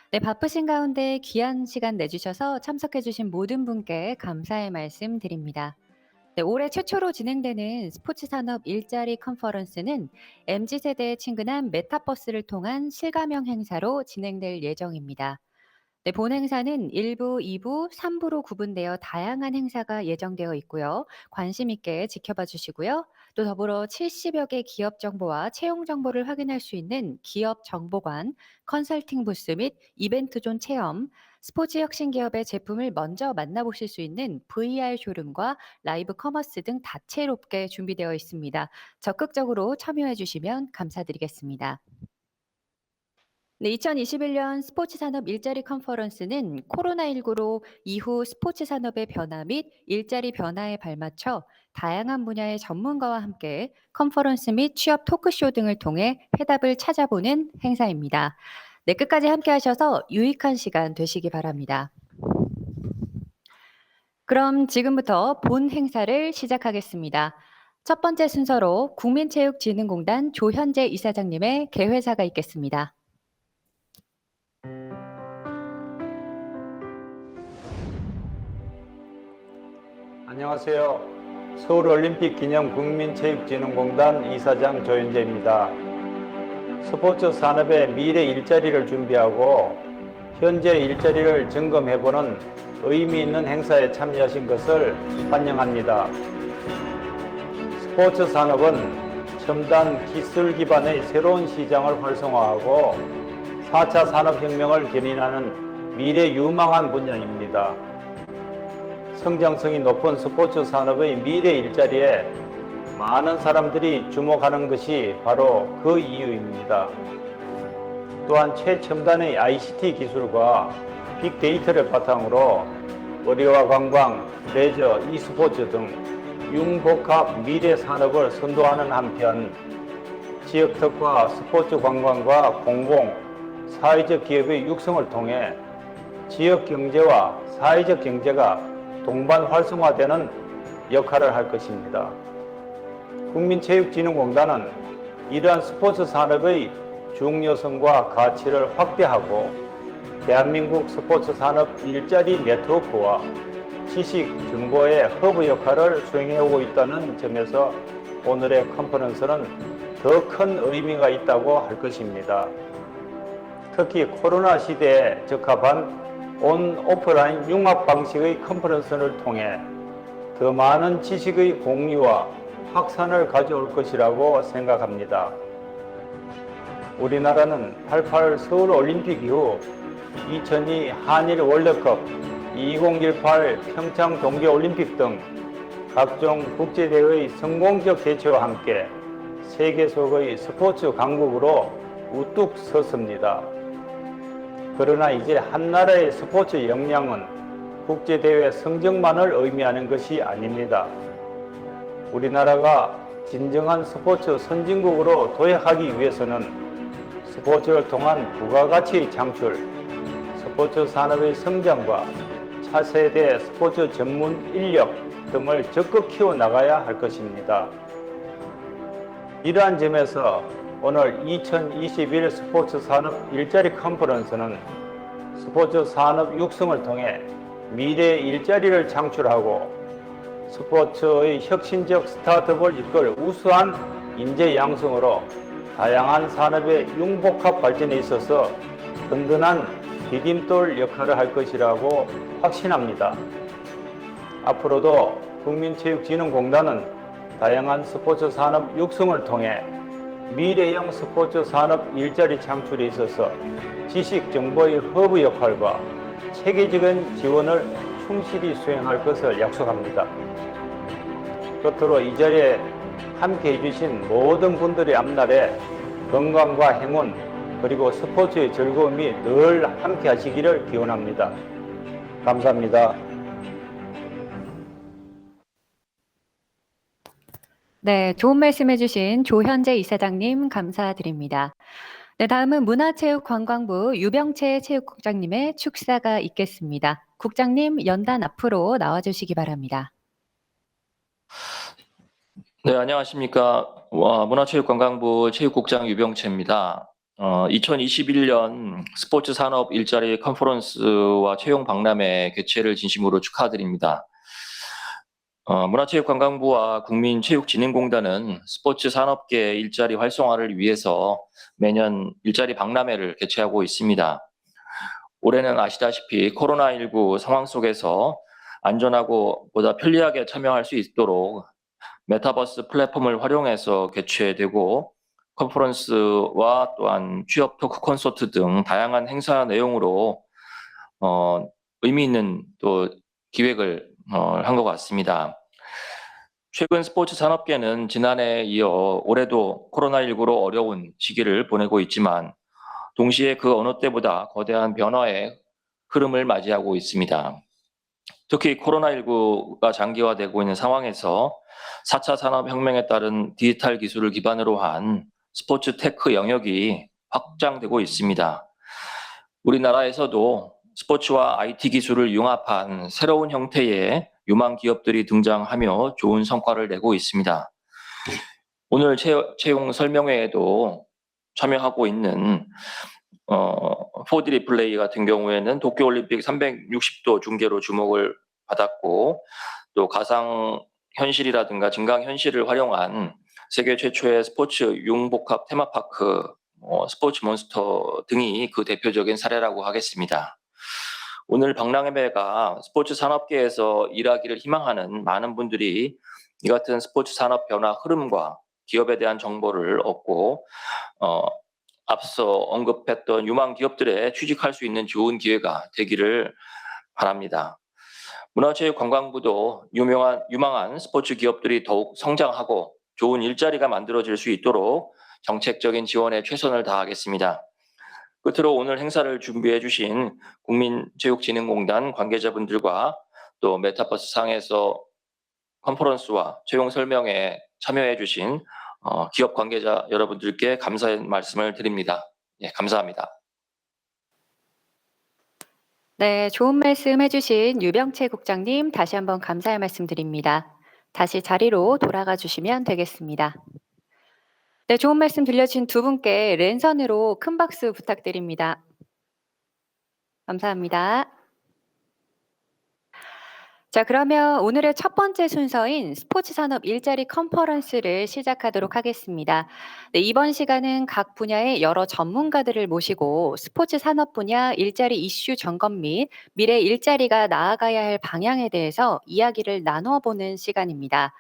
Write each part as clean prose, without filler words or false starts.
네, 바쁘신 가운데 귀한 시간 내주셔서 참석해주신 모든 분께 감사의 말씀 드립니다. 네, 올해 최초로 진행되는 스포츠 산업 일자리 컨퍼런스는 MZ세대에 친근한 메타버스를 통한 실감형 행사로 진행될 예정입니다. 네, 본 행사는 1부, 2부, 3부로 구분되어 다양한 행사가 예정되어 있고요. 관심 있게 지켜봐 주시고요. 또 더불어 70여 개 기업 정보와 채용 정보를 확인할 수 있는 기업 정보관, 컨설팅 부스 및 이벤트존 체험, 스포츠 혁신 기업의 제품을 먼저 만나보실 수 있는 VR 쇼룸과 라이브 커머스 등 다채롭게 준비되어 있습니다. 적극적으로 참여해 주시면 감사드리겠습니다. 네, 2021년 스포츠 산업 일자리 컨퍼런스는 코로나19로 이후 스포츠 산업의 변화 및 일자리 변화에 발맞춰 다양한 분야의 전문가와 함께 컨퍼런스 및 취업 토크쇼 등을 통해 해답을 찾아보는 행사입니다. 네, 끝까지 함께 하셔서 유익한 시간 되시기 바랍니다. 그럼 지금부터 본 행사를 시작하겠습니다. 첫 번째 순서로 국민체육진흥공단 조현재 이사장님의 개회사가 있겠습니다. 안녕하세요. 서울올림픽 기념 국민체육진흥공단 이사장 조현재입니다. 스포츠 산업의 미래 일자리를 준비하고 현재 일자리를 점검해보는 의미 있는 행사에 참여하신 것을 환영합니다. 스포츠 산업은 첨단 기술 기반의 새로운 시장을 활성화하고 4차 산업혁명을 견인하는 미래 유망한 분야입니다. 성장성이 높은 스포츠 산업의 미래 일자리에 많은 사람들이 주목하는 것이 바로 그 이유입니다. 또한 최첨단의 ICT 기술과 빅데이터를 바탕으로 의료와 관광, 레저, e스포츠 등 융복합 미래 산업을 선도하는 한편 지역 특화 스포츠 관광과 공공, 사회적 기업의 육성을 통해 지역 경제와 사회적 경제가 동반 활성화되는 역할을 할 것입니다. 국민체육진흥공단은 이러한 스포츠 산업의 중요성과 가치를 확대하고 대한민국 스포츠 산업 일자리 네트워크와 지식 정보의 허브 역할을 수행해오고 있다는 점에서 오늘의 컨퍼런스는 더 큰 의미가 있다고 할 것입니다. 특히 코로나 시대에 적합한 온 오프라인 융합 방식의 컨퍼런스를 통해 더 많은 지식의 공유와 확산을 가져올 것이라고 생각합니다. 우리나라는 88 서울올림픽 이후 2002 한일 월드컵, 2018 평창 동계올림픽 등 각종 국제대회의 성공적 개최와 함께 세계 속의 스포츠 강국으로 우뚝 섰습니다. 그러나 이제 한 나라의 스포츠 역량은 국제대회 성적만을 의미하는 것이 아닙니다. 우리나라가 진정한 스포츠 선진국으로 도약하기 위해서는 스포츠를 통한 부가가치 창출, 스포츠 산업의 성장과 차세대 스포츠 전문 인력 등을 적극 키워나가야 할 것입니다. 이러한 점에서 오늘 2021 스포츠 산업 일자리 컨퍼런스는 스포츠 산업 육성을 통해 미래 일자리를 창출하고 스포츠의 혁신적 스타트업을 이끌 우수한 인재 양성으로 다양한 산업의 융복합 발전에 있어서 든든한 디딤돌 역할을 할 것이라고 확신합니다. 앞으로도 국민체육진흥공단은 다양한 스포츠 산업 육성을 통해 미래형 스포츠 산업 일자리 창출에 있어서 지식 정보의 허브 역할과 체계적인 지원을 충실히 수행할 것을 약속합니다. 끝으로 이 자리에 함께 해주신 모든 분들의 앞날에 건강과 행운 그리고 스포츠의 즐거움이 늘 함께 하시기를 기원합니다. 감사합니다. 네, 좋은 말씀 해주신 조현재 이사장님 감사드립니다. 네, 다음은 문화체육관광부 유병채 체육국장님의 축사가 있겠습니다. 국장님 연단 앞으로 나와주시기 바랍니다. 네, 안녕하십니까. 문화체육관광부 체육국장 유병채입니다. 2021년 스포츠 산업 일자리 컨퍼런스와 채용 박람회 개최를 진심으로 축하드립니다. 문화체육관광부와 국민체육진흥공단은 스포츠 산업계 일자리 활성화를 위해서 매년 일자리 박람회를 개최하고 있습니다. 올해는 아시다시피 코로나19 상황 속에서 안전하고 보다 편리하게 참여할 수 있도록 메타버스 플랫폼을 활용해서 개최되고 컨퍼런스와 또한 취업 토크 콘서트 등 다양한 행사 내용으로 의미 있는 또 기획을 한 것 같습니다. 최근 스포츠 산업계는 지난해에 이어 올해도 코로나19로 어려운 시기를 보내고 있지만 동시에 그 어느 때보다 거대한 변화의 흐름을 맞이하고 있습니다. 특히 코로나19가 장기화되고 있는 상황에서 4차 산업혁명에 따른 디지털 기술을 기반으로 한 스포츠 테크 영역이 확장되고 있습니다. 우리나라에서도 스포츠와 IT 기술을 융합한 새로운 형태의 유망 기업들이 등장하며 좋은 성과를 내고 있습니다. 오늘 채용 설명회에도 참여하고 있는 4D 리플레이 같은 경우에는 도쿄올림픽 360도 중계로 주목을 받았고 또 가상 현실이라든가 증강 현실을 활용한 세계 최초의 스포츠 융복합 테마파크 스포츠 몬스터 등이 그 대표적인 사례라고 하겠습니다. 오늘 박람회가 스포츠 산업계에서 일하기를 희망하는 많은 분들이 이 같은 스포츠 산업 변화 흐름과 기업에 대한 정보를 얻고 앞서 언급했던 유망 기업들에 취직할 수 있는 좋은 기회가 되기를 바랍니다. 문화체육관광부도 유망한 스포츠 기업들이 더욱 성장하고 좋은 일자리가 만들어질 수 있도록 정책적인 지원에 최선을 다하겠습니다. 끝으로 오늘 행사를 준비해 주신 국민체육진흥공단 관계자분들과 또 메타버스 상에서 컨퍼런스와 채용 설명에 참여해 주신 기업 관계자 여러분들께 감사의 말씀을 드립니다. 예, 감사합니다. 네, 좋은 말씀 해주신 유병채 국장님 다시 한번 감사의 말씀 드립니다. 다시 자리로 돌아가 주시면 되겠습니다. 네, 좋은 말씀 들려주신 두 분께 랜선으로 큰 박수 부탁드립니다. 감사합니다. 자, 그러면 오늘의 첫 번째 순서인 스포츠 산업 일자리 컨퍼런스를 시작하도록 하겠습니다. 네, 이번 시간은 각 분야의 여러 전문가들을 모시고 스포츠 산업 분야 일자리 이슈 점검 및 미래 일자리가 나아가야 할 방향에 대해서 이야기를 나누어 보는 시간입니다.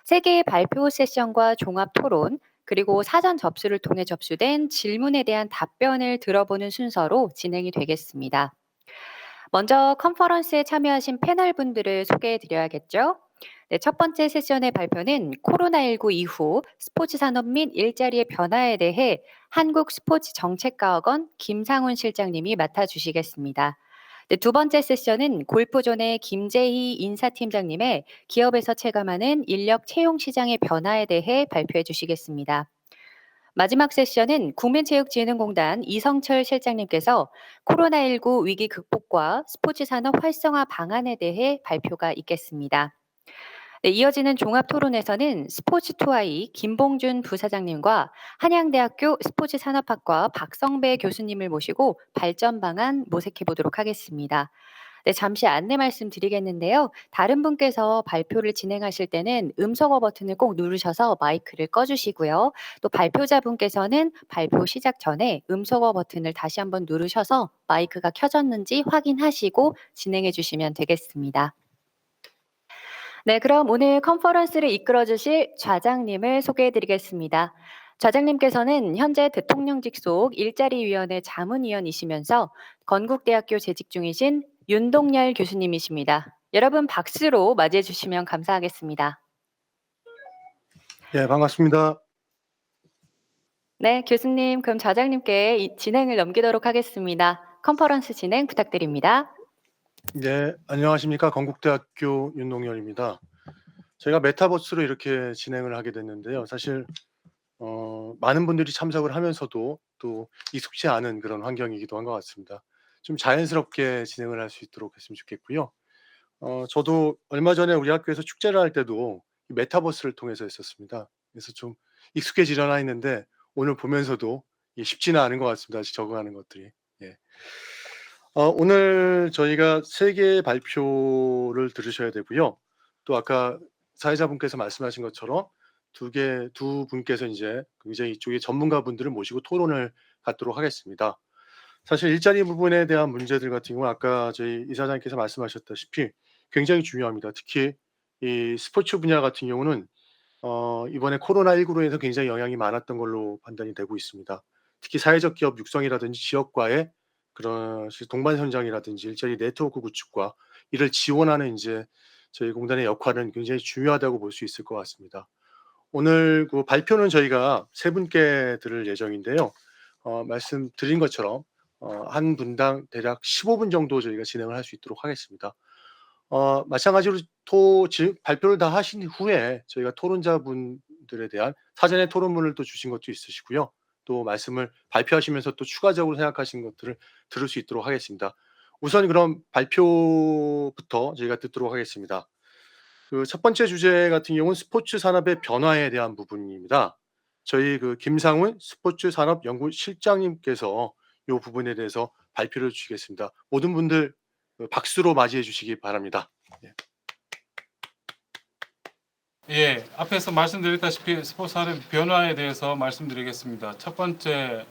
세 개의 발표 세션과 종합 토론, 그리고 사전 접수를 통해 접수된 질문에 대한 답변을 들어보는 순서로 진행이 되겠습니다. 먼저 컨퍼런스에 참여하신 패널 분들을 소개해 드려야겠죠? 네, 첫 번째 세션의 발표는 코로나19 이후 스포츠 산업 및 일자리의 변화에 대해 한국스포츠정책과학원 김상훈 실장님이 맡아주시겠습니다. 네, 두 번째 세션은 골프존의 김재희 인사팀장님의 기업에서 체감하는 인력 채용 시장의 변화에 대해 발표해 주시겠습니다. 마지막 세션은 국민체육진흥공단 이성철 실장님께서 코로나19 위기 극복과 스포츠 산업 활성화 방안에 대해 발표가 있겠습니다. 네, 이어지는 종합 토론에서는 스포츠2i 김봉준 부사장님과 한양대학교 스포츠산업학과 박성배 교수님을 모시고 발전 방안 모색해 보도록 하겠습니다. 네, 잠시 안내 말씀드리겠는데요. 다른 분께서 발표를 진행하실 때는 음소거 버튼을 꼭 누르셔서 마이크를 꺼주시고요. 또 발표자분께서는 발표 시작 전에 음소거 버튼을 다시 한번 누르셔서 마이크가 켜졌는지 확인하시고 진행해 주시면 되겠습니다. 네, 그럼 오늘 컨퍼런스를 이끌어 주실 좌장님을 소개해 드리겠습니다. 좌장님께서는 현재 대통령직 속 일자리위원회 자문위원이시면서 건국대학교 재직 중이신 윤동열 교수님이십니다. 여러분 박수로 맞이해 주시면 감사하겠습니다. 예, 반갑습니다. 네, 교수님, 그럼 좌장님께 이 진행을 넘기도록 하겠습니다. 컨퍼런스 진행 부탁드립니다. 네, 안녕하십니까. 건국대학교 윤동열입니다. 제가 메타버스로 이렇게 진행을 하게 됐는데요. 사실 많은 분들이 참석을 하면서도 또 익숙지 않은 그런 환경이기도 한 것 같습니다. 좀 자연스럽게 진행을 할 수 있도록 했으면 좋겠고요. 저도 얼마 전에 우리 학교에서 축제를 할 때도 이 메타버스를 통해서 했었습니다. 그래서 좀 익숙해지려나 했는데 오늘 보면서도 이게 쉽지는 않은 것 같습니다. 아직 적응하는 것들이. 예. 오늘 저희가 3 개의 발표를 들으셔야 되고요. 또 아까 사회자분께서 말씀하신 것처럼 두 분께서 인제 굉장히 이쪽의 전문가분들을 모시고 토론을 갖도록 하겠습니다. 사실 일자리 부분에 대한 문제들 같은 경우는 아까 저희 이사장님께서 말씀하셨다시피 굉장히 중요합니다. 특히 이 스포츠 분야 같은 경우는 이번에 코로나19로 인해서 굉장히 영향이 많았던 걸로 판단이 되고 있습니다. 특히 사회적 기업 육성이라든지 지역과의 그런 동반 선장이라든지 일자리 네트워크 구축과 이를 지원하는 인제 저희 공단의 역할은 굉장히 중요하다고 볼 수 있을 것 같습니다. 오늘 그 발표는 저희가 3 분께 들을 예정인데요. 말씀드린 것처럼 한 분당 대략 15분 정도 저희가 진행을 할 수 있도록 하겠습니다. 마찬가지로 발표를 다 하신 후에 저희가 토론자분들에 대한 사전에 토론문을 또 주신 것도 있으시고요. 또 말씀을 발표하시면서 또 추가적으로 생각하신 것들을 들을 수 있도록 하겠습니다. 우선 그럼 발표부터 저희가 듣도록 하겠습니다. 그 첫 번째 주제 같은 경우는 스포츠 산업의 변화에 대한 부분입니다. 저희 그 김상훈 스포츠 산업 연구 실장님께서 요 부분에 대해서 발표를 주시겠습니다. 모든 분들 박수로 맞이해 주시기 바랍니다. 예. 예, 앞에서 말씀드렸다시피 스포츠 산업 변화에 대해서 말씀드리겠습니다. 첫 번째,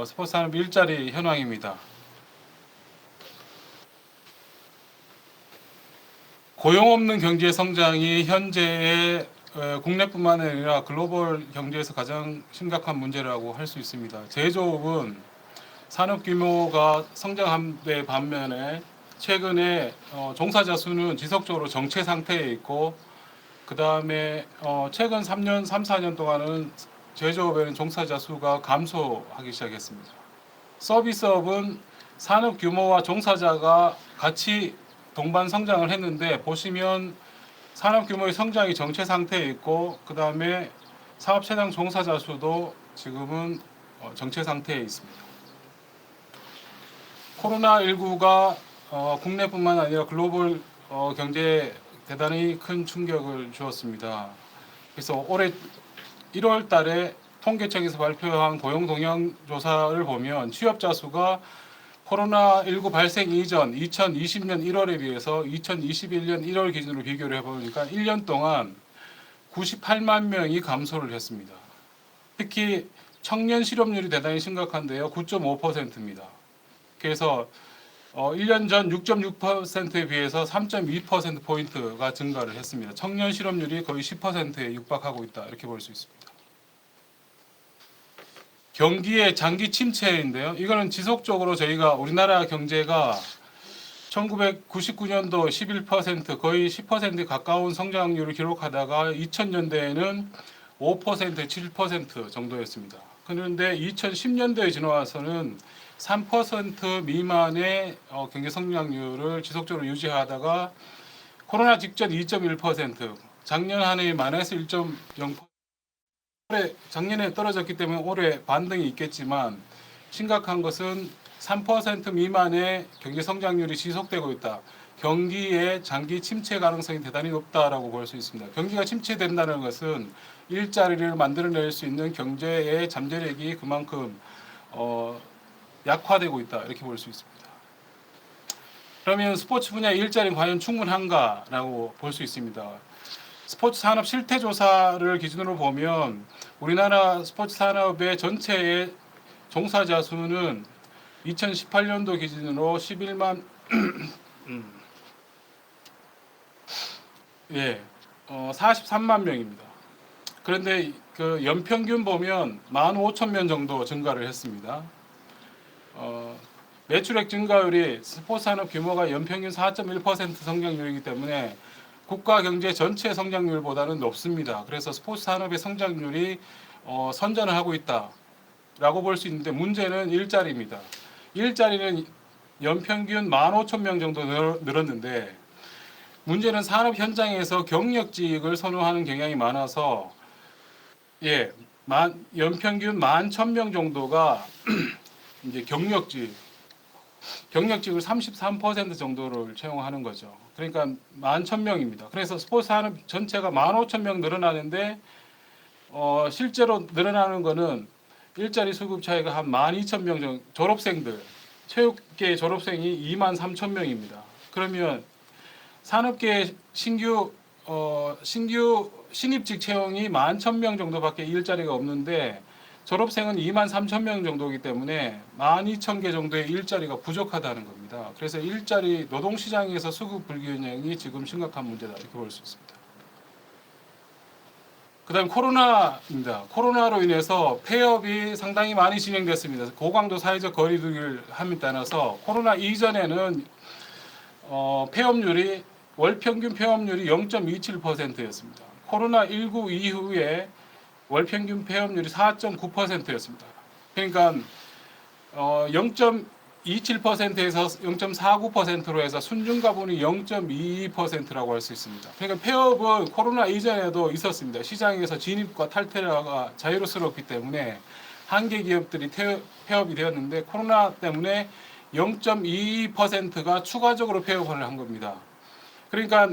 스포츠 산업 일자리 현황입니다. 고용 없는 경제 성장이 현재의 국내뿐만 아니라 글로벌 경제에서 가장 심각한 문제라고 할 수 있습니다. 제조업은 산업 규모가 성장한 데 반면에 최근에 종사자 수는 지속적으로 정체 상태에 있고 그 다음에 최근 3년, 3, 4년 동안은 제조업에는 종사자 수가 감소하기 시작했습니다. 서비스업은 산업 규모와 종사자가 같이 동반 성장을 했는데 보시면 산업 규모의 성장이 정체 상태에 있고 그 다음에 사업 최장 종사자 수도 지금은 정체 상태에 있습니다. 코로나19가 국내뿐만 아니라 글로벌 경제에 대단히 큰 충격을 주었습니다. 그래서 올해 1월 달에 통계청에서 발표한 고용 동향 조사를 보면 취업자 수가 코로나19 발생 이전 2020년 1월에 비해서 2021년 1월 기준으로 비교를 해보니까 1년 동안 98만 명이 감소를 했습니다. 특히 청년 실업률이 대단히 심각한데요. 9.5%입니다. 그래서 1년 전 6.6%에 비해서 3.2%포인트가 증가를 했습니다. 청년 실업률이 거의 10%에 육박하고 있다. 이렇게 볼 수 있습니다. 경기의 장기 침체인데요. 이거는 지속적으로 저희가 우리나라 경제가 1999년도 11% 거의 10%에 가까운 성장률을 기록하다가 2000년대에는 5%, 7% 정도였습니다. 그런데 2010년대에 지나와서는 3% 미만의 경제 성장률을 지속적으로 유지하다가 코로나 직전 2.1%, 작년 한 해 마이너스 1.0%, 올해 작년에 떨어졌기 때문에 올해 반등이 있겠지만 심각한 것은 3% 미만의 경제 성장률이 지속되고 있다. 경기의 장기 침체 가능성이 대단히 높다라고 볼 수 있습니다. 경기가 침체된다는 것은 일자리를 만들어낼 수 있는 경제의 잠재력이 그만큼 약화되고 있다 이렇게 볼 수 있습니다. 그러면 스포츠 분야 일자리는 과연 충분한가라고 볼 수 있습니다. 스포츠 산업 실태 조사를 기준으로 보면 우리나라 스포츠 산업의 전체의 종사자 수는 2018년도 기준으로 11만 43만 명입니다. 그런데 그 연평균 보면 15,000명 정도 증가를 했습니다. 매출액 증가율이 스포츠 산업 규모가 연평균 4.1% 성장률이기 때문에 국가 경제 전체 성장률보다는 높습니다. 그래서 스포츠 산업의 성장률이 선전을 하고 있다라고 볼 수 있는데 문제는 일자리입니다. 일자리는 연평균 15,000명 정도 늘었는데 문제는 산업 현장에서 경력직을 선호하는 경향이 많아서 연평균 11,000명 정도가 이제 경력직을 33% 정도를 채용하는 거죠. 그러니까 11,000명입니다. 그래서 스포츠 산업 전체가 15,000명 늘어나는데 실제로 늘어나는 거는 일자리 수급 차이가 한 12,000명 정도, 졸업생들, 체육계 졸업생이 23,000명입니다. 그러면 산업계 신규 신입직 채용이 11,000명 정도밖에 일자리가 없는데 졸업생은 23,000명 정도이기 때문에 12,000개 정도의 일자리가 부족하다는 겁니다. 그래서 일자리 노동시장에서 수급 불균형이 지금 심각한 문제다 이렇게 볼 수 있습니다. 그다음 코로나입니다. 코로나로 인해서 폐업이 상당히 많이 진행됐습니다. 고강도 사회적 거리두기를 함에 따라서 코로나 이전에는 폐업률이 월 평균 폐업률이 0.27%였습니다. 코로나19 이후에 월 평균 폐업률이 4.9%였습니다. 그러니까 0.27%에서 0.49%로 해서 순증가분이 0.22%라고 할 수 있습니다. 그러니까 폐업은 코로나 이전에도 있었습니다. 시장에서 진입과 탈퇴가 자유롭기 때문에 한계 기업들이 폐업이 되었는데 코로나 때문에 0.22%가 추가적으로 폐업을 한 겁니다. 그러니까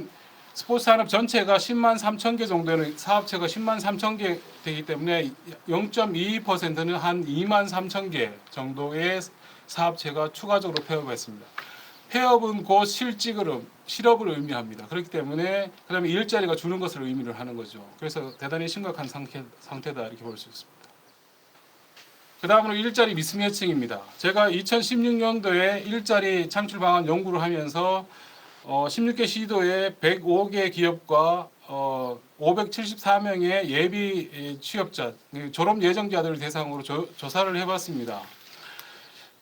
스포츠 산업 전체가 10만 3천 개 정도는 사업체가 10만 3천 개 되기 때문에 0.22%는 한 2만 3천 개 정도의 사업체가 추가적으로 폐업했습니다. 폐업은 곧 실업을 의미합니다. 그렇기 때문에 그다음에 일자리가 주는 것을 의미를 하는 거죠. 그래서 대단히 심각한 상태다 이렇게 볼 수 있습니다. 그 다음으로 일자리 미스매칭입니다. 제가 2016년도에 일자리 창출 방안 연구를 하면서 16개 시도에 105개 기업과 574명의 예비 취업자, 졸업 예정자들을 대상으로 조사를 해봤습니다.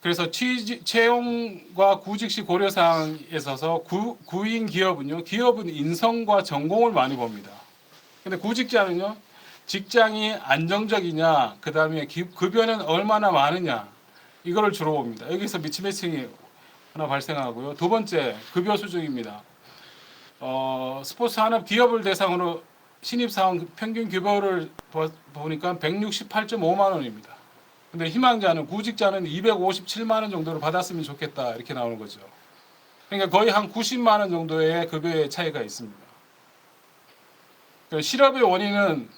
그래서 채용과 구직시 고려사항에 있어서 구인 기업은 인성과 전공을 많이 봅니다. 근데 구직자는요, 직장이 안정적이냐, 그 다음에 급여는 얼마나 많으냐, 이거를 주로 봅니다. 여기서 미스매칭이 하나 발생하고요. 두 번째, 급여 수준입니다. 스포츠 산업 기업을 대상으로 신입사원 평균 급여를 보니까 168.5만 원입니다. 근데 희망자는, 구직자는 257만 원 정도를 받았으면 좋겠다 이렇게 나오는 거죠. 그러니까 거의 한 90만 원 정도의 급여의 차이가 있습니다. 실업의 원인은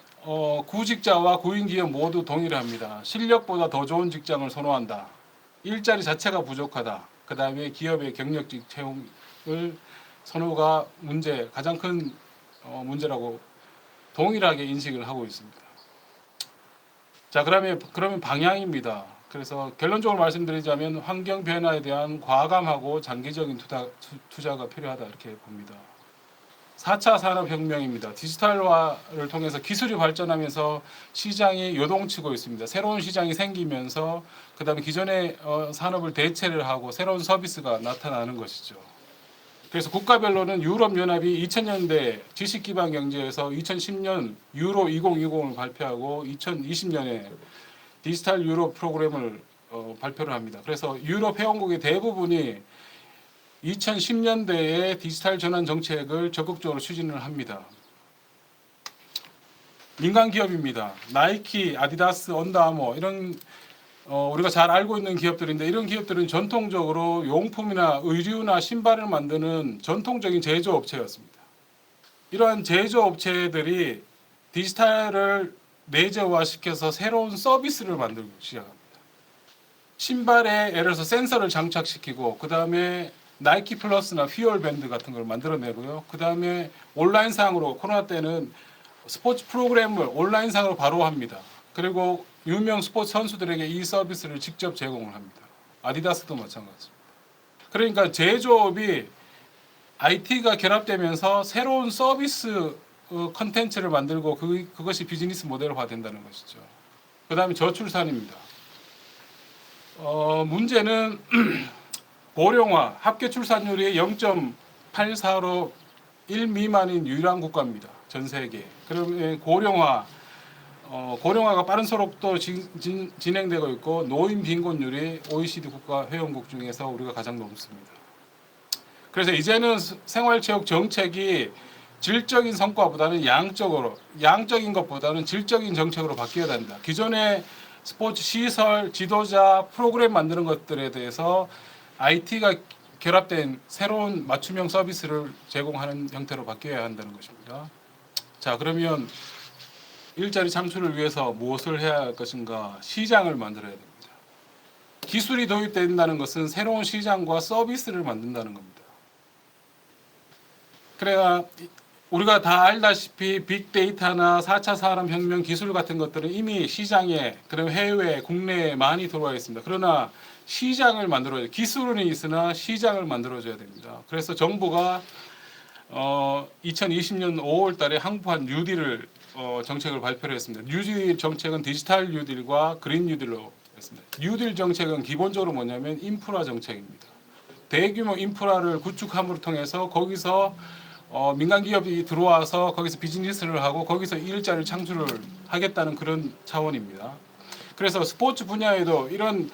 구직자와 구인기업 모두 동일합니다. 실력보다 더 좋은 직장을 선호한다. 일자리 자체가 부족하다. 그 다음에 기업의 경력직 채용을 선호가 가장 큰 문제라고 동일하게 인식을 하고 있습니다. 자, 그러면 방향입니다. 그래서 결론적으로 말씀드리자면 환경 변화에 대한 과감하고 장기적인 투자가 필요하다 이렇게 봅니다. 4차 산업혁명입니다. 디지털화를 통해서 기술이 발전하면서 시장이 요동치고 있습니다. 새로운 시장이 생기면서 그 다음에 기존의 산업을 대체를 하고 새로운 서비스가 나타나는 것이죠. 그래서 국가별로는 유럽연합이 2000년대 지식기반 경제에서 2010년 유로 2020을 발표하고 2020년에 디지털 유로 프로그램을 발표를 합니다. 그래서 유럽 회원국의 대부분이 2010년대에 디지털 전환 정책을 적극적으로 추진을 합니다. 민간 기업입니다. 나이키, 아디다스, 언더아머 이런 우리가 잘 알고 있는 기업들인데 이런 기업들은 전통적으로 용품이나 의류나 신발을 만드는 전통적인 제조업체였습니다. 이러한 제조업체들이 디지털을 내재화시켜서 새로운 서비스를 만들기 시작합니다. 신발에 예를 들어서 센서를 장착시키고 그 다음에 나이키 플러스나 퓨얼 밴드 같은 걸 만들어내고요. 그 다음에 온라인상으로 코로나 때는 스포츠 프로그램을 온라인상으로 바로 합니다. 그리고 유명 스포츠 선수들에게 이 서비스를 직접 제공을 합니다. 아디다스도 마찬가지입니다. 그러니까 제조업이 IT가 결합되면서 새로운 서비스 컨텐츠를 만들고 그것이 비즈니스 모델화 된다는 것이죠. 그 다음에 저출산입니다. 문제는 고령화, 합계 출산율이 0.84로 1 미만인 유일한 국가입니다. 전 세계. 그러면 고령화가 빠른 속도로 진행되고 있고 노인 빈곤율이 OECD 국가 회원국 중에서 우리가 가장 높습니다. 그래서 이제는 생활체육 정책이 질적인 성과보다는 양적인 것보다는 질적인 정책으로 바뀌어야 된다. 기존의 스포츠 시설, 지도자, 프로그램 만드는 것들에 대해서 IT가 결합된 새로운 맞춤형 서비스를 제공하는 형태로 바뀌어야 한다는 것입니다. 자, 그러면 일자리 창출을 위해서 무엇을 해야 할 것인가? 시장을 만들어야 됩니다. 기술이 도입된다는 것은 새로운 시장과 서비스를 만든다는 겁니다. 그래야 우리가 다 알다시피 빅데이터나 4차 산업혁명 기술 같은 것들은 이미 시장에, 그리고 해외, 국내에 많이 들어와 있습니다. 그러나 시장을 만들어야, 기술은 있으나 시장을 만들어줘야 됩니다. 그래서 정부가 2020년 5월 달에 한국판 뉴딜을 정책을 발표를 했습니다. 뉴딜 정책은 디지털 뉴딜과 그린 뉴딜로 했습니다. 뉴딜 정책은 기본적으로 뭐냐면 인프라 정책입니다. 대규모 인프라를 구축함으로 통해서 거기서 민간 기업이 들어와서 거기서 비즈니스를 하고 거기서 일자리를 창출을 하겠다는 그런 차원입니다. 그래서 스포츠 분야에도 이런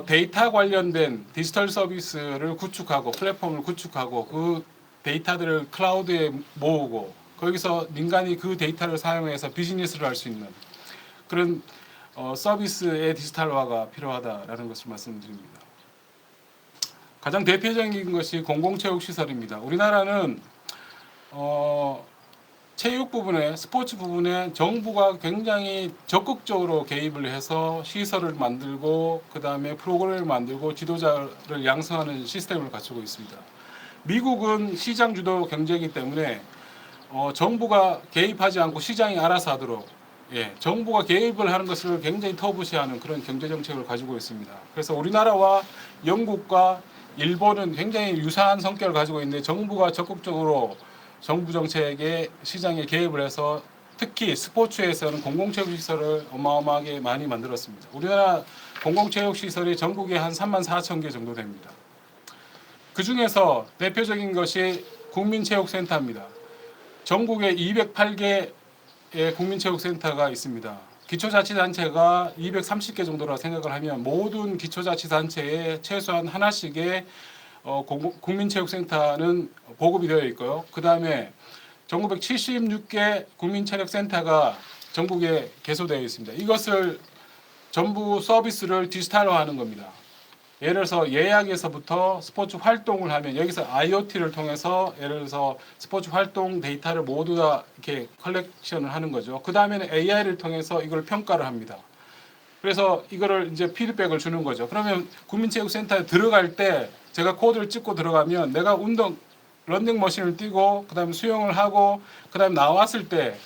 데이터 관련된 디지털 서비스를 구축하고 플랫폼을 구축하고 그 데이터들을 클라우드에 모으고 거기서 민간이 그 데이터를 사용해서 비즈니스를 할 수 있는 그런 서비스의 디지털화가 필요하다라는 것을 말씀드립니다. 가장 대표적인 것이 공공체육시설입니다. 우리나라는 체육 부분에, 스포츠 부분에 정부가 굉장히 적극적으로 개입을 해서 시설을 만들고 그 다음에 프로그램을 만들고 지도자를 양성하는 시스템을 갖추고 있습니다. 미국은 시장 주도 경제이기 때문에 정부가 개입하지 않고 시장이 알아서 하도록 정부가 개입을 하는 것을 굉장히 터부시하는 그런 경제 정책을 가지고 있습니다. 그래서 우리나라와 영국과 일본은 굉장히 유사한 성격을 가지고 있는데 정부가 적극적으로 정부 정책에 시장에 개입을 해서 특히 스포츠에서는 공공체육시설을 어마어마하게 많이 만들었습니다. 우리나라 공공체육시설이 전국에 한 34,000개 정도 됩니다. 그 중에서 대표적인 것이 국민체육센터입니다. 전국에 208개의 국민체육센터가 있습니다. 기초자치단체가 230개 정도라 생각을 하면 모든 기초자치단체에 최소한 하나씩의 국민체육센터는 보급이 되어 있고요. 그 다음에 1976개 국민체력센터가 전국에 개소되어 있습니다. 이것을 전부 서비스를 디지털화하는 겁니다. 예를 들어서 예약에서부터 스포츠 활동을 하면 여기서 IoT를 통해서 예를 들어서 스포츠 활동 데이터를 모두 다 이렇게 컬렉션을 하는 거죠. 그 다음에는 AI를 통해서 이걸 평가를 합니다. 그래서 이거를 이제 피드백을 주는 거죠. 그러면 국민체육센터에 들어갈 때 제가 코드를 찍고 들어가면 내가 런닝머신을 뛰고 그다음에 수영을 하고 그다음에 나왔을 때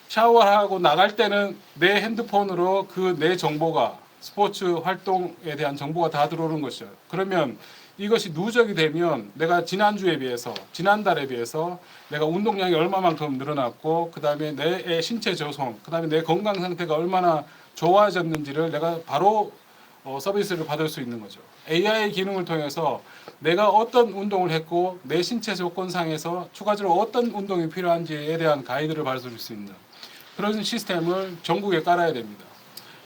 샤워하고 나갈 때는 내 핸드폰으로 그 내 정보가 스포츠 활동에 대한 정보가 다 들어오는 것이죠. 그러면 이것이 누적이 되면 내가 지난주에 비해서 지난달에 비해서 내가 운동량이 얼마만큼 늘어났고 그다음에 내 신체 조성 그다음에 내 건강 상태가 얼마나 좋아졌는지를 내가 바로 서비스를 받을 수 있는 거죠. AI 기능을 통해서 내가 어떤 운동을 했고 내 신체 조건상에서 추가적으로 어떤 운동이 필요한지에 대한 가이드를 받을 수 있는 그런 시스템을 전국에 깔아야 됩니다.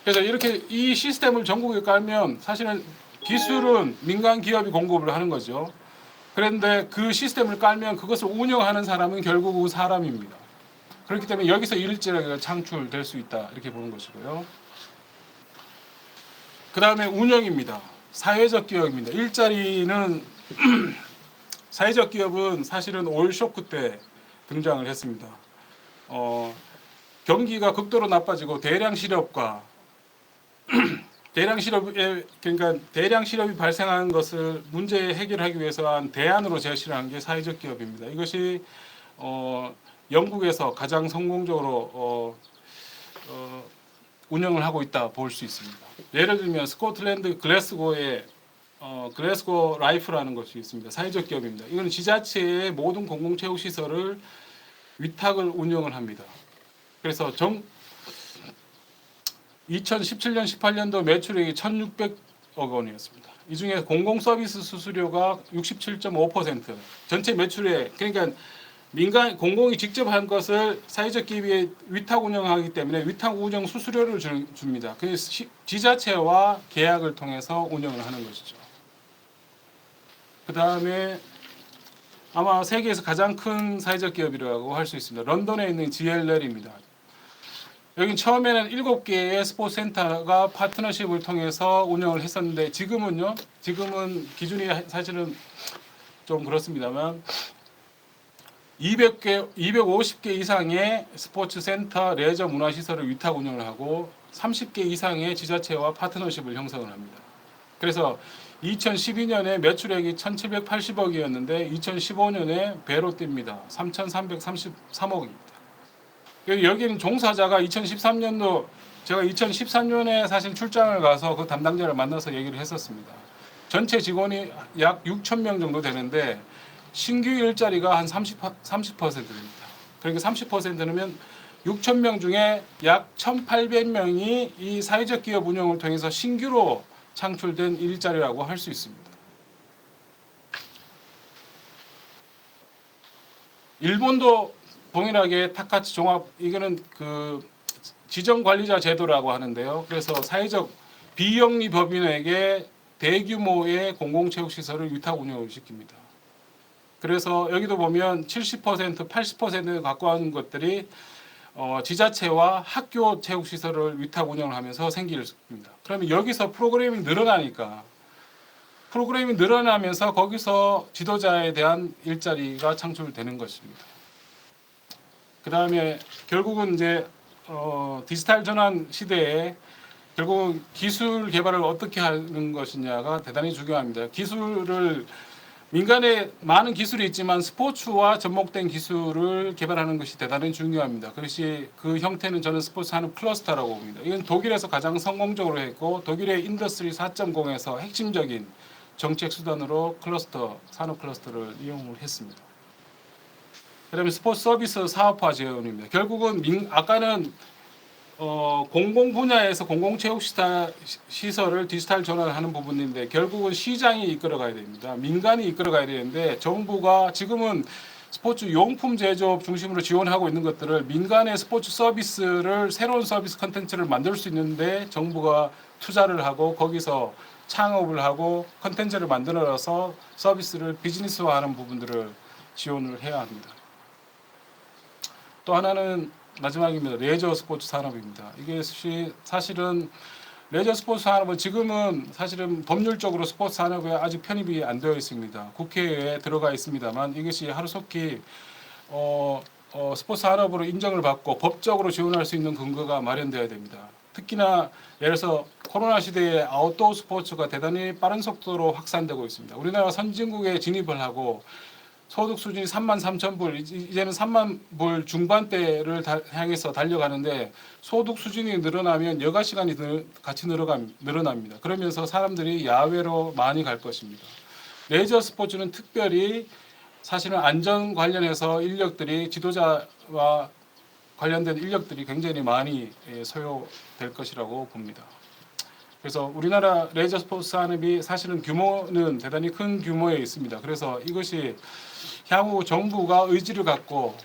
그래서 이렇게 이 시스템을 전국에 깔면 사실은 기술은 민간 기업이 공급을 하는 거죠. 그런데 그 시스템을 깔면 그것을 운영하는 사람은 결국은 사람입니다. 그렇기 때문에 여기서 일자리가 창출될 수 있다 이렇게 보는 것이고요. 그 다음에 운영입니다. 사회적 기업입니다. 일자리는 사회적 기업은 사실은 오일 쇼크 때 등장을 했습니다. 경기가 극도로 나빠지고 대량 실업과 대량 실업이 발생하는 것을 문제 해결하기 위해서 한 대안으로 제시를 한 게 사회적 기업입니다. 이것이 영국에서 가장 성공적으로 운영을 하고 있다 볼 수 있습니다. 예를 들면 스코틀랜드 글래스고에 글래스고 라이프라는 것이 있습니다. 사회적 기업입니다. 이건 지자체의 모든 공공체육시설을 위탁을 운영을 합니다. 그래서 2017년 18년도 매출액이 1,600억 원이었습니다. 이 중에 공공서비스 수수료가 67.5%, 전체 매출액 그러니까 민간 공공이 직접 한 것을 사회적 기업이 위탁 운영하기 때문에 위탁 운영 수수료를 줍니다. 그래서 지자체와 계약을 통해서 운영을 하는 것이죠. 그 다음에 아마 세계에서 가장 큰 사회적 기업이라고 할 수 있습니다. 런던에 있는 GLL입니다. 여기 처음에는 7개의 스포츠 센터가 파트너십을 통해서 운영을 했었는데 지금은 기준이 사실은 좀 그렇습니다만 200개, 250개 이상의 스포츠 센터, 레저 문화시설을 위탁 운영을 하고 30개 이상의 지자체와 파트너십을 형성을 합니다. 그래서 2012년에 매출액이 1,780억이었는데 2015년에 배로 뜁니다. 3,333억입니다. 여기는 종사자가 2013년도 제가 2013년에 사실 출장을 가서 그 담당자를 만나서 얘기를 했었습니다. 전체 직원이 약 6천 명 정도 되는데 신규 일자리가 한 30%입니다. 그러니까 30%면 6천 명 중에 약 1,800명이 이 사회적 기업 운영을 통해서 신규로 창출된 일자리라고 할 수 있습니다. 일본도 동일하게 타카치 종합, 이거는 그 지정관리자 제도라고 하는데요. 그래서 사회적 비영리 법인에게 대규모의 공공체육시설을 위탁 운영을 시킵니다. 그래서 여기도 보면 70%, 80% 가까운 것들이 지자체와 학교 체육시설을 위탁 운영을 하면서 생기를 시킵니다. 그러면 여기서 프로그램이 늘어나면서 거기서 지도자에 대한 일자리가 창출되는 것입니다. 그 다음에 결국은 이제 디지털 전환 시대에 결국 기술 개발을 어떻게 하는 것이냐가 대단히 중요합니다. 기술을 민간에 많은 기술이 있지만 스포츠와 접목된 기술을 개발하는 것이 대단히 중요합니다. 그것이 그 형태는 저는 스포츠 산업 클러스터라고 봅니다. 이건 독일에서 가장 성공적으로 했고 독일의 인더스트리 4.0에서 핵심적인 정책 수단으로 산업 클러스터를 이용을 했습니다. 그다음에 스포츠 서비스 사업화 지원입니다. 결국은 아까는 공공 분야에서 공공체육시설을 디지털 전환하는 부분인데 결국은 시장이 이끌어가야 됩니다. 민간이 이끌어가야 되는데 정부가 지금은 스포츠 용품 제조업 중심으로 지원하고 있는 것들을 민간의 스포츠 서비스를 새로운 서비스 컨텐츠를 만들 수 있는데 정부가 투자를 하고 거기서 창업을 하고 컨텐츠를 만들어서 서비스를 비즈니스화하는 부분들을 지원을 해야 합니다. 또 하나는 마지막입니다. 레저 스포츠 산업입니다. 이게 사실은 레저 스포츠 산업은 지금은 사실은 법률적으로 스포츠 산업에 아직 편입이 안 되어 있습니다. 국회에 들어가 있습니다만 이것이 하루속히 스포츠 산업으로 인정을 받고 법적으로 지원할 수 있는 근거가 마련되어야 됩니다. 특히나 예를 들어서 코로나 시대에 아웃도어 스포츠가 대단히 빠른 속도로 확산되고 있습니다. 우리나라 선진국에 진입을 하고 소득 수준이 33,000불, 이제는 3만 불 중반대를 향해서 달려가는데 소득 수준이 늘어나면 여가 시간이 같이 늘어납니다. 그러면서 사람들이 야외로 많이 갈 것입니다. 레저 스포츠는 특별히 사실은 안전 관련해서 인력들이 지도자와 관련된 인력들이 굉장히 많이 소요될 것이라고 봅니다. 그래서 우리나라 레저 스포츠 산업이 사실은 규모는 대단히 큰 규모에 있습니다. 그래서 이것이 향후 정부가 의지를 갖고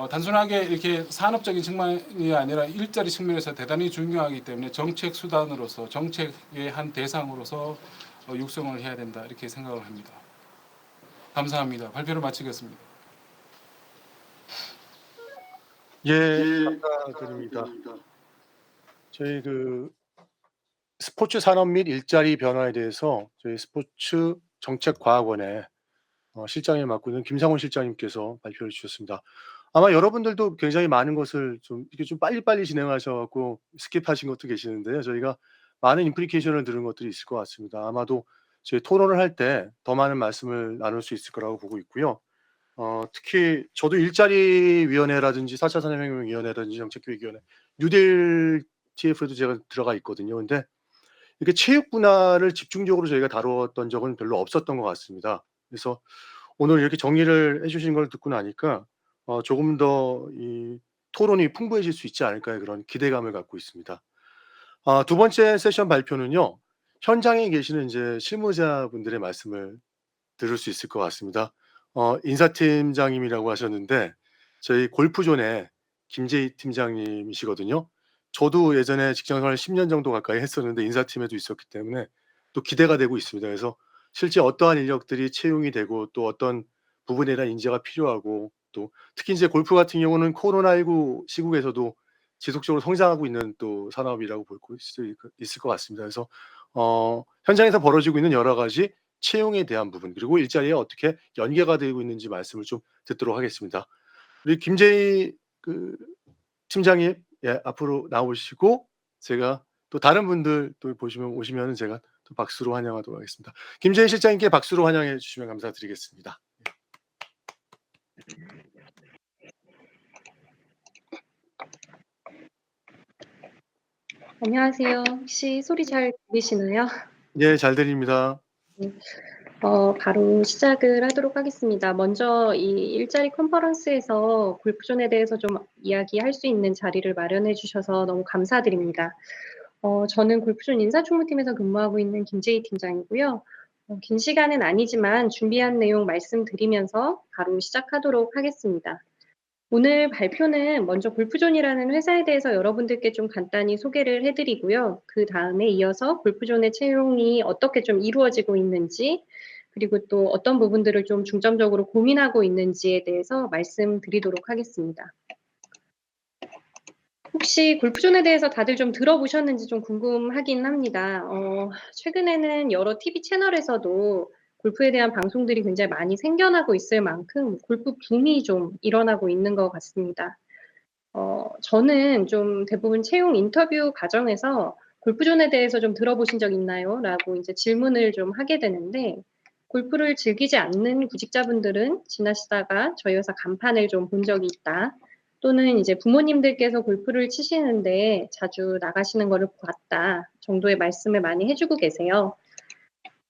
단순하게 이렇게 산업적인 측면이 아니라 일자리 측면에서 대단히 중요하기 때문에 정책 수단으로서 정책의 한 대상으로서 육성을 해야 된다 이렇게 생각을 합니다. 감사합니다. 발표를 마치겠습니다. 예, 감사드립니다. 저희 스포츠 산업 및 일자리 변화에 대해서 저희 스포츠 정책과학원의 실장을 맡고 있는 김상훈 실장님께서 발표를 주셨습니다. 아마 여러분들도 굉장히 많은 것을 이렇게 좀 빨리빨리 진행하셔 갖고 스킵하신 것도 계시는데요. 저희가 많은 임플리케이션을 들은 것들이 있을 것 같습니다. 아마도 저희 토론을 할 때 더 많은 말씀을 나눌 수 있을 거라고 보고 있고요. 특히 저도 일자리위원회라든지 4차 산업혁명위원회라든지 정책기획위원회, 뉴딜 TF에도 제가 들어가 있거든요. 근데 이렇게 체육 분야를 집중적으로 저희가 다루었던 적은 별로 없었던 것 같습니다. 그래서 오늘 이렇게 정리를 해주신 걸 듣고 나니까 조금 더 이 토론이 풍부해질 수 있지 않을까요? 그런 기대감을 갖고 있습니다. 두 번째 세션 발표는요. 현장에 계시는 이제 실무자분들의 말씀을 들을 수 있을 것 같습니다. 인사팀장님이라고 하셨는데 저희 골프존의 김재희 팀장님이시거든요. 저도 예전에 직장 생활 10년 정도 가까이 했었는데 인사팀에도 있었기 때문에 또 기대가 되고 있습니다. 그래서 실제 어떠한 인력들이 채용이 되고 또 어떤 부분에 대한 인재가 필요하고 또 특히 이제 골프 같은 경우는 코로나19 시국에서도 지속적으로 성장하고 있는 또 산업이라고 볼 수 있을 것 같습니다. 그래서 현장에서 벌어지고 있는 여러 가지 채용에 대한 부분 그리고 일자리에 어떻게 연계가 되고 있는지 말씀을 좀 듣도록 하겠습니다. 우리 김재희 팀장님 앞으로 나오시고 제가 또 다른 분들 또 오시면 제가 또 박수로 환영하도록 하겠습니다. 김재희 실장님께 박수로 환영해 주시면 감사드리겠습니다. 안녕하세요. 혹시 소리 잘 들리시나요? 예, 잘 들립니다. 바로 시작을 하도록 하겠습니다. 먼저 이 일자리 컨퍼런스에서 골프존에 대해서 좀 이야기할 수 있는 자리를 마련해 주셔서 너무 감사드립니다. 저는 골프존 인사총무팀에서 근무하고 있는 김재희 팀장이고요. 긴 시간은 아니지만 준비한 내용 말씀드리면서 바로 시작하도록 하겠습니다. 오늘 발표는 먼저 골프존이라는 회사에 대해서 여러분들께 좀 간단히 소개를 해드리고요. 그 다음에 이어서 골프존의 채용이 어떻게 좀 이루어지고 있는지, 그리고 또 어떤 부분들을 좀 중점적으로 고민하고 있는지에 대해서 말씀드리도록 하겠습니다. 혹시 골프존에 대해서 다들 좀 들어보셨는지 좀 궁금하긴 합니다. 최근에는 여러 TV 채널에서도 골프에 대한 방송들이 굉장히 많이 생겨나고 있을 만큼 골프 붐이 좀 일어나고 있는 것 같습니다. 저는 좀 대부분 채용 인터뷰 과정에서 골프존에 대해서 좀 들어보신 적 있나요? 라고 이제 질문을 좀 하게 되는데, 골프를 즐기지 않는 구직자분들은 지나시다가 저희 회사 간판을 좀 본 적이 있다. 또는 이제 부모님들께서 골프를 치시는데 자주 나가시는 거를 봤다. 정도의 말씀을 많이 해주고 계세요.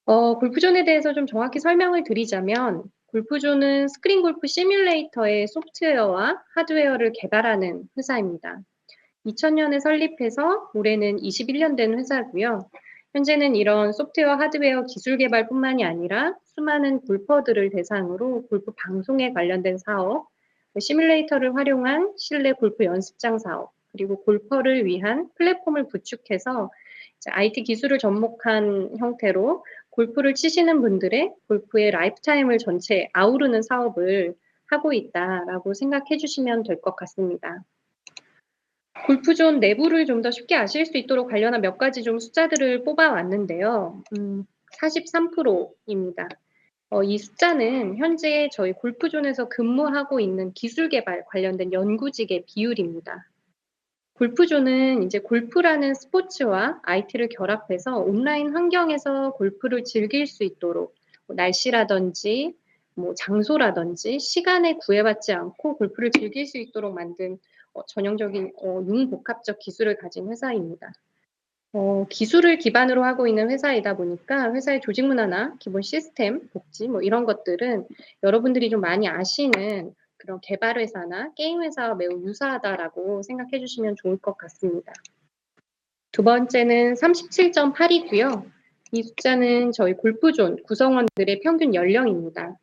골프존에 대해서 좀 정확히 설명을 드리자면, 골프존은 스크린 골프 시뮬레이터의 소프트웨어와 하드웨어를 개발하는 회사입니다. 2000년에 설립해서 올해는 21년 된 회사고요. 현재는 이런 소프트웨어, 하드웨어 기술 개발뿐만이 아니라 수많은 골퍼들을 대상으로 골프 방송에 관련된 사업, 시뮬레이터를 활용한 실내 골프 연습장 사업, 그리고 골퍼를 위한 플랫폼을 구축해서 IT 기술을 접목한 형태로 골프를 치시는 분들의 골프의 라이프타임을 전체 아우르는 사업을 하고 있다라고 생각해 주시면 될 것 같습니다. 골프존 내부를 좀 더 쉽게 아실 수 있도록 관련한 몇 가지 좀 숫자들을 뽑아왔는데요. 43%입니다. 이 숫자는 현재 저희 골프존에서 근무하고 있는 기술 개발 관련된 연구직의 비율입니다. 골프존은 이제 골프라는 스포츠와 IT를 결합해서 온라인 환경에서 골프를 즐길 수 있도록 날씨라든지 장소라든지 시간에 구애받지 않고 골프를 즐길 수 있도록 만든 전형적인 융복합적 기술을 가진 회사입니다. 기술을 기반으로 하고 있는 회사이다 보니까 회사의 조직 문화나 기본 시스템, 복지 이런 것들은 여러분들이 좀 많이 아시는 그런 개발 회사나 게임 회사와 매우 유사하다라고 생각해 주시면 좋을 것 같습니다. 두 번째는 37.8이고요. 이 숫자는 저희 골프존 구성원들의 평균 연령입니다.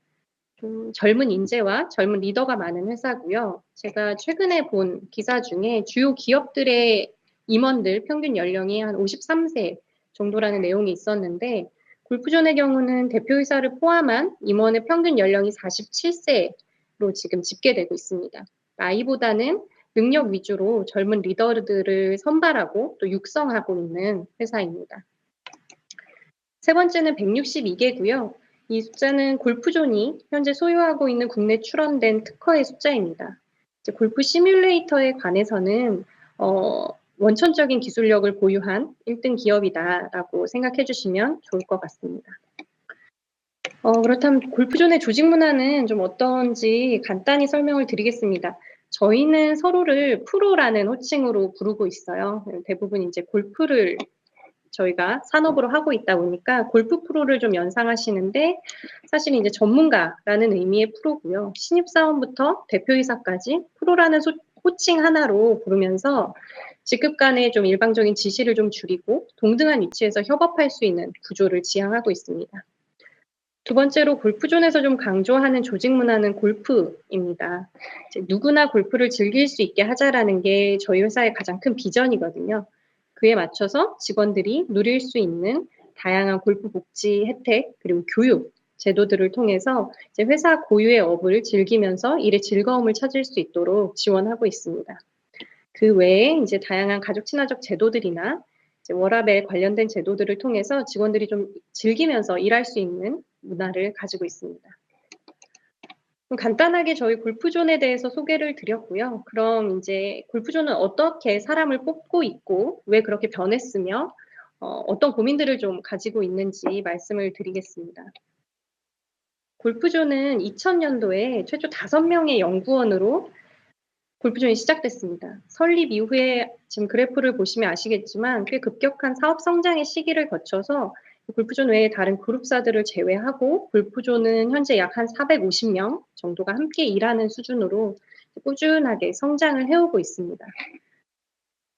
젊은 인재와 젊은 리더가 많은 회사고요. 제가 최근에 본 기사 중에 주요 기업들의 임원들 평균 연령이 한 53세 정도라는 내용이 있었는데, 골프존의 경우는 대표이사를 포함한 임원의 평균 연령이 47세로 지금 집계되고 있습니다. 나이보다는 능력 위주로 젊은 리더들을 선발하고 또 육성하고 있는 회사입니다. 세 번째는 162개고요. 이 숫자는 골프존이 현재 소유하고 있는 국내 출원된 특허의 숫자입니다. 이제 골프 시뮬레이터에 관해서는 원천적인 기술력을 보유한 1등 기업이다라고 생각해 주시면 좋을 것 같습니다. 그렇다면 골프존의 조직 문화는 좀 어떤지 간단히 설명을 드리겠습니다. 저희는 서로를 프로라는 호칭으로 부르고 있어요. 대부분 이제 골프를 저희가 산업으로 하고 있다 보니까 골프 프로를 좀 연상하시는데, 사실은 이제 전문가라는 의미의 프로고요. 신입사원부터 대표이사까지 프로라는 호칭 하나로 부르면서 직급 간의 좀 일방적인 지시를 좀 줄이고 동등한 위치에서 협업할 수 있는 구조를 지향하고 있습니다. 두 번째로 골프존에서 좀 강조하는 조직 문화는 골프입니다. 이제 누구나 골프를 즐길 수 있게 하자라는 게 저희 회사의 가장 큰 비전이거든요. 그에 맞춰서 직원들이 누릴 수 있는 다양한 골프 복지 혜택 그리고 교육 제도들을 통해서 이제 회사 고유의 업을 즐기면서 일의 즐거움을 찾을 수 있도록 지원하고 있습니다. 그 외에 이제 다양한 가족 친화적 제도들이나 이제 워라밸 관련된 제도들을 통해서 직원들이 좀 즐기면서 일할 수 있는 문화를 가지고 있습니다. 그럼 간단하게 저희 골프존에 대해서 소개를 드렸고요. 그럼 이제 골프존은 어떻게 사람을 뽑고 있고 왜 그렇게 변했으며 어떤 고민들을 좀 가지고 있는지 말씀을 드리겠습니다. 골프존은 2000년도에 최초 5명의 연구원으로 골프존이 시작됐습니다. 설립 이후에 지금 그래프를 보시면 아시겠지만 꽤 급격한 사업 성장의 시기를 거쳐서 골프존 외에 다른 그룹사들을 제외하고 골프존은 현재 약 한 450명 정도가 함께 일하는 수준으로 꾸준하게 성장을 해오고 있습니다.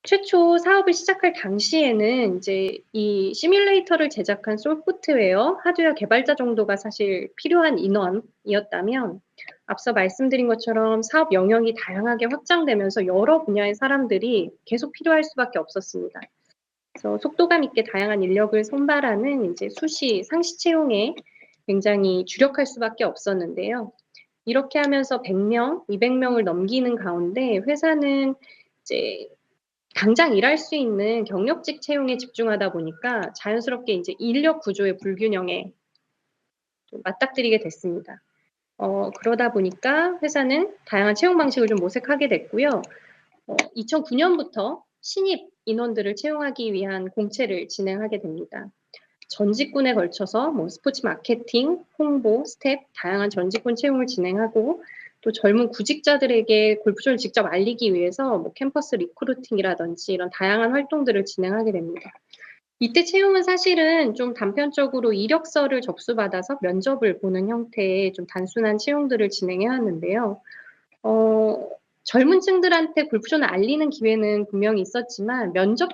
최초 사업을 시작할 당시에는 이제 이 시뮬레이터를 제작한 소프트웨어, 하드웨어 개발자 정도가 사실 필요한 인원이었다면 앞서 말씀드린 것처럼 사업 영역이 다양하게 확장되면서 여러 분야의 사람들이 계속 필요할 수밖에 없었습니다. 그래서 속도감 있게 다양한 인력을 선발하는 이제 수시, 상시 채용에 굉장히 주력할 수밖에 없었는데요. 이렇게 하면서 100명, 200명을 넘기는 가운데 회사는 이제 당장 일할 수 있는 경력직 채용에 집중하다 보니까 자연스럽게 이제 인력 구조의 불균형에 좀 맞닥뜨리게 됐습니다. 그러다 보니까 회사는 다양한 채용 방식을 좀 모색하게 됐고요. 2009년부터 신입 인원들을 채용하기 위한 공채를 진행하게 됩니다. 전 직군에 걸쳐서 뭐 스포츠 마케팅, 홍보, 스텝, 다양한 전 직군 채용을 진행하고 또 젊은 구직자들에게 골프존을 직접 알리기 위해서 뭐 캠퍼스 리크루팅이라든지 이런 다양한 활동들을 진행하게 됩니다. 이때 채용은 사실은 좀 단편적으로 이력서를 접수받아서 면접을 보는 형태의 좀 단순한 채용들을 진행해 왔는데요. 젊은 층들한테 골프존을 알리는 기회는 분명히 있었지만 면접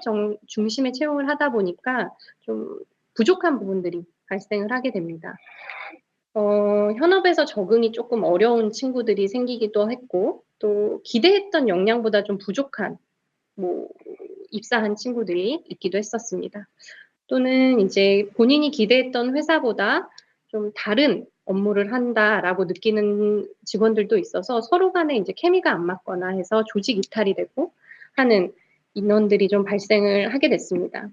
중심의 채용을 하다 보니까 좀 부족한 부분들이 발생을 하게 됩니다. 현업에서 적응이 조금 어려운 친구들이 생기기도 했고 또 기대했던 역량보다 좀 부족한 뭐 입사한 친구들이 있기도 했었습니다. 또는 이제 본인이 기대했던 회사보다 좀 다른 업무를 한다라고 느끼는 직원들도 있어서 서로 간에 이제 케미가 안 맞거나 해서 조직 이탈이 되고 하는 인원들이 좀 발생을 하게 됐습니다.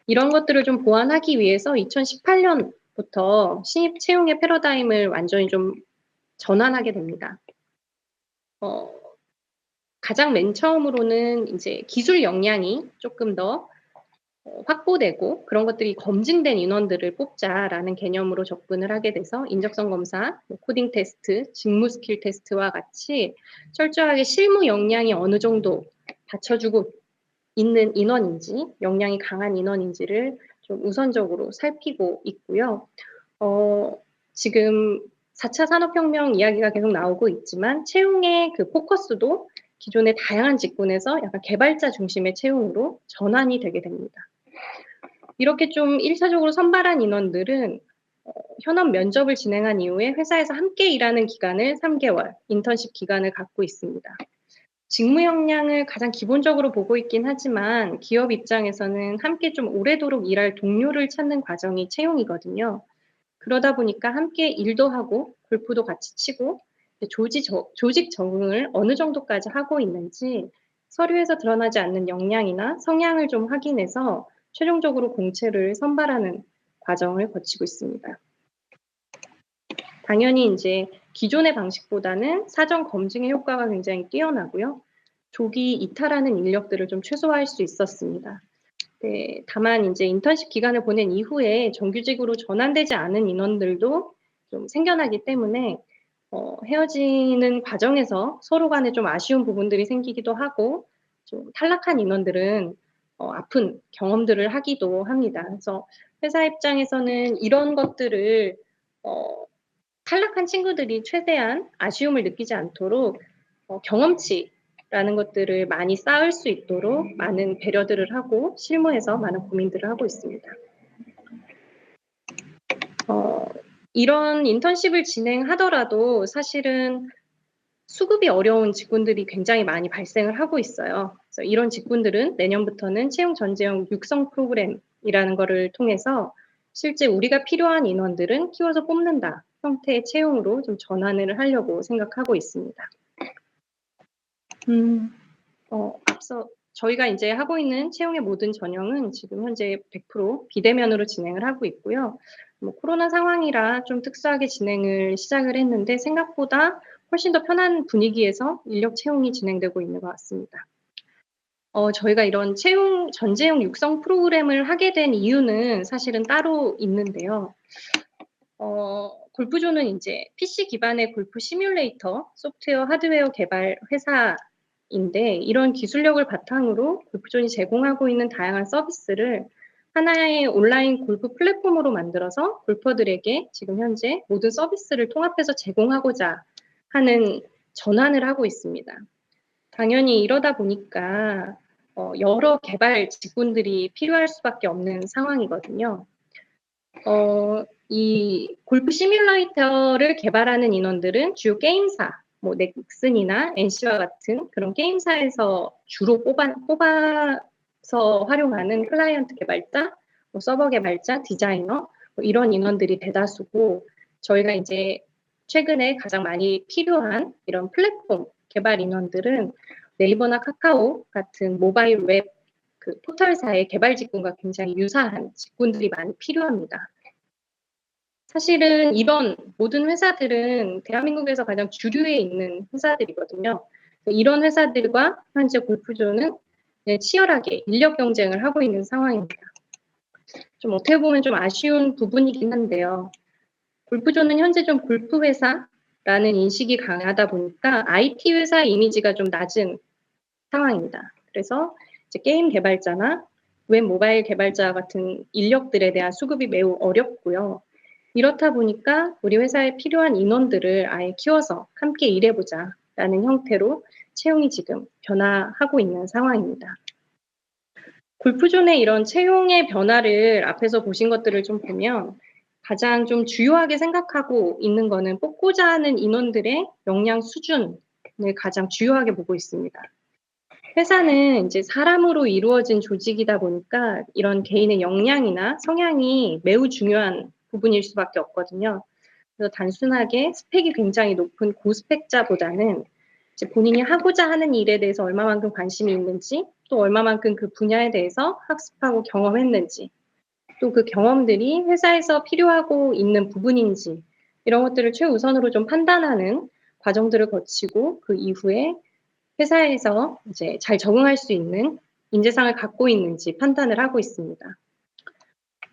이런 것들을 좀 보완하기 위해서 2018년부터 신입 채용의 패러다임을 완전히 좀 전환하게 됩니다. 가장 맨 처음으로는 이제 기술 역량이 조금 더 확보되고 그런 것들이 검증된 인원들을 뽑자라는 개념으로 접근을 하게 돼서 인적성 검사, 뭐 코딩 테스트, 직무 스킬 테스트와 같이 철저하게 실무 역량이 어느 정도 받쳐주고 있는 인원인지, 역량이 강한 인원인지를 좀 우선적으로 살피고 있고요. 지금 4차 산업혁명 이야기가 계속 나오고 있지만 채용의 그 포커스도 기존의 다양한 직군에서 약간 개발자 중심의 채용으로 전환이 되게 됩니다. 이렇게 좀 1차적으로 선발한 인원들은 현업 면접을 진행한 이후에 회사에서 함께 일하는 기간을 3개월, 인턴십 기간을 갖고 있습니다. 직무 역량을 가장 기본적으로 보고 있긴 하지만 기업 입장에서는 함께 좀 오래도록 일할 동료를 찾는 과정이 채용이거든요. 그러다 보니까 함께 일도 하고 골프도 같이 치고 조직 적응을 어느 정도까지 하고 있는지 서류에서 드러나지 않는 역량이나 성향을 좀 확인해서 최종적으로 공채를 선발하는 과정을 거치고 있습니다. 당연히 이제 기존의 방식보다는 사전 검증의 효과가 굉장히 뛰어나고요. 조기 이탈하는 인력들을 좀 최소화할 수 있었습니다. 네, 다만 이제 인턴십 기간을 보낸 이후에 정규직으로 전환되지 않은 인원들도 좀 생겨나기 때문에 헤어지는 과정에서 서로 간에 좀 아쉬운 부분들이 생기기도 하고 좀 탈락한 인원들은 아픈 경험들을 하기도 합니다. 그래서 회사 입장에서는 이런 것들을 탈락한 친구들이 최대한 아쉬움을 느끼지 않도록 경험치라는 것들을 많이 쌓을 수 있도록 많은 배려들을 하고 실무에서 많은 고민들을 하고 있습니다. 이런 인턴십을 진행하더라도 사실은 수급이 어려운 직군들이 굉장히 많이 발생을 하고 있어요. 그래서 이런 직군들은 내년부터는 채용 전제형 육성 프로그램이라는 거를 통해서 실제 우리가 필요한 인원들은 키워서 뽑는다 형태의 채용으로 좀 전환을 하려고 생각하고 있습니다. 앞서 저희가 이제 하고 있는 채용의 모든 전형은 지금 현재 100% 비대면으로 진행을 하고 있고요. 뭐 코로나 상황이라 좀 특수하게 진행을 시작을 했는데 생각보다 훨씬 더 편한 분위기에서 인력 채용이 진행되고 있는 것 같습니다. 저희가 이런 전재용 육성 프로그램을 하게 된 이유는 사실은 따로 있는데요. 골프존은 이제 PC 기반의 골프 시뮬레이터, 소프트웨어, 하드웨어 개발 회사인데 이런 기술력을 바탕으로 골프존이 제공하고 있는 다양한 서비스를 하나의 온라인 골프 플랫폼으로 만들어서 골퍼들에게 지금 현재 모든 서비스를 통합해서 제공하고자 하는 전환을 하고 있습니다. 당연히 이러다 보니까 여러 개발 직군들이 필요할 수밖에 없는 상황이거든요. 이 골프 시뮬레이터를 개발하는 인원들은 주요 게임사, 뭐 넥슨이나 NC와 같은 그런 게임사에서 주로 뽑아서 활용하는 클라이언트 개발자, 뭐 서버 개발자, 디자이너 뭐 이런 인원들이 대다수고 저희가 이제 최근에 가장 많이 필요한 이런 플랫폼 개발 인원들은 네이버나 카카오 같은 모바일 웹 그 포털사의 개발 직군과 굉장히 유사한 직군들이 많이 필요합니다. 사실은 이런 모든 회사들은 대한민국에서 가장 주류에 있는 회사들이거든요. 이런 회사들과 현재 골프존은 치열하게 인력 경쟁을 하고 있는 상황입니다. 좀 어떻게 보면 좀 아쉬운 부분이긴 한데요. 골프존은 현재 좀 골프 회사라는 인식이 강하다 보니까 IT 회사 이미지가 좀 낮은 상황입니다. 그래서 이제 게임 개발자나 웹 모바일 개발자 같은 인력들에 대한 수급이 매우 어렵고요. 이렇다 보니까 우리 회사에 필요한 인원들을 아예 키워서 함께 일해보자 라는 형태로 채용이 지금 변화하고 있는 상황입니다. 골프존의 이런 채용의 변화를 앞에서 보신 것들을 좀 보면 가장 좀 주요하게 생각하고 있는 거는 뽑고자 하는 인원들의 역량 수준을 가장 주요하게 보고 있습니다. 회사는 이제 사람으로 이루어진 조직이다 보니까 이런 개인의 역량이나 성향이 매우 중요한 부분일 수밖에 없거든요. 그래서 단순하게 스펙이 굉장히 높은 고스펙자보다는 이제 본인이 하고자 하는 일에 대해서 얼마만큼 관심이 있는지, 또 얼마만큼 그 분야에 대해서 학습하고 경험했는지, 또 그 경험들이 회사에서 필요하고 있는 부분인지, 이런 것들을 최우선으로 좀 판단하는 과정들을 거치고 그 이후에 회사에서 이제 잘 적응할 수 있는 인재상을 갖고 있는지 판단을 하고 있습니다.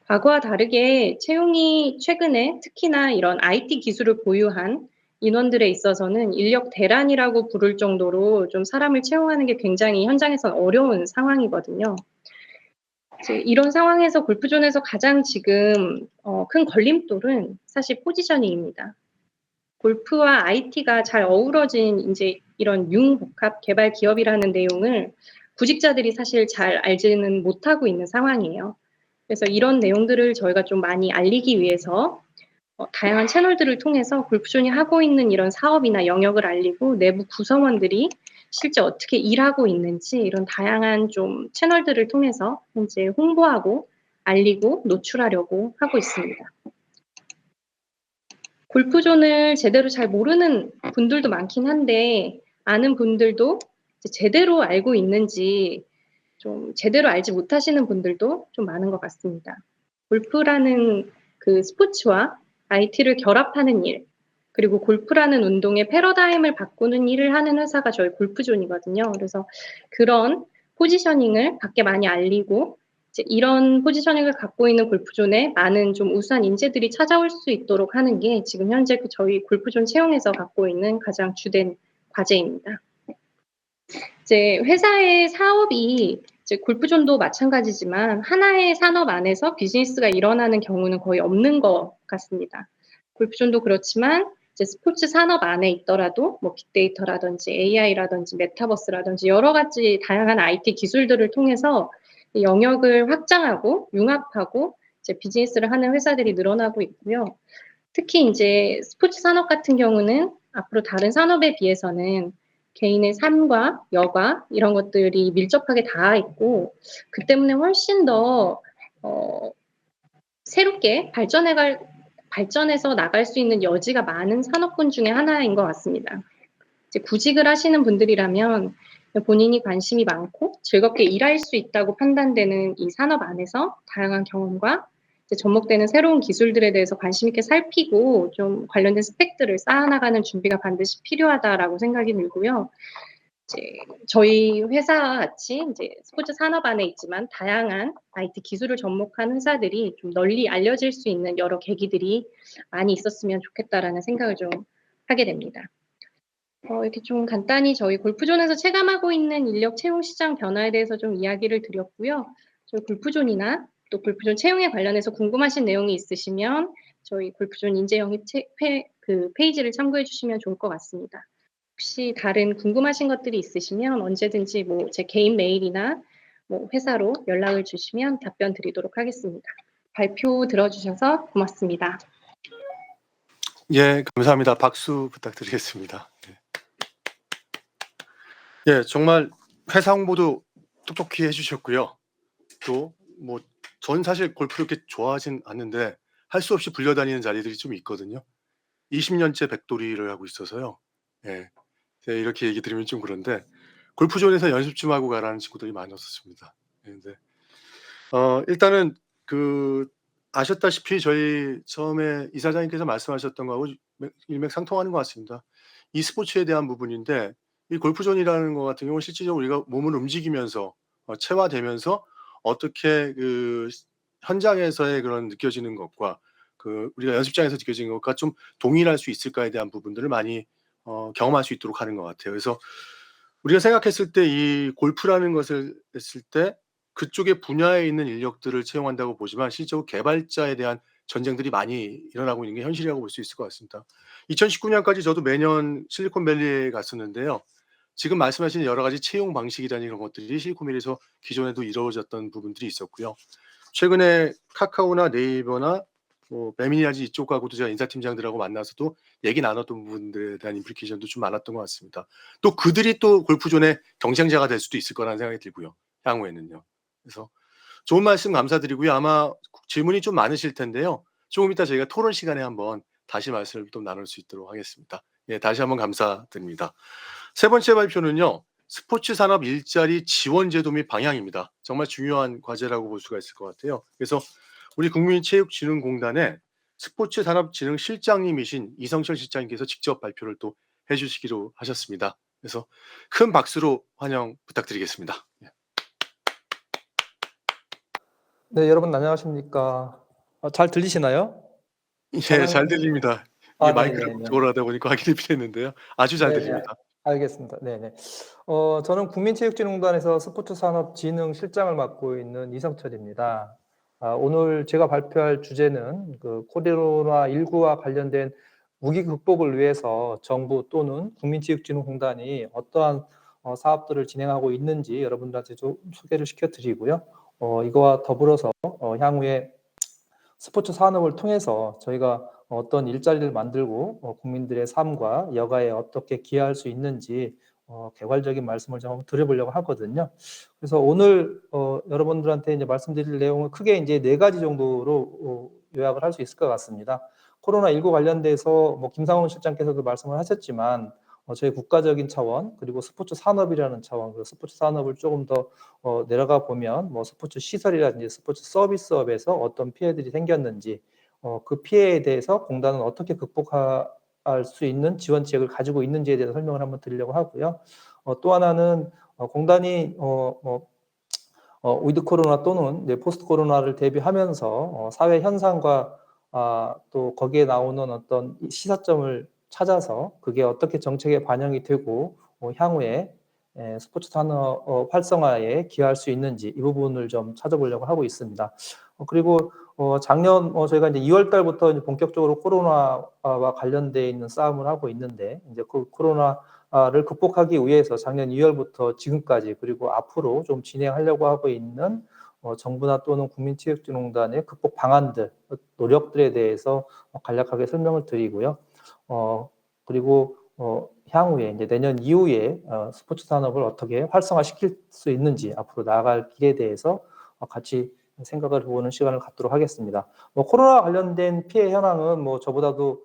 과거와 다르게 채용이 최근에 특히나 이런 IT 기술을 보유한 인원들에 있어서는 인력 대란이라고 부를 정도로 좀 사람을 채용하는 게 굉장히 현장에선 어려운 상황이거든요. 이런 상황에서 골프존에서 가장 지금 큰 걸림돌은 사실 포지셔닝입니다. 골프와 IT가 잘 어우러진 이제 이런 융복합 개발 기업이라는 내용을 구직자들이 사실 잘 알지는 못하고 있는 상황이에요. 그래서 이런 내용들을 저희가 좀 많이 알리기 위해서 다양한 채널들을 통해서 골프존이 하고 있는 이런 사업이나 영역을 알리고 내부 구성원들이 실제 어떻게 일하고 있는지 이런 다양한 좀 채널들을 통해서 현재 홍보하고 알리고 노출하려고 하고 있습니다. 골프존을 제대로 잘 모르는 분들도 많긴 한데 아는 분들도 제대로 알고 있는지 좀 제대로 알지 못하시는 분들도 좀 많은 것 같습니다. 골프라는 그 스포츠와 IT를 결합하는 일, 그리고 골프라는 운동의 패러다임을 바꾸는 일을 하는 회사가 저희 골프존이거든요. 그래서 그런 포지셔닝을 밖에 많이 알리고 이제 이런 포지셔닝을 갖고 있는 골프존에 많은 좀 우수한 인재들이 찾아올 수 있도록 하는 게 지금 현재 저희 골프존 채용에서 갖고 있는 가장 주된 과제입니다. 이제 회사의 사업이 이제 골프존도 마찬가지지만 하나의 산업 안에서 비즈니스가 일어나는 경우는 거의 없는 것 같습니다. 골프존도 그렇지만 이제 스포츠 산업 안에 있더라도 뭐 빅데이터라든지 AI라든지 메타버스라든지 여러 가지 다양한 IT 기술들을 통해서 영역을 확장하고 융합하고 이제 비즈니스를 하는 회사들이 늘어나고 있고요. 특히 이제 스포츠 산업 같은 경우는 앞으로 다른 산업에 비해서는 개인의 삶과 여가 이런 것들이 밀접하게 닿아 있고 그 때문에 훨씬 더 새롭게 발전해서 나갈 수 있는 여지가 많은 산업군 중에 하나인 것 같습니다. 이제 구직을 하시는 분들이라면 본인이 관심이 많고 즐겁게 일할 수 있다고 판단되는 이 산업 안에서 다양한 경험과 이제 접목되는 새로운 기술들에 대해서 관심 있게 살피고 좀 관련된 스펙들을 쌓아나가는 준비가 반드시 필요하다라고 생각이 들고요. 이제 저희 회사와 같이 이제 스포츠 산업 안에 있지만 다양한 IT 기술을 접목한 회사들이 좀 널리 알려질 수 있는 여러 계기들이 많이 있었으면 좋겠다라는 생각을 좀 하게 됩니다. 이렇게 좀 간단히 저희 골프존에서 체감하고 있는 인력 채용 시장 변화에 대해서 좀 이야기를 드렸고요. 저희 골프존이나 또 골프존 채용에 관련해서 궁금하신 내용이 있으시면 저희 골프존 인재 영입 페이지를 참고해 주시면 좋을 것 같습니다. 혹시 다른 궁금하신 것들이 있으시면 언제든지 뭐 제 개인 메일이나 뭐 회사로 연락을 주시면 답변 드리도록 하겠습니다. 발표 들어주셔서 고맙습니다. 예, 감사합니다. 박수 부탁드리겠습니다. 예, 정말 회사 홍보도 똑똑히 해주셨고요. 또 뭐 전 사실 골프를 그렇게 좋아하진 않는데 할 수 없이 불려다니는 자리들이 좀 있거든요. 20년째 백돌이를 하고 있어서요. 예, 제가 이렇게 얘기 드리면 좀 그런데 골프존에서 연습 좀 하고 가라는 친구들이 많았었습니다. 예, 근데 일단은 그 아셨다시피 저희 처음에 이사장님께서 말씀하셨던 거하고 일맥상통하는 것 같습니다. e스포츠에 대한 부분인데 이 골프존이라는 것 같은 경우는 실질적으로 우리가 몸을 움직이면서 체화되면서 어떻게 그 현장에서의 그런 느껴지는 것과 그 우리가 연습장에서 느껴지는 것과 좀 동일할 수 있을까에 대한 부분들을 많이 경험할 수 있도록 하는 것 같아요. 그래서 우리가 생각했을 때 이 골프라는 것을 했을 때 그쪽의 분야에 있는 인력들을 채용한다고 보지만 실제로 개발자에 대한 전쟁들이 많이 일어나고 있는 게 현실이라고 볼 수 있을 것 같습니다. 2019년까지 저도 매년 실리콘밸리에 갔었는데요. 지금 말씀하신 여러 가지 채용 방식이라는 이런 것들이 실리콘밸리에서 기존에도 이루어졌던 부분들이 있었고요. 최근에 카카오나 네이버나 뭐 배민이라지 이쪽하고도 제가 인사팀장들하고 만나서도 얘기 나눴던 부분들에 대한 임플리케이션도 좀 많았던 것 같습니다. 또 그들이 또 골프존의 경쟁자가 될 수도 있을 거라는 생각이 들고요. 향후에는요. 그래서 좋은 말씀 감사드리고요. 아마 질문이 좀 많으실 텐데요. 조금 이따 저희가 토론 시간에 한번 다시 말씀을 좀 나눌 수 있도록 하겠습니다. 예, 다시 한번 감사드립니다. 세 번째 발표는요. 스포츠 산업 일자리 지원 제도 및 방향입니다. 정말 중요한 과제라고 볼 수가 있을 것 같아요. 그래서 우리 국민체육진흥공단의 스포츠 산업진흥 실장님이신 이성철 실장님께서 직접 발표를 또 해주시기로 하셨습니다. 그래서 큰 박수로 환영 부탁드리겠습니다. 예. 네, 여러분 안녕하십니까? 잘 들리시나요? 예, 잘 들립니다. 이게 마이크를 네네네. 그쪽으로 하다 보니까 확인이 필요했는데요. 아주 잘 네네. 들립니다. 알겠습니다. 네네. 저는 국민체육진흥공단에서 스포츠산업진흥실장을 맡고 있는 이성철입니다. 오늘 제가 발표할 주제는 그 코로나19와 관련된 위기 극복을 위해서 정부 또는 국민체육진흥공단이 어떠한 사업들을 진행하고 있는지 여러분들한테 좀 소개를 시켜드리고요. 이거와 더불어서 향후에 스포츠 산업을 통해서 저희가 어떤 일자리를 만들고 국민들의 삶과 여가에 어떻게 기여할 수 있는지 개괄적인 말씀을 좀 한번 드려보려고 하거든요. 그래서 오늘 여러분들한테 이제 말씀드릴 내용은 크게 이제 4가지 정도로 요약을 할 수 있을 것 같습니다. 코로나19 관련돼서 뭐 김상훈 실장께서도 말씀을 하셨지만 저희 국가적인 차원 그리고 스포츠 산업이라는 차원 그리고 스포츠 산업을 조금 더 내려가 보면 뭐 스포츠 시설이라든지 스포츠 서비스업에서 어떤 피해들이 생겼는지 그 피해에 대해서 공단은 어떻게 극복할 수 있는 지원책을 가지고 있는지에 대해서 설명을 한번 드리려고 하고요. 또 하나는 공단이 위드 코로나 또는 포스트 코로나를 대비하면서 사회 현상과 또 거기에 나오는 어떤 시사점을 찾아서 그게 어떻게 정책에 반영이 되고 향후에 스포츠 산업 활성화에 기여할 수 있는지 이 부분을 좀 찾아보려고 하고 있습니다. 그리고 작년 저희가 이제 2월 달부터 이제 본격적으로 코로나와 관련돼 있는 싸움을 하고 있는데 이제 그 코로나를 극복하기 위해서 작년 2월부터 지금까지 그리고 앞으로 좀 진행하려고 하고 있는 정부나 또는 국민체육진흥공단의 극복 방안들, 노력들에 대해서 간략하게 설명을 드리고요. 그리고 향후에 이제 내년 이후에 스포츠 산업을 어떻게 활성화시킬 수 있는지 앞으로 나아갈 길에 대해서 같이 생각을 해보는 시간을 갖도록 하겠습니다. 코로나 관련된 피해 현황은 저보다도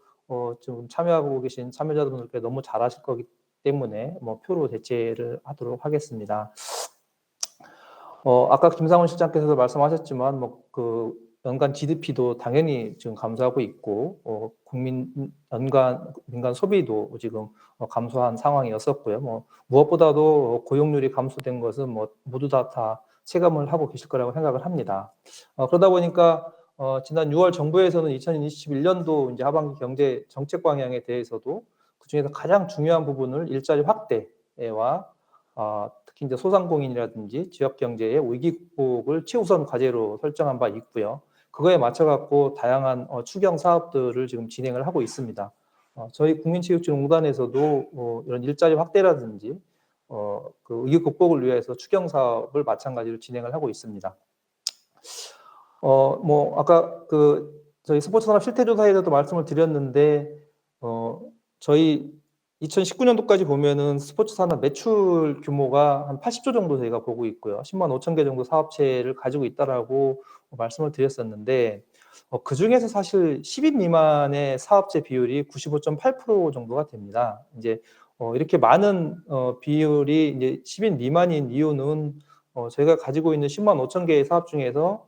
좀 참여하고 계신 참여자분들께 너무 잘 아실 거기 때문에 뭐 표로 대체를 하도록 하겠습니다. 아까 김상훈 실장께서도 말씀하셨지만 뭐 그 연간 GDP도 당연히 지금 감소하고 있고 국민 연간 민간 소비도 지금 감소한 상황이었었고요. 뭐 무엇보다도 고용률이 감소된 것은 뭐 모두 다 체감을 하고 계실 거라고 생각을 합니다. 그러다 보니까 지난 6월 정부에서는 2021년도 이제 하반기 경제 정책 방향에 대해서도 그중에서 가장 중요한 부분을 일자리 확대와 특히 이제 소상공인이라든지 지역 경제의 위기 극복을 최우선 과제로 설정한 바 있고요. 그거에 맞춰 갖고 다양한 추경 사업들을 지금 진행을 하고 있습니다. 저희 국민체육진흥공단에서도 이런 일자리 확대라든지 그 위기 극복을 위해서 추경 사업을 마찬가지로 진행을 하고 있습니다. 뭐 아까 그 저희 스포츠산업 실태조사에서도 말씀을 드렸는데 저희 2019년도까지 보면은 스포츠 산업 매출 규모가 한 80조 정도 저희가 보고 있고요. 10만 5천 개 정도 사업체를 가지고 있다라고 말씀을 드렸었는데 그 중에서 사실 10인 미만의 사업체 비율이 95.8% 정도가 됩니다. 이제 이렇게 많은 비율이 이제 10인 미만인 이유는 저희가 가지고 있는 10만 5천 개의 사업 중에서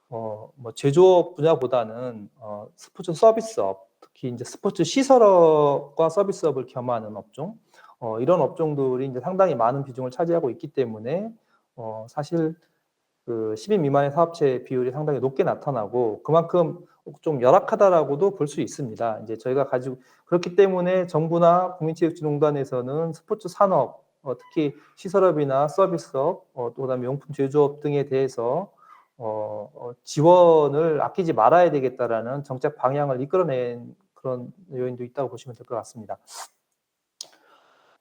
뭐 제조업 분야보다는 스포츠 서비스업, 특히 이제 스포츠 시설업과 서비스업을 겸하는 업종, 이런 업종들이 이제 상당히 많은 비중을 차지하고 있기 때문에 사실 그 10인 미만의 사업체 비율이 상당히 높게 나타나고 그만큼 좀 열악하다라고도 볼 수 있습니다. 이제 저희가 가지고 그렇기 때문에 정부나 국민체육진흥공단에서는 스포츠 산업, 특히 시설업이나 서비스업, 또 그다음에 용품 제조업 등에 대해서 지원을 아끼지 말아야 되겠다라는 정책 방향을 이끌어낸 그런 요인도 있다고 보시면 될 것 같습니다.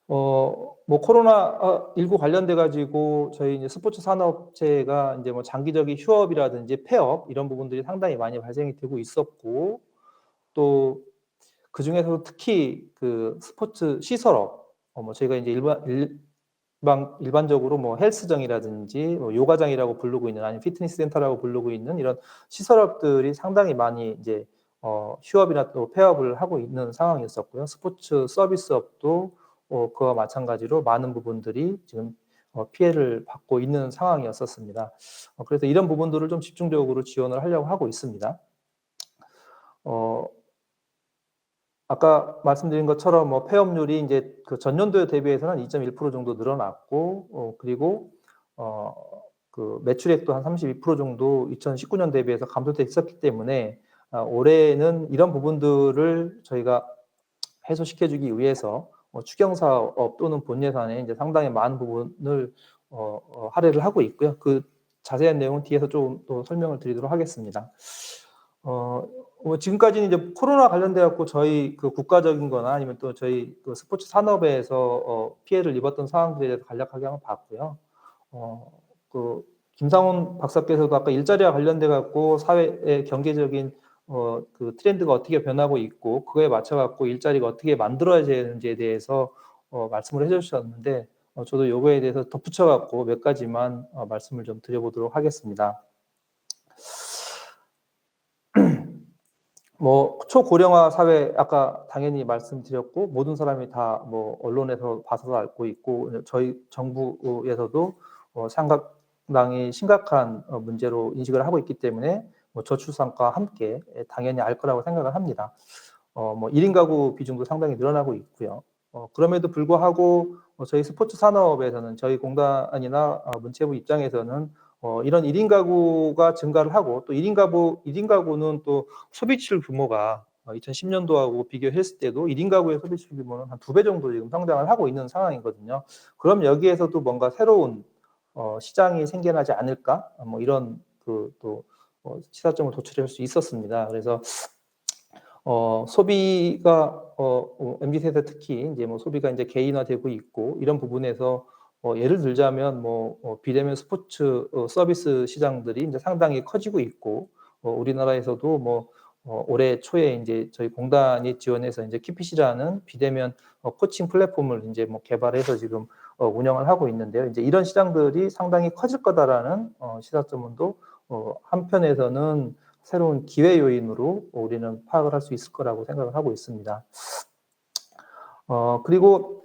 뭐 코로나19 관련돼 가지고 저희 이제 스포츠 산업체가 이제 뭐 장기적인 휴업이라든지 폐업 이런 부분들이 상당히 많이 발생이 되고 있었고 또 그중에서도 특히 그 스포츠 시설업 뭐 저희가 이제 일반적으로 뭐 헬스장이라든지 뭐 요가장이라고 부르고 있는 아니면 피트니스 센터라고 부르고 있는 이런 시설업들이 상당히 많이 이제 휴업이나 또 폐업을 하고 있는 상황이었었고요. 스포츠 서비스업도 그와 마찬가지로 많은 부분들이 지금 피해를 받고 있는 상황이었었습니다. 그래서 이런 부분들을 좀 집중적으로 지원을 하려고 하고 있습니다. 아까 말씀드린 것처럼 뭐 폐업률이 이제 그 전년도에 대비해서는 2.1% 정도 늘어났고 그리고 그 매출액도 한 32% 정도 2019년 대비해서 감소돼 있었기 때문에 올해는 이런 부분들을 저희가 해소시켜주기 위해서 추경 사업 또는 본 예산에 이제 상당히 많은 부분을 할애를 하고 있고요. 그 자세한 내용은 뒤에서 좀 또 설명을 드리도록 하겠습니다. 뭐 지금까지는 이제 코로나 관련돼 갖고 저희 그 국가적인 거나 아니면 또 저희 그 스포츠 산업에서 피해를 입었던 상황들에 대해서 간략하게 한번 봤고요. 그 김상훈 박사께서도 아까 일자리와 관련돼 갖고 사회의 경제적인 그 트렌드가 어떻게 변하고 있고 그거에 맞춰 갖고 일자리가 어떻게 만들어야 되는지에 대해서 말씀을 해주셨는데 저도 요거에 대해서 덧붙여 갖고 몇 가지만 말씀을 좀 드려보도록 하겠습니다. 뭐 초고령화 사회 아까 당연히 말씀드렸고 모든 사람이 다 뭐 언론에서 봐서 알고 있고 저희 정부에서도 상당히 심각한 문제로 인식을 하고 있기 때문에 뭐 저출산과 함께 당연히 알 거라고 생각을 합니다. 뭐 1인 가구 비중도 상당히 늘어나고 있고요. 그럼에도 불구하고 저희 스포츠 산업에서는 저희 공단이나 문체부 입장에서는 이런 1인 가구가 증가를 하고 또 1인 가구는 또 소비출 규모가 2010년도하고 비교했을 때도 1인 가구의 소비출 규모는 한 2배 정도 지금 성장을 하고 있는 상황이거든요. 그럼 여기에서도 뭔가 새로운 시장이 생겨나지 않을까? 뭐 이런 그 또 시사점을 도출할 수 있었습니다. 그래서 소비가 MZ세대 특히 이제 뭐 소비가 이제 개인화되고 있고 이런 부분에서 예를 들자면 비대면 스포츠 서비스 시장들이 이제 상당히 커지고 있고 우리나라에서도 올해 초에 이제 저희 공단이 지원해서 이제 키핏이라는 비대면 코칭 플랫폼을 이제 개발해서 지금 운영을 하고 있는데요. 이제 이런 시장들이 상당히 커질 거다라는 시사점도 한편에서는 새로운 기회 요인으로 우리는 파악을 할 수 있을 거라고 생각을 하고 있습니다. 그리고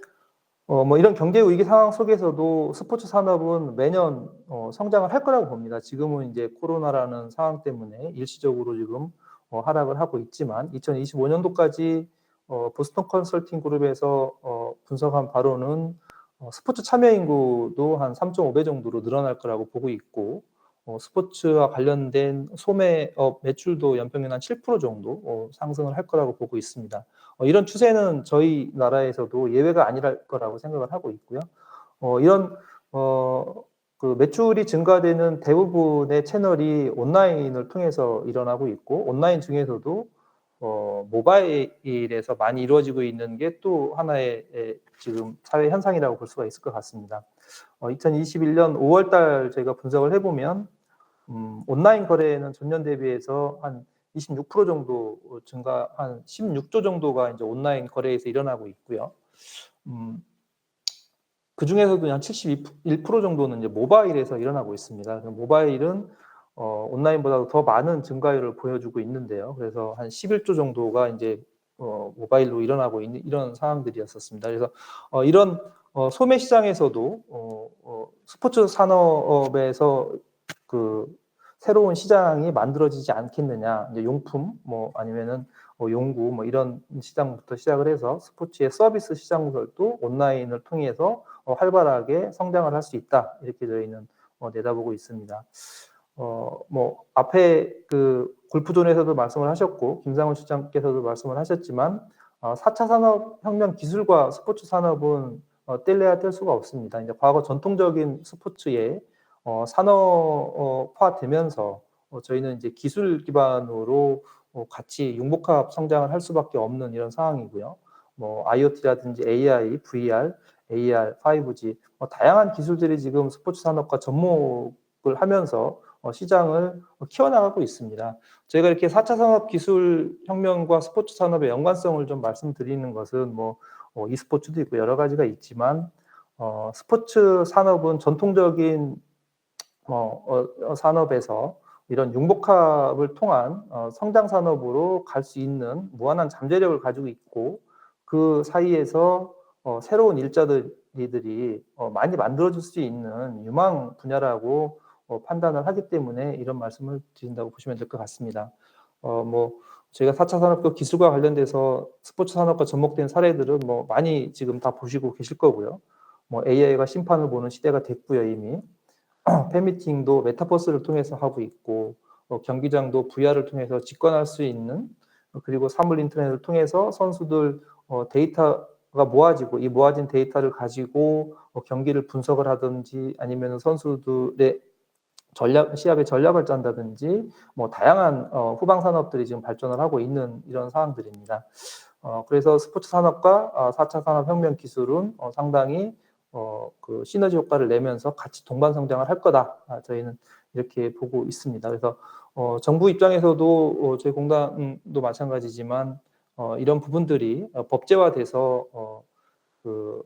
뭐 이런 경제 위기 상황 속에서도 스포츠 산업은 매년 성장을 할 거라고 봅니다. 지금은 이제 코로나라는 상황 때문에 일시적으로 지금 하락을 하고 있지만 2025년도까지 보스턴 컨설팅 그룹에서 분석한 바로는 스포츠 참여 인구도 한 3.5배 정도로 늘어날 거라고 보고 있고 스포츠와 관련된 소매업 매출도 연평균 한 7% 정도 상승을 할 거라고 보고 있습니다. 이런 추세는 저희 나라에서도 예외가 아니랄 거라고 생각을 하고 있고요. 이런 그 매출이 증가되는 대부분의 채널이 온라인을 통해서 일어나고 있고 온라인 중에서도 모바일에서 많이 이루어지고 있는 게 또 하나의 지금 사회 현상이라고 볼 수가 있을 것 같습니다. 2021년 5월 달 저희가 분석을 해보면 온라인 거래는 전년 대비해서 한 26% 정도 증가, 한 16조 정도가 이제 온라인 거래에서 일어나고 있고요. 그 중에서도 한 71% 정도는 이제 모바일에서 일어나고 있습니다. 모바일은 온라인보다도 더 많은 증가율을 보여주고 있는데요. 그래서 한 11조 정도가 이제 모바일로 일어나고 있는 이런 상황들이었었습니다. 그래서 이런 소매 시장에서도 스포츠 산업에서 그 새로운 시장이 만들어지지 않겠느냐. 이제 용품, 뭐 아니면은 용구, 뭐 이런 시장부터 시작을 해서 스포츠의 서비스 시장들도 온라인을 통해서 활발하게 성장을 할 수 있다. 이렇게 저희는 내다보고 있습니다. 뭐 앞에 그 골프존에서도 말씀을 하셨고 김상훈 실장께서도 말씀을 하셨지만 4차 산업혁명 기술과 스포츠 산업은 뗄래야 뗄 수가 없습니다. 이제 과거 전통적인 스포츠에 산업화되면서 저희는 이제 기술 기반으로 같이 융복합 성장을 할 수밖에 없는 이런 상황이고요. 뭐 IoT라든지 AI, VR, AR, 5G 다양한 기술들이 지금 스포츠 산업과 접목을 하면서 시장을 키워나가고 있습니다. 저희가 이렇게 4차 산업 기술 혁명과 스포츠 산업의 연관성을 좀 말씀드리는 것은 뭐 e스포츠도 있고 여러 가지가 있지만 스포츠 산업은 전통적인 산업에서 이런 융복합을 통한 성장 산업으로 갈 수 있는 무한한 잠재력을 가지고 있고 그 사이에서 새로운 일자리들이 많이 만들어질 수 있는 유망 분야라고 판단을 하기 때문에 이런 말씀을 드린다고 보시면 될 것 같습니다. 뭐 저희가 4차 산업과 기술과 관련돼서 스포츠 산업과 접목된 사례들은 뭐 많이 지금 다 보시고 계실 거고요. 뭐 AI가 심판을 보는 시대가 됐고요, 이미. 팬미팅도 메타버스를 통해서 하고 있고 경기장도 VR을 통해서 직관할 수 있는 그리고 사물 인터넷을 통해서 선수들 데이터가 모아지고 이 모아진 데이터를 가지고 경기를 분석을 하든지 아니면 선수들의 시합의 전략을 짠다든지 뭐 다양한 후방 산업들이 지금 발전을 하고 있는 이런 상황들입니다. 그래서 스포츠 산업과 4차 산업혁명 기술은 상당히 그 시너지 효과를 내면서 같이 동반 성장을 할 거다. 저희는 이렇게 보고 있습니다. 그래서 정부 입장에서도 저희 공단도 마찬가지지만 이런 부분들이 법제화돼서 그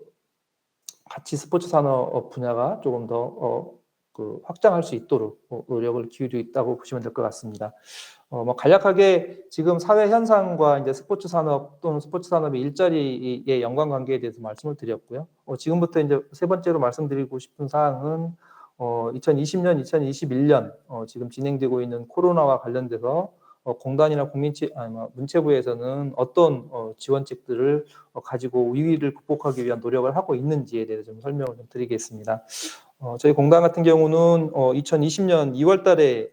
같이 스포츠 산업 분야가 조금 더 그 확장할 수 있도록 노력을 기울이고 있다고 보시면 될 것 같습니다. 뭐 간략하게 지금 사회 현상과 이제 스포츠 산업 또는 스포츠 산업의 일자리의 연관 관계에 대해서 말씀을 드렸고요. 지금부터 이제 세 번째로 말씀드리고 싶은 사항은 2020년, 2021년 지금 진행되고 있는 코로나와 관련돼서 공단이나 문체부에서는 어떤 지원책들을 가지고 위기를 극복하기 위한 노력을 하고 있는지에 대해서 좀 설명을 좀 드리겠습니다. 저희 공단 같은 경우는 2020년 2월 달에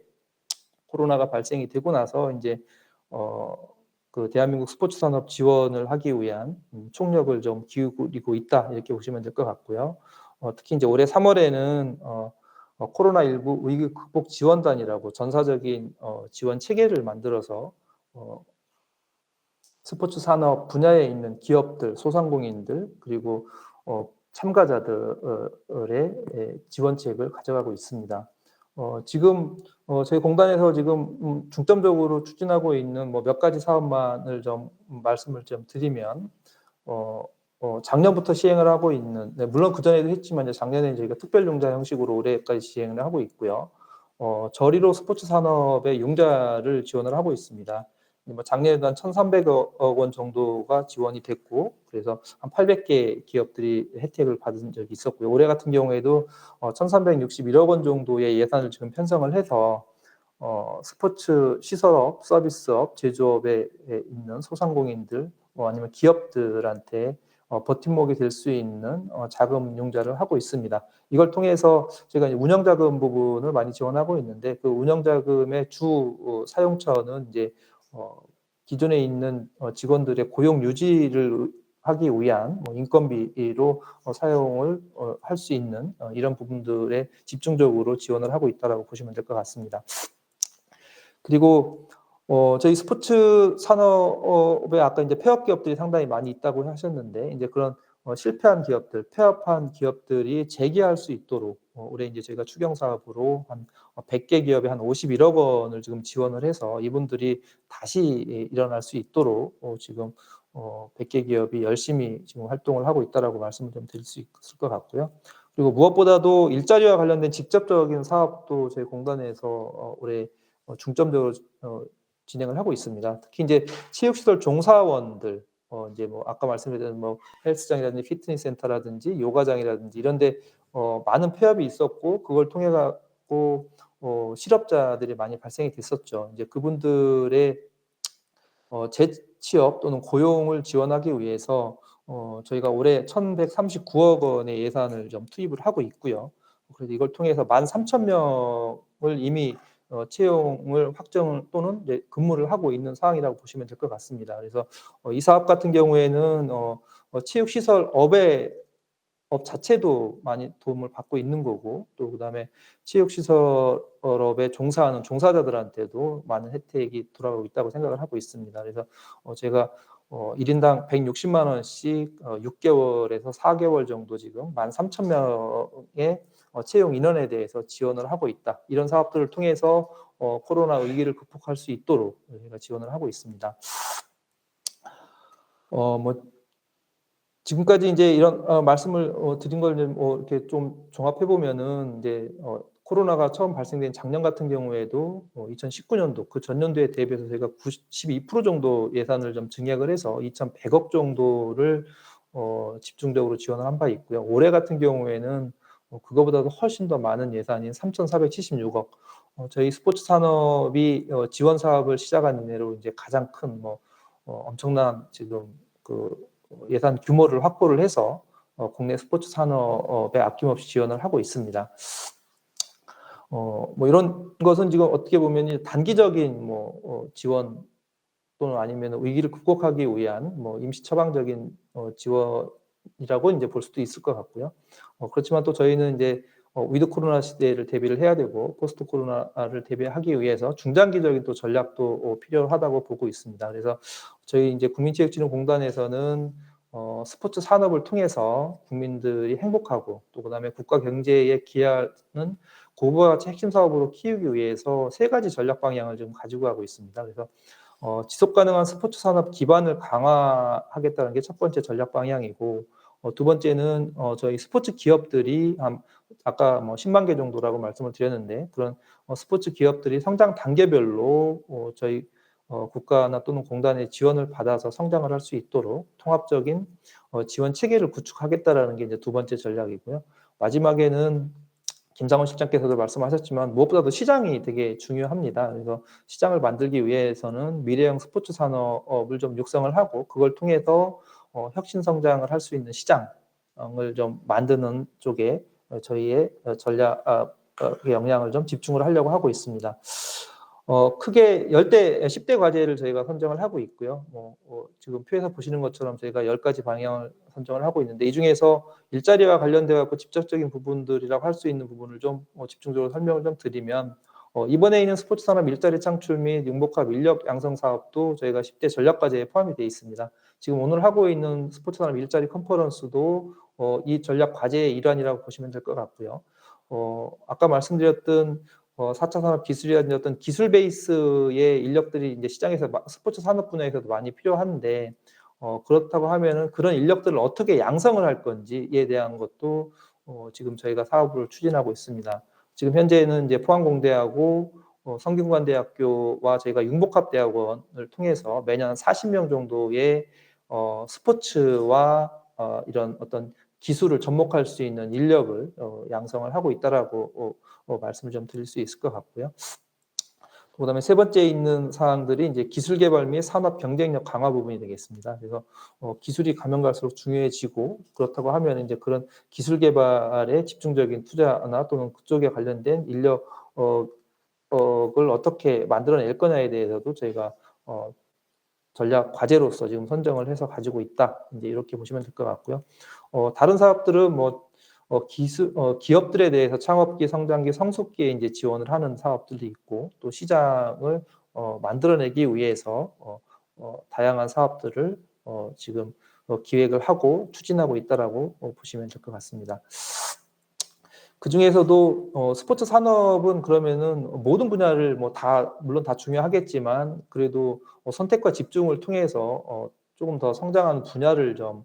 코로나가 발생이 되고 나서 이제 그 대한민국 스포츠 산업 지원을 하기 위한 총력을 좀 기울이고 있다 이렇게 보시면 될 것 같고요. 특히 이제 올해 3월에는 코로나19 위기 극복 지원단이라고 전사적인 지원 체계를 만들어서 스포츠 산업 분야에 있는 기업들, 소상공인들 그리고 참가자들의 지원책을 가져가고 있습니다. 지금 저희 공단에서 지금 중점적으로 추진하고 있는 뭐 몇 가지 사업만을 좀 말씀을 좀 드리면 작년부터 시행을 하고 있는 물론 그 전에도 했지만 이제 작년에 저희가 특별융자 형식으로 올해까지 시행을 하고 있고요. 저리로 스포츠 산업의 융자를 지원을 하고 있습니다. 뭐 작년에도 한 1,300억 원 정도가 지원이 됐고, 그래서 한 800개 기업들이 혜택을 받은 적이 있었고요. 올해 같은 경우에도 1,361억 원 정도의 예산을 지금 편성을 해서 스포츠 시설업, 서비스업, 제조업에 있는 소상공인들 아니면 기업들한테 버팀목이 될 수 있는 자금 융자를 하고 있습니다. 이걸 통해서 제가 운영자금 부분을 많이 지원하고 있는데, 그 운영자금의 주 사용처는 이제 기존에 있는 직원들의 고용 유지를 하기 위한 인건비로 사용을 할 수 있는 이런 부분들에 집중적으로 지원을 하고 있다라고 보시면 될 것 같습니다. 그리고 저희 스포츠 산업에 아까 이제 폐업 기업들이 상당히 많이 있다고 하셨는데, 이제 그런 실패한 기업들, 폐업한 기업들이 재기할 수 있도록 올해 이제 저희가 추경 사업으로 한 100개 기업에 한 51억 원을 지금 지원을 해서 이분들이 다시 일어날 수 있도록 지금 100개 기업이 열심히 지금 활동을 하고 있다라고 말씀을 좀 드릴 수 있을 것 같고요. 그리고 무엇보다도 일자리와 관련된 직접적인 사업도 저희 공단에서 올해 중점적으로 진행을 하고 있습니다. 특히 이제 체육시설 종사원들, 이제 뭐 아까 말씀드린 뭐 헬스장이라든지 피트니스 센터라든지 요가장이라든지 이런데 많은 폐업이 있었고, 그걸 통해 갖고 실업자들이 많이 발생이 됐었죠. 이제 그분들의 재취업 또는 고용을 지원하기 위해서 저희가 올해 1,139억 원의 예산을 좀 투입을 하고 있고요. 그래서 이걸 통해서 13,000명을 이미 채용을 확정 또는 이제 근무를 하고 있는 상황이라고 보시면 될 것 같습니다. 그래서 이 사업 같은 경우에는 체육시설업의 업 자체도 많이 도움을 받고 있는 거고, 또 그다음에 체육시설업에 종사하는 종사자들한테도 많은 혜택이 돌아가고 있다고 생각을 하고 있습니다. 그래서 제가 1인당 160만 원씩 6개월에서 4개월 정도 지금 13,000명의 채용 인원에 대해서 지원을 하고 있다. 이런 사업들을 통해서 코로나 위기를 극복할 수 있도록 저희가 지원을 하고 있습니다. 뭐 지금까지 이제 이런 말씀을 드린 걸 이렇게 좀 종합해 보면은 이제 코로나가 처음 발생된 작년 같은 경우에도 2019년도 그 전년도에 대비해서 저희가 92% 정도 예산을 좀 증액을 해서 2,100억 정도를 집중적으로 지원을 한 바 있고요. 올해 같은 경우에는 그거보다도 훨씬 더 많은 예산인 3,476억. 저희 스포츠 산업이 지원 사업을 시작한 이래로 이제 가장 큰 엄청난 지금 그 예산 규모를 확보를 해서 국내 스포츠 산업에 아낌없이 지원을 하고 있습니다. 뭐 이런 것은 지금 어떻게 보면 단기적인 지원 또는 아니면 위기를 극복하기 위한 임시 처방적인 지원이라고 이제 볼 수도 있을 것 같고요. 그렇지만 또 저희는 이제 위드 코로나 시대를 대비를 해야 되고 포스트 코로나를 대비하기 위해서 중장기적인 또 전략도 필요하다고 보고 있습니다. 그래서 저희 이제 국민체육진흥공단에서는 스포츠 산업을 통해서 국민들이 행복하고 또 그다음에 국가 경제에 기여하는 고부가 가치 핵심 사업으로 키우기 위해서 3가지 전략 방향을 좀 가지고 가고 있습니다. 그래서 지속 가능한 스포츠 산업 기반을 강화하겠다는 게 첫 번째 전략 방향이고, 두 번째는 저희 스포츠 기업들이 아까 10만 개 정도라고 말씀을 드렸는데, 그런 스포츠 기업들이 성장 단계별로 저희 국가나 또는 공단의 지원을 받아서 성장을 할 수 있도록 통합적인 지원 체계를 구축하겠다라는 게 이제 두 번째 전략이고요. 마지막에는 김상원 실장께서도 말씀하셨지만 무엇보다도 시장이 되게 중요합니다. 그래서 시장을 만들기 위해서는 미래형 스포츠 산업을 좀 육성을 하고 그걸 통해서 혁신 성장을 할 수 있는 시장을 좀 만드는 쪽에 저희의 전략 역량을 좀 집중을 하려고 하고 있습니다. 크게 10대 과제를 저희가 선정을 하고 있고요. 지금 표에서 보시는 것처럼 저희가 10가지 방향을 선정을 하고 있는데, 이 중에서 일자리와 관련돼 갖고 직접적인 부분들이라고 할 수 있는 부분을 좀 집중적으로 설명을 좀 드리면, 이번에 있는 스포츠 산업 일자리 창출 및 융복합 인력 양성 사업도 저희가 10대 전략 과제에 포함이 되어 있습니다. 지금 오늘 하고 있는 스포츠 산업 일자리 컨퍼런스도 이 전략 과제의 일환이라고 보시면 될 것 같고요. 아까 말씀드렸던 4차 산업 기술이라든지 어떤 기술 베이스의 인력들이 이제 시장에서 스포츠 산업 분야에서도 많이 필요한데, 그렇다고 하면은 그런 인력들을 어떻게 양성을 할 건지에 대한 것도 지금 저희가 사업을 추진하고 있습니다. 지금 현재는 이제 포항공대하고 성균관대학교와 저희가 융복합대학원을 통해서 매년 40명 정도의 스포츠와 이런 어떤 기술을 접목할 수 있는 인력을 양성을 하고 있다라고 말씀을 좀 드릴 수 있을 것 같고요. 그다음에 세 번째 있는 사항들이 이제 기술 개발 및 산업 경쟁력 강화 부분이 되겠습니다. 그래서 기술이 가면 갈수록 중요해지고, 그렇다고 하면 이제 그런 기술 개발에 집중적인 투자나 또는 그쪽에 관련된 인력을 어떻게 만들어낼 거냐에 대해서도 저희가 전략 과제로서 지금 선정을 해서 가지고 있다. 이제 이렇게 보시면 될 것 같고요. 다른 사업들은 기업들에 대해서 창업기, 성장기, 성숙기에 이제 지원을 하는 사업들도 있고, 또 시장을 만들어내기 위해서 다양한 사업들을 지금 기획을 하고 추진하고 있다라고 보시면 될 것 같습니다. 그 중에서도 스포츠 산업은 그러면은 모든 분야를 물론 다 중요하겠지만, 그래도 선택과 집중을 통해서 조금 더 성장하는 분야를 좀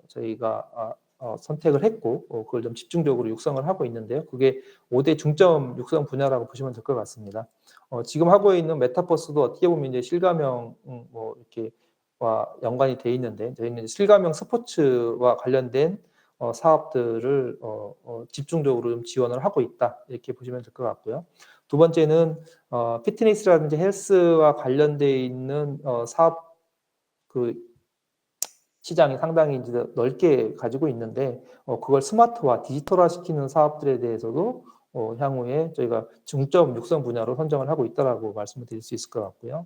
저희가 선택을 했고, 그걸 좀 집중적으로 육성을 하고 있는데요. 그게 5대 중점 육성 분야라고 보시면 될 것 같습니다. 지금 하고 있는 메타버스도 어떻게 보면 이제 실감형 이렇게와 연관이 돼 있는데, 저희는 실감형 스포츠와 관련된 사업들을 집중적으로 좀 지원을 하고 있다, 이렇게 보시면 될 것 같고요. 두 번째는 피트니스라든지 헬스와 관련돼 있는 사업 시장이 상당히 이제 넓게 가지고 있는데, 그걸 스마트화, 디지털화 시키는 사업들에 대해서도 향후에 저희가 중점 육성 분야로 선정을 하고 있다라고 말씀을 드릴 수 있을 것 같고요.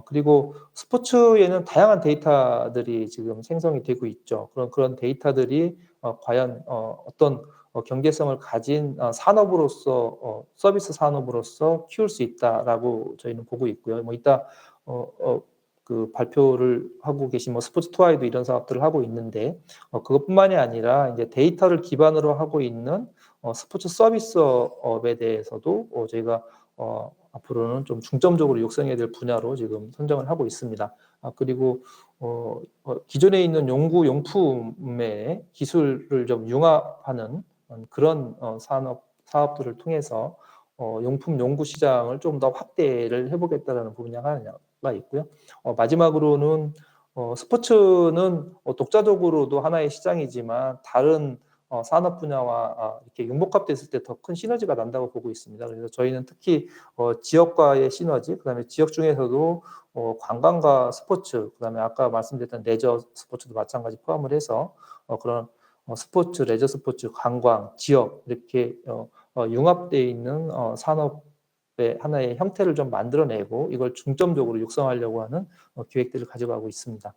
그리고 스포츠에는 다양한 데이터들이 지금 생성이 되고 있죠. 그런 데이터들이 과연 어떤 경제성을 가진 산업으로서 서비스 산업으로서 키울 수 있다라고 저희는 보고 있고요. 이따 그 발표를 하고 계신 스포츠 투어에도 이런 사업들을 하고 있는데, 그것뿐만이 아니라 이제 데이터를 기반으로 하고 있는 스포츠 서비스업에 대해서도 저희가 앞으로는 좀 중점적으로 육성해야 될 분야로 지금 선정을 하고 있습니다. 그리고 기존에 있는 용구 용품의 기술을 좀 융합하는 그런 사업들을 통해서 용품 용구 시장을 좀 더 확대를 해보겠다라는 분야가 있고요. 마지막으로는 스포츠는 독자적으로도 하나의 시장이지만 다른 산업 분야와 이렇게 융복합됐을 때 더 큰 시너지가 난다고 보고 있습니다. 그래서 저희는 특히 지역과의 시너지, 그다음에 지역 중에서도 관광과 스포츠, 그다음에 아까 말씀드렸던 레저 스포츠도 마찬가지 포함을 해서 그런 스포츠, 레저 스포츠, 관광, 지역 이렇게 융합되어 있는 산업의 하나의 형태를 좀 만들어내고 이걸 중점적으로 육성하려고 하는 기획들을 가져가고 있습니다.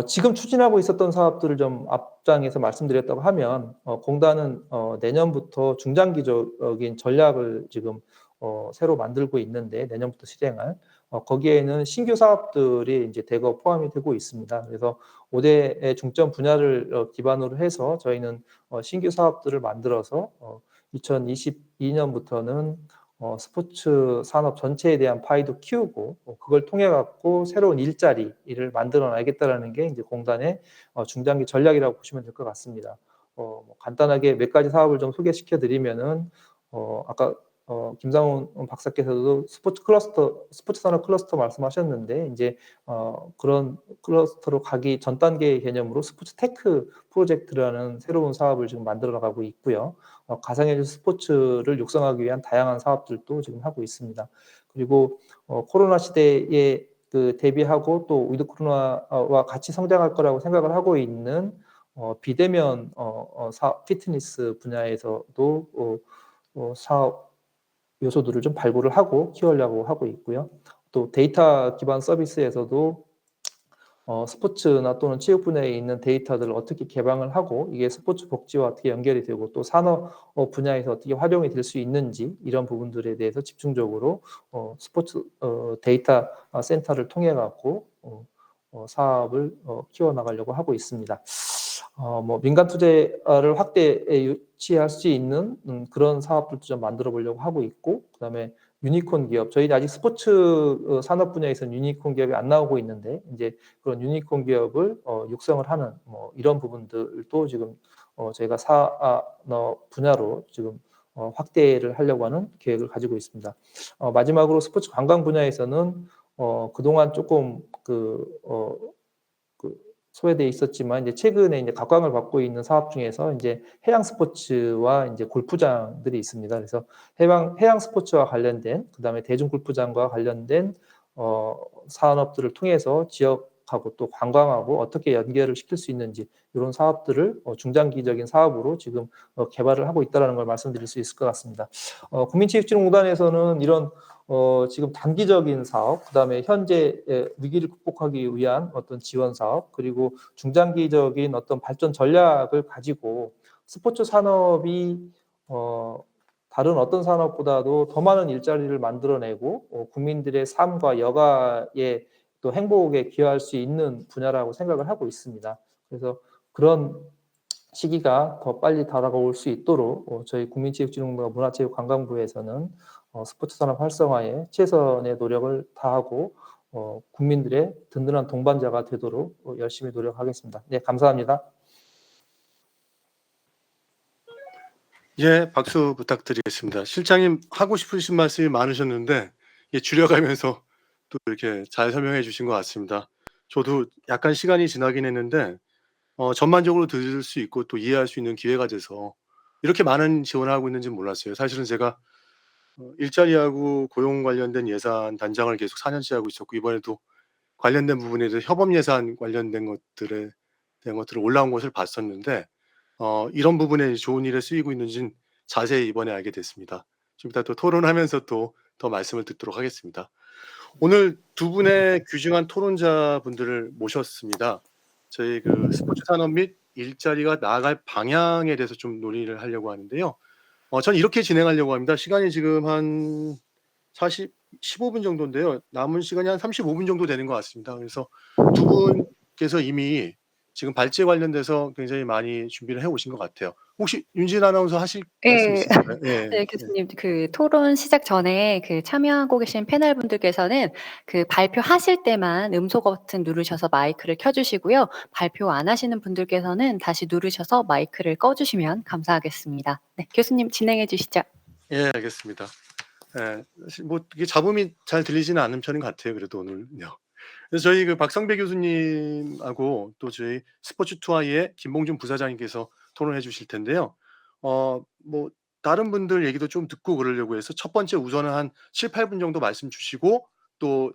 지금 추진하고 있었던 사업들을 좀 앞장에서 말씀드렸다고 하면, 공단은 내년부터 중장기적인 전략을 지금 새로 만들고 있는데, 내년부터 실행할 거기에는 신규 사업들이 이제 대거 포함이 되고 있습니다. 그래서 5대의 중점 분야를 기반으로 해서 저희는 신규 사업들을 만들어서 2022년부터는 스포츠 산업 전체에 대한 파이도 키우고, 그걸 통해 갖고 새로운 일자리를 만들어내겠다라는 게 이제 공단의 중장기 전략이라고 보시면 될 것 같습니다. 간단하게 몇 가지 사업을 좀 소개시켜 드리면은, 아까 김상훈 박사께서도 스포츠 산업 클러스터 말씀하셨는데, 이제 그런 클러스터로 가기 전 단계의 개념으로 스포츠 테크 프로젝트라는 새로운 사업을 지금 만들어 나가고 있고요. 가상현실 스포츠를 육성하기 위한 다양한 사업들도 지금 하고 있습니다. 그리고 코로나 시대에 대비하고 또 위드 코로나와 같이 성장할 거라고 생각을 하고 있는 비대면 피트니스 분야에서도 사업 요소들을 좀 발굴을 하고 키우려고 하고 있고요. 또 데이터 기반 서비스에서도 스포츠나 또는 체육 분야에 있는 데이터들을 어떻게 개방을 하고 이게 스포츠 복지와 어떻게 연결이 되고 또 산업 분야에서 어떻게 활용이 될 수 있는지, 이런 부분들에 대해서 집중적으로 스포츠 데이터 센터를 통해 갖고 사업을 키워나가려고 하고 있습니다. 민간 투자를 확대에 유치할 수 있는 그런 사업들도 좀 만들어 보려고 하고 있고, 그다음에 유니콘 기업, 저희 아직 스포츠 산업 분야에서는 유니콘 기업이 안 나오고 있는데, 이제 그런 유니콘 기업을 육성을 하는 이런 부분들도 지금 저희가 산업 분야로 지금 확대를 하려고 하는 계획을 가지고 있습니다. 마지막으로 스포츠 관광 분야에서는 그동안 조금 소외돼 있었지만 이제 최근에 이제 각광을 받고 있는 사업 중에서 이제 해양 스포츠와 이제 골프장들이 있습니다. 그래서 해양 스포츠와 관련된 그다음에 대중 골프장과 관련된 산업들을 통해서 지역하고 또 관광하고 어떻게 연결을 시킬 수 있는지 이런 사업들을 중장기적인 사업으로 지금 개발을 하고 있다라는 걸 말씀드릴 수 있을 것 같습니다. 국민체육진흥공단에서는 이런 지금 단기적인 사업, 그다음에 현재 위기를 극복하기 위한 어떤 지원 사업, 그리고 중장기적인 어떤 발전 전략을 가지고 스포츠 산업이 다른 어떤 산업보다도 더 많은 일자리를 만들어내고 국민들의 삶과 여가에 또 행복에 기여할 수 있는 분야라고 생각을 하고 있습니다. 그래서 그런 시기가 더 빨리 다가올 수 있도록 저희 국민체육진흥부와 문화체육관광부에서는 스포츠 산업 활성화에 최선의 노력을 다하고 국민들의 든든한 동반자가 되도록 열심히 노력하겠습니다. 네, 감사합니다. 예, 박수 부탁드리겠습니다. 실장님 하고 싶으신 말씀이 많으셨는데 줄여가면서 또 이렇게 잘 설명해 주신 것 같습니다. 저도 약간 시간이 지나긴 했는데 전반적으로 들을 수 있고 또 이해할 수 있는 기회가 돼서 이렇게 많은 지원을 하고 있는지 몰랐어요. 사실은 제가 일자리하고 고용 관련된 예산 단장을 계속 4년째 하고 있었고 이번에도 관련된 부분에 대해서 협업 예산 관련된 것들에 대한 것들을 올라온 것을 봤었는데 이런 부분에 좋은 일에 쓰이고 있는지는 자세히 이번에 알게 됐습니다. 좀 이따 또 토론하면서 또 더 말씀을 듣도록 하겠습니다. 오늘 두 분의 귀중한 토론자분들을 모셨습니다. 저희 스포츠 산업 및 일자리가 나아갈 방향에 대해서 좀 논의를 하려고 하는데요. 저는 이렇게 진행하려고 합니다. 시간이 지금 한 15분 정도인데요. 남은 시간이 한 35분 정도 되는 것 같습니다. 그래서 두 분께서 이미 지금 발제 관련돼서 굉장히 많이 준비를 해 오신 것 같아요. 혹시 윤진 아나운서 하실 말씀 예. 있으실까요? 예. 네, 교수님 토론 시작 전에 참여하고 계신 패널 분들께서는 발표하실 때만 음소 버튼 누르셔서 마이크를 켜 주시고요. 발표 안 하시는 분들께서는 다시 누르셔서 마이크를 꺼 주시면 감사하겠습니다. 네, 교수님 진행해 주시죠. 예, 알겠습니다. 예. 사실 이게 잡음이 잘 들리지는 않는 편인 것 같아요. 그래도 오늘요. 그래서 저희 박성배 교수님하고 또 저희 스포츠 투아이의 김봉준 부사장님께서 토론해 주실 텐데요. 다른 분들 얘기도 좀 듣고 그러려고 해서 첫 번째 우선은 한 7-8분 정도 말씀 주시고 또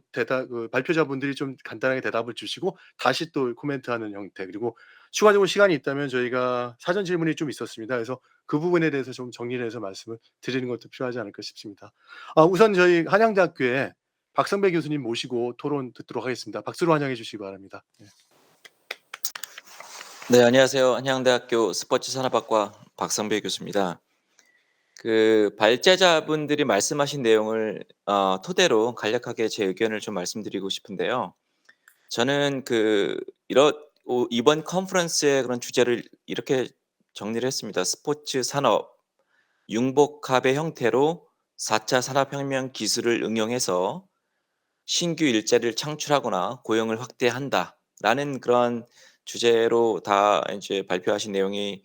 발표자분들이 좀 간단하게 대답을 주시고 다시 또 코멘트하는 형태, 그리고 추가적으로 시간이 있다면 저희가 사전 질문이 좀 있었습니다. 그래서 그 부분에 대해서 좀 정리를 해서 말씀을 드리는 것도 필요하지 않을까 싶습니다. 우선 저희 한양대학교의 박성배 교수님 모시고 토론 듣도록 하겠습니다. 박수로 환영해 주시기 바랍니다. 네. 네, 안녕하세요. 한양대학교 스포츠산업학과 박성배 교수입니다. 발제자분들이 말씀하신 내용을 토대로 간략하게 제 의견을 좀 말씀드리고 싶은데요. 저는 이번 컨퍼런스의 그런 주제를 이렇게 정리를 했습니다. 스포츠 산업 융복합의 형태로 4차 산업혁명 기술을 응용해서 신규 일자리를 창출하거나 고용을 확대한다라는 그런 주제로 다 이제 발표하신 내용이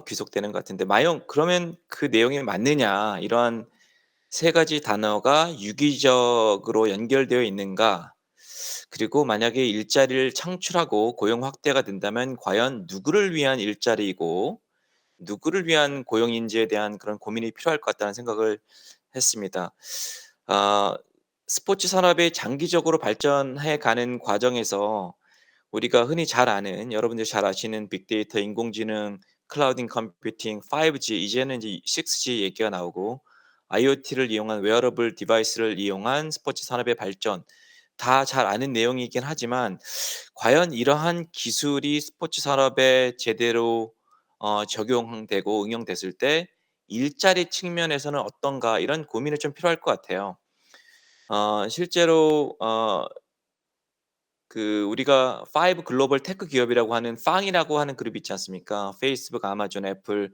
귀속되는 것 같은데, 그러면 그 내용이 맞느냐, 이러한 세 가지 단어가 유기적으로 연결되어 있는가, 그리고 만약에 일자리를 창출하고 고용 확대가 된다면 과연 누구를 위한 일자리이고 누구를 위한 고용인지에 대한 그런 고민이 필요할 것 같다는 생각을 했습니다. 스포츠 산업이 장기적으로 발전해 가는 과정에서 우리가 흔히 잘 아는, 여러분들이 잘 아시는 빅데이터, 인공지능, 클라우드 컴퓨팅, 5G, 이제는 이제 6G 얘기가 나오고 IoT를 이용한 웨어러블 디바이스를 이용한 스포츠 산업의 발전, 다 잘 아는 내용이긴 하지만 과연 이러한 기술이 스포츠 산업에 제대로 적용되고 응용됐을 때 일자리 측면에서는 어떤가, 이런 고민이 좀 필요할 것 같아요. 실제로 우리가 5 글로벌 테크 기업이라고 하는 팡이라고 하는 그룹이 있지 않습니까? 페이스북, 아마존, 애플,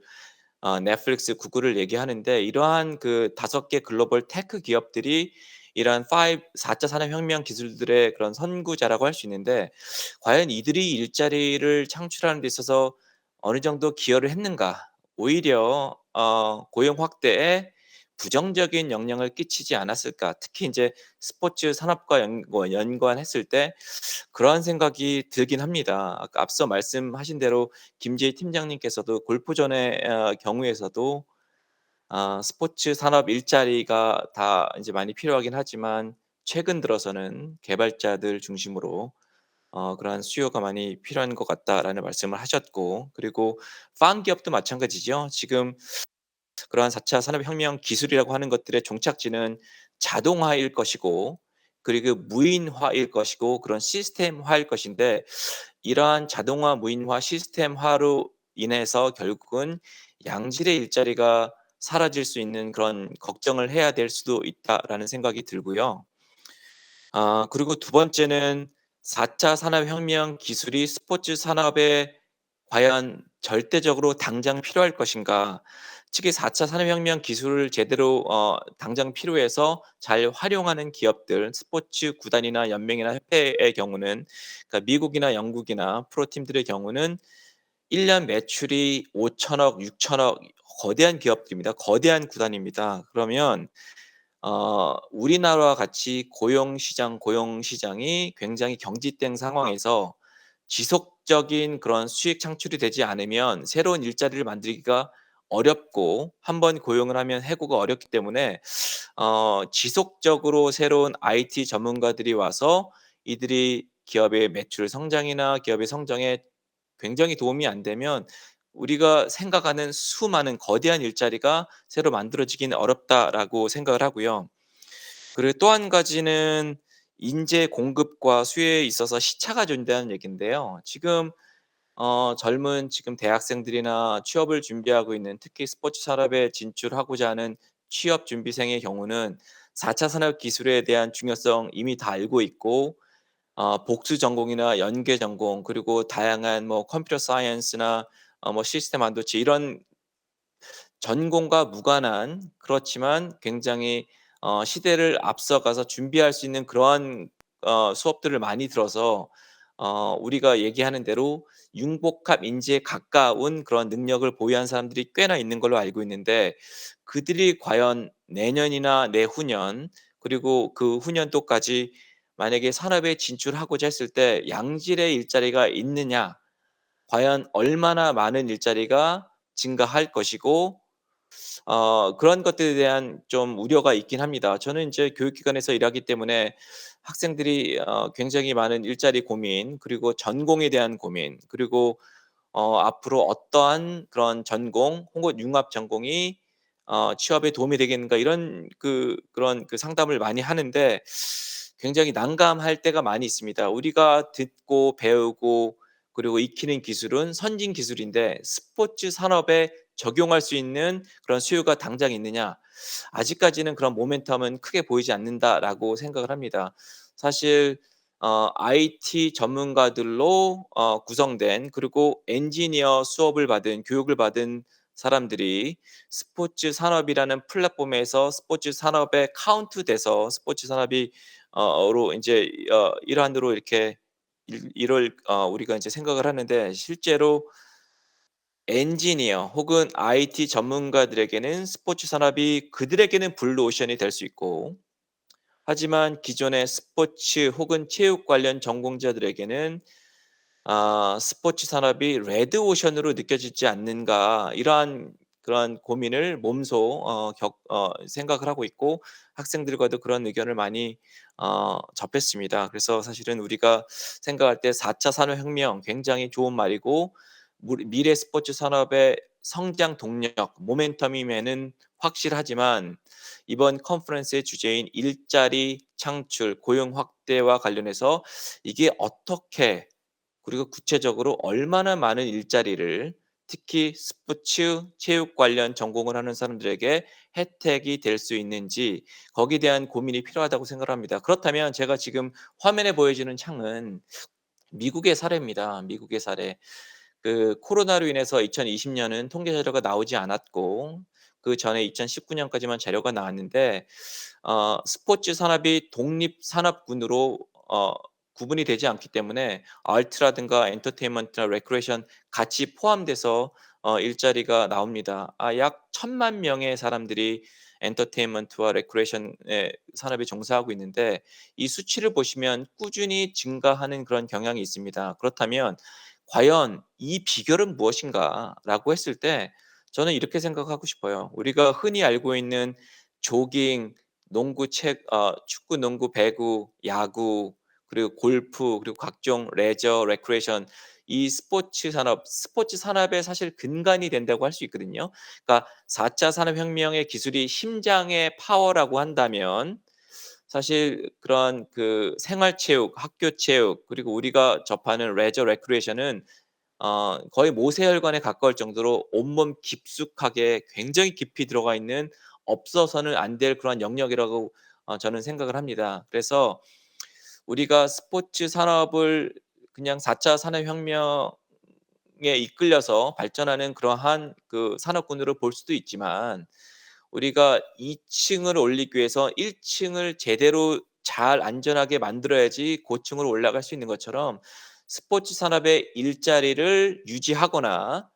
넷플릭스, 구글을 얘기하는데, 이러한 5개 글로벌 테크 기업들이 이러한 4차 산업혁명 기술들의 그런 선구자라고 할 수 있는데, 과연 이들이 일자리를 창출하는 데 있어서 어느 정도 기여를 했는가? 오히려 고용 확대에 부정적인 영향을 끼치지 않았을까. 특히 이제 스포츠 산업과 연관했을 때 그러한 생각이 들긴 합니다. 아까 앞서 말씀하신 대로 김재희 팀장님께서도 골프존의 경우에서도 스포츠 산업 일자리가 다 이제 많이 필요하긴 하지만 최근 들어서는 개발자들 중심으로 그러한 수요가 많이 필요한 것 같다라는 말씀을 하셨고, 그리고 팡 기업도 마찬가지죠. 지금 그러한 4차 산업혁명 기술이라고 하는 것들의 종착지는 자동화일 것이고, 그리고 무인화일 것이고, 그런 시스템화일 것인데, 이러한 자동화, 무인화, 시스템화로 인해서 결국은 양질의 일자리가 사라질 수 있는 그런 걱정을 해야 될 수도 있다라는 생각이 들고요. 그리고 두 번째는 4차 산업혁명 기술이 스포츠 산업에 과연 절대적으로 당장 필요할 것인가. 특히 4차 산업혁명 기술을 제대로 당장 필요해서 잘 활용하는 기업들, 스포츠 구단이나 연맹이나 협회의 경우는, 그러니까 미국이나 영국이나 프로팀들의 경우는 1년 매출이 5천억, 6천억, 거대한 기업들입니다. 거대한 구단입니다. 그러면 우리나라와 같이 고용 시장이 굉장히 경직된 상황에서 지속적인 그런 수익 창출이 되지 않으면 새로운 일자리를 만들기가 어렵고, 한번 고용을 하면 해고가 어렵기 때문에 지속적으로 새로운 IT 전문가들이 와서 이들이 기업의 매출 성장이나 기업의 성장에 굉장히 도움이 안 되면 우리가 생각하는 수많은 거대한 일자리가 새로 만들어지기는 어렵다라고 생각을 하고요. 그리고 또 한 가지는 인재 공급과 수요에 있어서 시차가 존재하는 얘긴데요. 지금 젊은 지금 대학생들이나 취업을 준비하고 있는, 특히 스포츠 산업에 진출하고자 하는 취업 준비생의 경우는 4차 산업 기술에 대한 중요성 이미 다 알고 있고, 복수 전공이나 연계 전공, 그리고 다양한 뭐 컴퓨터 사이언스나 뭐 시스템 반도체, 이런 전공과 무관한, 그렇지만 굉장히 시대를 앞서가서 준비할 수 있는 그러한 수업들을 많이 들어서 우리가 얘기하는 대로 융복합 인재에 가까운 그런 능력을 보유한 사람들이 꽤나 있는 걸로 알고 있는데, 그들이 과연 내년이나 내후년, 그리고 그 후년도까지 만약에 산업에 진출하고자 했을 때 양질의 일자리가 있느냐, 과연 얼마나 많은 일자리가 증가할 것이고, 그런 것들에 대한 좀 우려가 있긴 합니다. 저는 이제 교육기관에서 일하기 때문에 학생들이 굉장히 많은 일자리 고민, 그리고 전공에 대한 고민, 그리고 앞으로 어떠한 그런 전공 혹은 융합 전공이 취업에 도움이 되겠는가, 이런 그런 상담을 많이 하는데 굉장히 난감할 때가 많이 있습니다. 우리가 듣고 배우고 그리고 익히는 기술은 선진 기술인데 스포츠 산업에 적용할 수 있는 그런 수요가 당장 있느냐? 아직까지는 그런 모멘텀은 크게 보이지 않는다라고 생각을 합니다. 사실 IT 전문가들로 구성된, 그리고 엔지니어 수업을 받은, 교육을 받은 사람들이 스포츠 산업이라는 플랫폼에서 스포츠 산업에 카운트돼서 스포츠 산업이 로 인제 일환으로 이렇게 이를 우리가 이제 생각을 하는데, 실제로 엔지니어 혹은 IT 전문가들에게는 스포츠 산업이 그들에게는 블루 오션이 될 수 있고, 하지만 기존의 스포츠 혹은 체육 관련 전공자들에게는 스포츠 산업이 레드 오션으로 느껴지지 않는가, 이러한 그런 고민을 몸소 생각을 하고 있고, 학생들과도 그런 의견을 많이 접했습니다. 그래서 사실은 우리가 생각할 때 4차 산업혁명 굉장히 좋은 말이고, 미래 스포츠 산업의 성장 동력, 모멘텀임에는 확실하지만, 이번 컨퍼런스의 주제인 일자리 창출, 고용 확대와 관련해서 이게 어떻게, 그리고 구체적으로 얼마나 많은 일자리를, 특히 스포츠, 체육 관련 전공을 하는 사람들에게 혜택이 될 수 있는지, 거기에 대한 고민이 필요하다고 생각합니다. 그렇다면 제가 지금 화면에 보여지는 창은 미국의 사례입니다. 미국의 사례. 코로나로 인해서 2020년은 통계 자료가 나오지 않았고, 그전에 2019년까지만 자료가 나왔는데, 스포츠 산업이 독립 산업군으로 구분이 되지 않기 때문에 아트라든가 엔터테인먼트나 레크레이션 같이 포함돼서 일자리가 나옵니다. 약 1,000만 명의 사람들이 엔터테인먼트와 레크레이션의 산업에 종사하고 있는데 이 수치를 보시면 꾸준히 증가하는 그런 경향이 있습니다. 그렇다면 과연 이 비결은 무엇인가라고 했을 때 저는 이렇게 생각하고 싶어요. 우리가 흔히 알고 있는 조깅, 축구, 농구, 배구, 야구, 그리고 골프, 그리고 각종 레저, 레크레이션 이 스포츠 산업의 사실 근간이 된다고 할 수 있거든요. 그러니까 4차 산업혁명의 기술이 심장의 파워라고 한다면 사실 그런 그 생활체육, 학교체육 그리고 우리가 접하는 레저 레크리에이션은 거의 모세혈관에 가까울 정도로 온몸 깊숙하게 굉장히 깊이 들어가 있는 없어서는 안 될 그런 영역이라고 저는 생각을 합니다. 그래서 우리가 스포츠 산업을 그냥 4차 산업혁명에 이끌려서 발전하는 그러한 그 산업군으로 볼 수도 있지만 우리가 2층을 올리기 위해서 1층을 제대로 잘 안전하게 만들어야지 고층으로 올라갈 수 있는 것처럼 스포츠 산업의 일자리를 유지하거나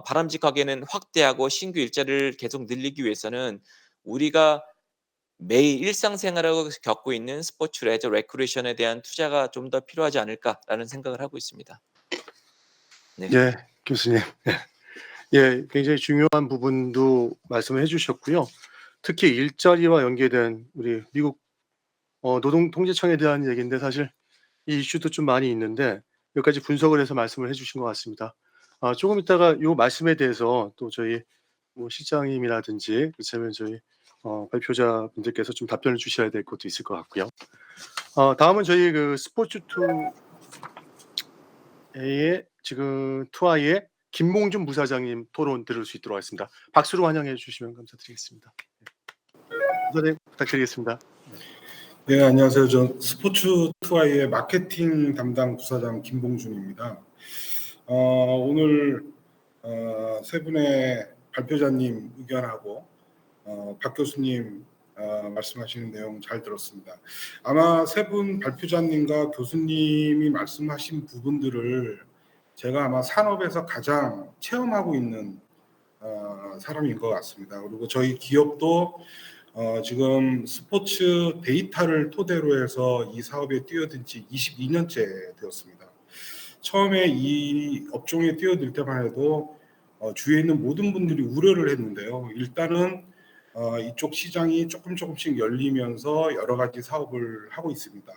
바람직하게는 확대하고 신규 일자리를 계속 늘리기 위해서는 우리가 매일 일상생활을 겪고 있는 스포츠 레저 레크리에이션에 대한 투자가 좀 더 필요하지 않을까라는 생각을 하고 있습니다. 네. 예, 교수님. 예, 굉장히 중요한 부분도 말씀을 해주셨고요. 특히 일자리와 연계된 우리 미국 노동통제청에 대한 얘기인데 사실 이 이슈도 좀 많이 있는데 몇 가지 분석을 해서 말씀을 해주신 것 같습니다. 조금 있다가 이 말씀에 대해서 또 저희 뭐 실장님이라든지 그렇다면 저희 발표자분들께서 좀 답변을 주셔야 될 것도 있을 것 같고요. 다음은 저희 그 스포츠 투의 지금 투아이의 김봉준 부사장님 토론 들을 수 있도록 하겠습니다. 박수로 환영해 주시면 감사드리겠습니다. 부사장님 부탁드리겠습니다. 네, 안녕하세요. 저 스포츠 투아이의 마케팅 담당 부사장 김봉준입니다. 오늘 세 분의 발표자님 의견하고 박 교수님 말씀하시는 내용 잘 들었습니다. 아마 세 분 발표자님과 교수님이 말씀하신 부분들을 제가 아마 산업에서 가장 체험하고 있는 사람인 것 같습니다. 그리고 저희 기업도 지금 스포츠 데이터를 토대로 해서 이 사업에 뛰어든 지 22년째 되었습니다. 처음에 이 업종에 뛰어들 때만 해도 주위에 있는 모든 분들이 우려를 했는데요. 일단은 이쪽 시장이 조금씩 열리면서 여러 가지 사업을 하고 있습니다.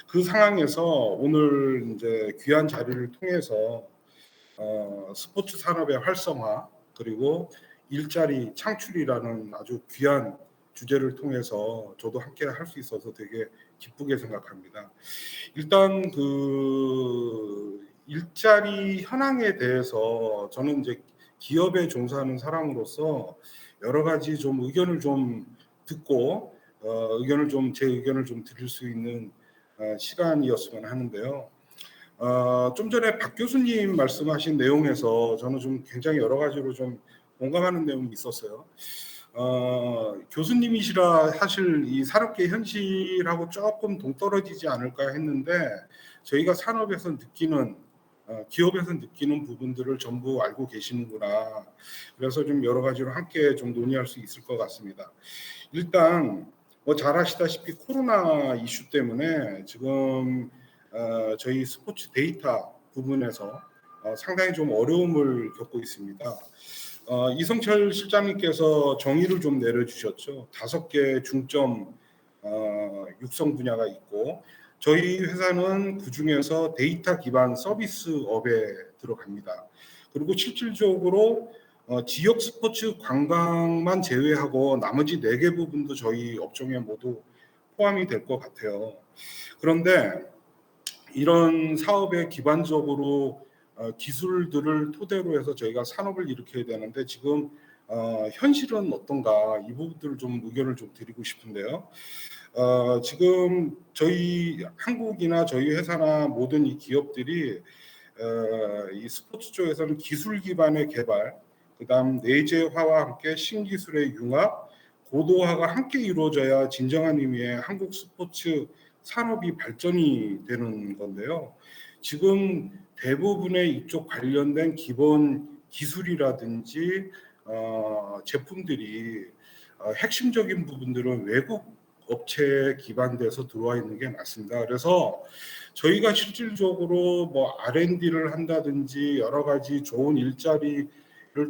그 상황에서 오늘 이제 귀한 자리를 통해서 스포츠 산업의 활성화 그리고 일자리 창출이라는 아주 귀한 주제를 통해서 저도 함께 할 수 있어서 되게 기쁘게 생각합니다. 일단 그 일자리 현황에 대해서 저는 이제 기업에 종사하는 사람으로서 여러 가지 좀 의견을 좀 듣고 제 의견을 좀 드릴 수 있는 시간이었으면 하는데요. 좀 전에 박 교수님 말씀하신 내용에서 저는 좀 굉장히 여러 가지로 좀 공감하는 내용이 있었어요. 교수님이시라 사실 이 산업계 현실하고 조금 동떨어지지 않을까 했는데 저희가 산업에서 느끼는 기업에서 느끼는 부분들을 전부 알고 계시는구나. 그래서 좀 여러 가지로 함께 좀 논의할 수 있을 것 같습니다. 일단 뭐 잘 아시다시피 코로나 이슈 때문에 지금 저희 스포츠 데이터 부분에서 상당히 좀 어려움을 겪고 있습니다. 이성철 실장님께서 정의를 좀 내려주셨죠. 5개 중점 육성 분야가 있고 저희 회사는 그중에서 데이터 기반 서비스업에 들어갑니다. 그리고 실질적으로 지역 스포츠 관광만 제외하고 나머지 4개 부분도 저희 업종에 모두 포함이 될 것 같아요. 그런데 이런 사업에 기반적으로 기술들을 토대로 해서 저희가 산업을 일으켜야 되는데 지금 현실은 어떤가 이 부분들을 좀 의견을 좀 드리고 싶은데요. 지금 저희 한국이나 저희 회사나 모든 이 기업들이 이 스포츠 쪽에서는 기술 기반의 개발, 그다음 내재화와 함께 신기술의 융합, 고도화가 함께 이루어져야 진정한 의미의 한국 스포츠 산업이 발전이 되는 건데요. 지금 대부분의 이쪽 관련된 기본 기술이라든지 제품들이 핵심적인 부분들은 외국 업체에 기반돼서 들어와 있는 게 맞습니다. 그래서 저희가 실질적으로 뭐 R&D를 한다든지 여러 가지 좋은 일자리를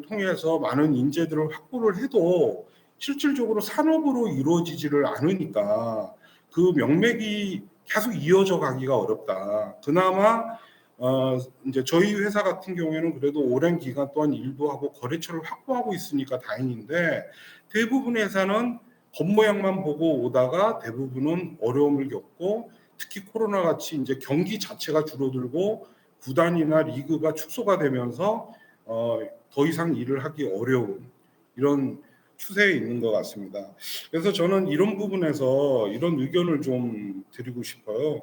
통해서 많은 인재들을 확보를 해도 실질적으로 산업으로 이루어지지를 않으니까 그 명맥이 계속 이어져 가기가 어렵다. 그나마 이제 저희 회사 같은 경우에는 그래도 오랜 기간 동안 일부하고 거래처를 확보하고 있으니까 다행인데 대부분의 회사는 겉모양만 보고 오다가 대부분은 어려움을 겪고 특히 코로나 같이 이제 경기 자체가 줄어들고 구단이나 리그가 축소가 되면서 더 이상 일을 하기 어려운 이런 추세에 있는 것 같습니다. 그래서 저는 이런 부분에서 이런 의견을 좀 드리고 싶어요.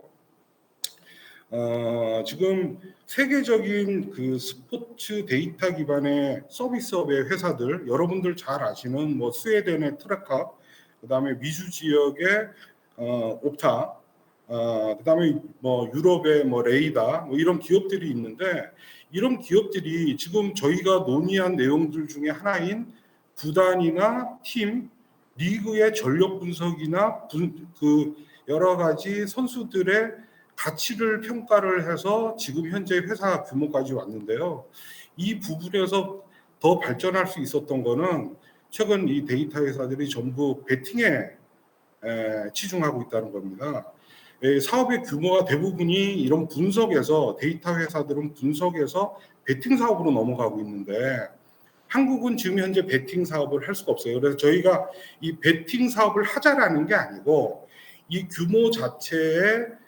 지금 세계적인 그 스포츠 데이터 기반의 서비스업의 회사들, 여러분들 잘 아시는 뭐 스웨덴의 트랙캅, 그다음에 미주 지역의 옵타, 그다음에 뭐 유럽의 뭐 레이다, 뭐 이런 기업들이 있는데 이런 기업들이 지금 저희가 논의한 내용들 중에 하나인 구단이나 팀, 리그의 전력 분석이나 그 여러 가지 선수들의 가치를 평가를 해서 지금 현재 회사 규모까지 왔는데요. 이 부분에서 더 발전할 수 있었던 거는 최근 이 데이터 회사들이 전부 베팅에 치중하고 있다는 겁니다. 사업의 규모가 대부분이 이런 분석에서 데이터 회사들은 분석에서 베팅 사업으로 넘어가고 있는데 한국은 지금 현재 베팅 사업을 할 수가 없어요. 그래서 저희가 이 베팅 사업을 하자라는 게 아니고 이 규모 자체의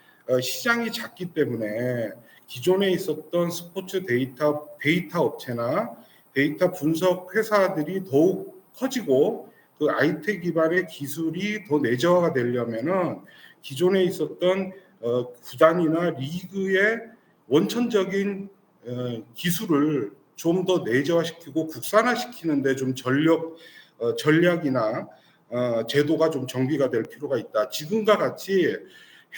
시장이 작기 때문에 기존에 있었던 스포츠 데이터 업체나 데이터 분석 회사들이 더욱 커지고 그 IT 기반의 기술이 더 내재화가 되려면은 기존에 있었던 구단이나 리그의 원천적인 기술을 좀 더 내재화시키고 국산화시키는데 좀 전략이나 제도가 좀 정비가 될 필요가 있다. 지금과 같이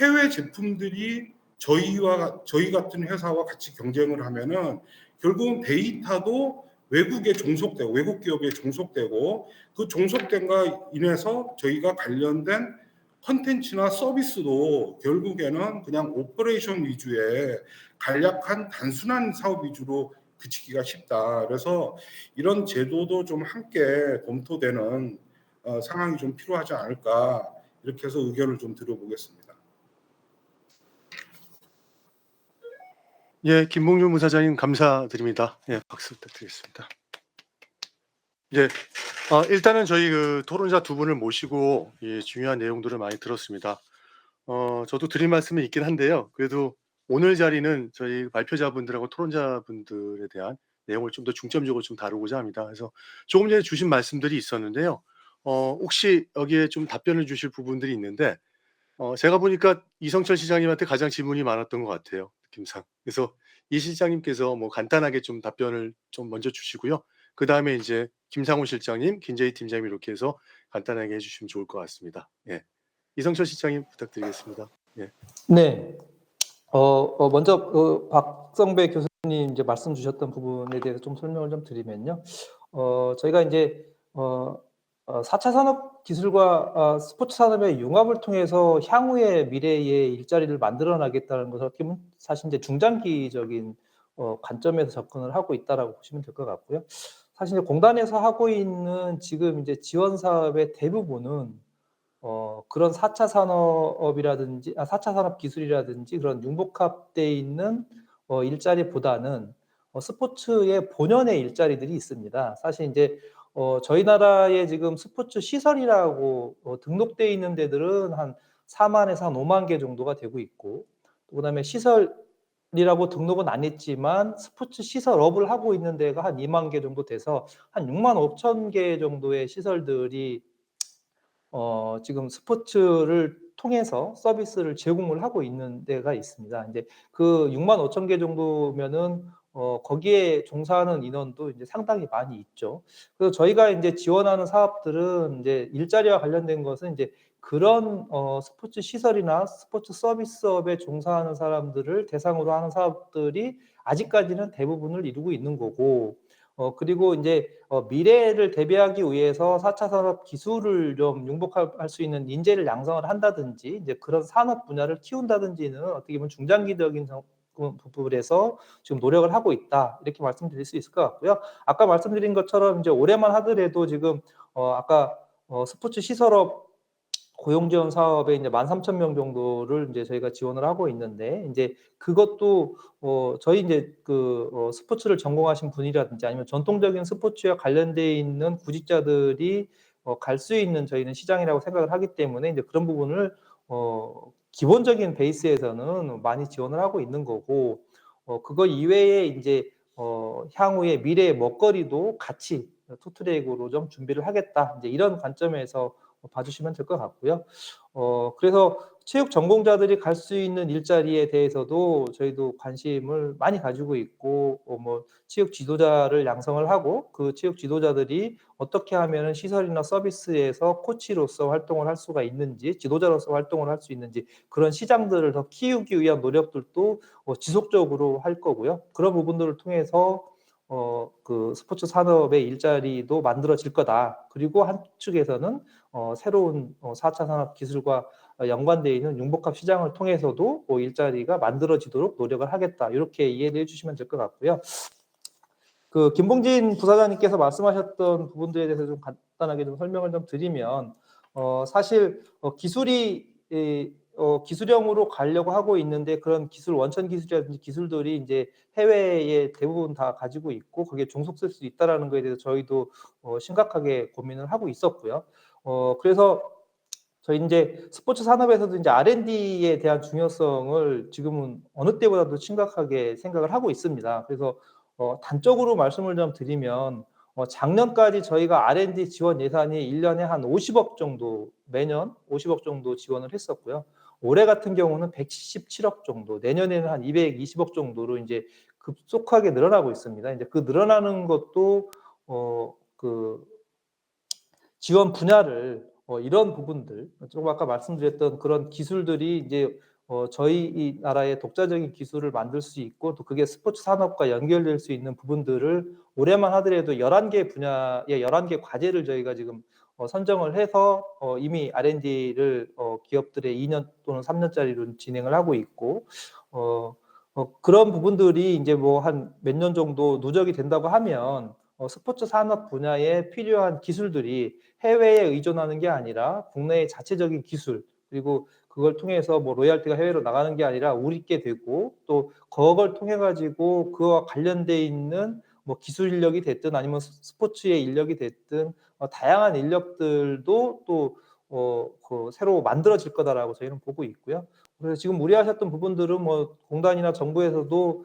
해외 제품들이 저희 같은 회사와 같이 경쟁을 하면은 결국은 데이터도 외국에 종속되고 외국 기업에 종속되고 그 종속됨과 인해서 저희가 관련된 컨텐츠나 서비스도 결국에는 그냥 오퍼레이션 위주의 간략한 단순한 사업 위주로 그치기가 쉽다. 그래서 이런 제도도 좀 함께 검토되는 상황이 좀 필요하지 않을까 이렇게 해서 의견을 좀 들어보겠습니다. 예, 김봉준 부사장님 감사드립니다. 예, 박수 부탁드리겠습니다. 예, 일단은 저희 그 토론자 두 분을 모시고 예, 중요한 내용들을 많이 들었습니다. 저도 드릴 말씀이 있긴 한데요. 그래도 오늘 자리는 저희 발표자분들하고 토론자분들에 대한 내용을 좀 더 중점적으로 좀 다루고자 합니다. 그래서 조금 전에 주신 말씀들이 있었는데요. 혹시 여기에 좀 답변을 주실 부분들이 있는데 제가 보니까 이성철 시장님한테 가장 질문이 많았던 것 같아요, 느낌상. 그래서 이 실장님께서 뭐 간단하게 좀 답변을 좀 먼저 주시고요. 그다음에 이제 김상훈 실장님, 김재희 팀장님 이렇게 해서 간단하게 해주시면 좋을 것 같습니다. 예. 이성철 실장님 부탁드리겠습니다. 예. 네. 먼저 박성배 교수님 이제 말씀 주셨던 부분에 대해서 좀 설명을 좀 드리면요. 저희가 이제 4차 산업 기술과 스포츠 산업의 융합을 통해서 향후의 미래의 일자리를 만들어 나겠다는 것을 어떻게 보면 사실 이제 중장기적인 관점에서 접근을 하고 있다라고 보시면 될 것 같고요. 사실 이제 공단에서 하고 있는 지금 이제 지원 사업의 대부분은 그런 4차 산업이라든지 4차 산업 기술이라든지 그런 융복합되어 있는 일자리보다는 스포츠의 본연의 일자리들이 있습니다. 사실 이제 저희 나라에 지금 스포츠 시설이라고 등록되어 있는 데들은 한 4만에서 한 5만 개 정도가 되고 있고, 그다음에 시설이라고 등록은 안 했지만 스포츠 시설업을 하고 있는 데가 한 2만 개 정도 돼서 한 6만 5천 개 정도의 시설들이 지금 스포츠를 통해서 서비스를 제공을 하고 있는 데가 있습니다. 이제 그 6만 5천 개 정도면은 거기에 종사하는 인원도 이제 상당히 많이 있죠. 그래서 저희가 이제 지원하는 사업들은 이제 일자리와 관련된 것은 이제 그런 스포츠 시설이나 스포츠 서비스업에 종사하는 사람들을 대상으로 하는 사업들이 아직까지는 대부분을 이루고 있는 거고, 그리고 이제 미래를 대비하기 위해서 4차 산업 기술을 좀 융복할 수 있는 인재를 양성을 한다든지 이제 그런 산업 분야를 키운다든지는 어떻게 보면 중장기적인 부분에서 지금 노력을 하고 있다, 이렇게 말씀드릴 수 있을 것 같고요. 아까 말씀드린 것처럼 이제 올해만 하더라도 지금 아까 스포츠 시설업 고용 지원 사업에 이제 13,000명 정도를 이제 저희가 지원을 하고 있는데, 이제 그것도 저희 이제 스포츠를 전공하신 분이라든지 아니면 전통적인 스포츠와 관련돼 있는 구직자들이 갈 수 있는 저희는 시장이라고 생각을 하기 때문에 이제 그런 부분을 기본적인 베이스에서는 많이 지원을 하고 있는 거고, 그거 이외에 이제 향후에 미래의 먹거리도 같이 투트랙으로 좀 준비를 하겠다, 이제 이런 관점에서 봐주시면 될 것 같고요. 그래서 체육 전공자들이 갈 수 있는 일자리에 대해서도 저희도 관심을 많이 가지고 있고, 뭐 체육 지도자를 양성을 하고 그 체육 지도자들이 어떻게 하면은 시설이나 서비스에서 코치로서 활동을 할 수가 있는지, 지도자로서 활동을 할 수 있는지, 그런 시장들을 더 키우기 위한 노력들도 지속적으로 할 거고요. 그런 부분들을 통해서 그 스포츠 산업의 일자리도 만들어질 거다. 그리고 한측에서는 새로운 4차 산업 기술과 연관되어 있는 융복합 시장을 통해서도 일자리가 만들어지도록 노력을 하겠다, 이렇게 이해를 해주시면 될 것 같고요. 그 김봉진 부사장님께서 말씀하셨던 부분들에 대해서 좀 간단하게 좀 설명을 좀 드리면, 사실 기술형으로 가려고 하고 있는데, 그런 기술, 원천 기술이라든지 기술들이 이제 해외에 대부분 다 가지고 있고 거기에 종속될 수 있다라는 거에 대해서 저희도 심각하게 고민을 하고 있었고요. 그래서 저희 이제 스포츠 산업에서도 이제 R&D에 대한 중요성을 지금은 어느 때보다도 심각하게 생각을 하고 있습니다. 그래서 단적으로 말씀을 좀 드리면, 작년까지 저희가 R&D 지원 예산이 1년에 한 50억 정도, 매년 50억 정도 지원을 했었고요. 올해 같은 경우는 177억 정도, 내년에는 한 220억 정도로 이제 급속하게 늘어나고 있습니다. 이제 그 늘어나는 것도 그 지원 분야를 이런 부분들, 조금 아까 말씀드렸던 그런 기술들이 이제 저희 이 나라의 독자적인 기술을 만들 수 있고, 또 그게 스포츠 산업과 연결될 수 있는 부분들을 올해만 하더라도 11개 분야의 11개 과제를 저희가 지금 선정을 해서 이미 R&D를 기업들의 2년 또는 3년짜리로 진행을 하고 있고, 그런 부분들이 이제 뭐 한 몇 년 정도 누적이 된다고 하면 스포츠 산업 분야에 필요한 기술들이 해외에 의존하는 게 아니라 국내의 자체적인 기술, 그리고 그걸 통해서 뭐 로열티가 해외로 나가는 게 아니라 우리께 되고, 또 그걸 통해 가지고 그와 관련돼 있는 뭐 기술 인력이 됐든 아니면 스포츠의 인력이 됐든 다양한 인력들도 또 그 새로 만들어질 거다라고 저희는 보고 있고요. 그래서 지금 우려하셨던 부분들은 뭐 공단이나 정부에서도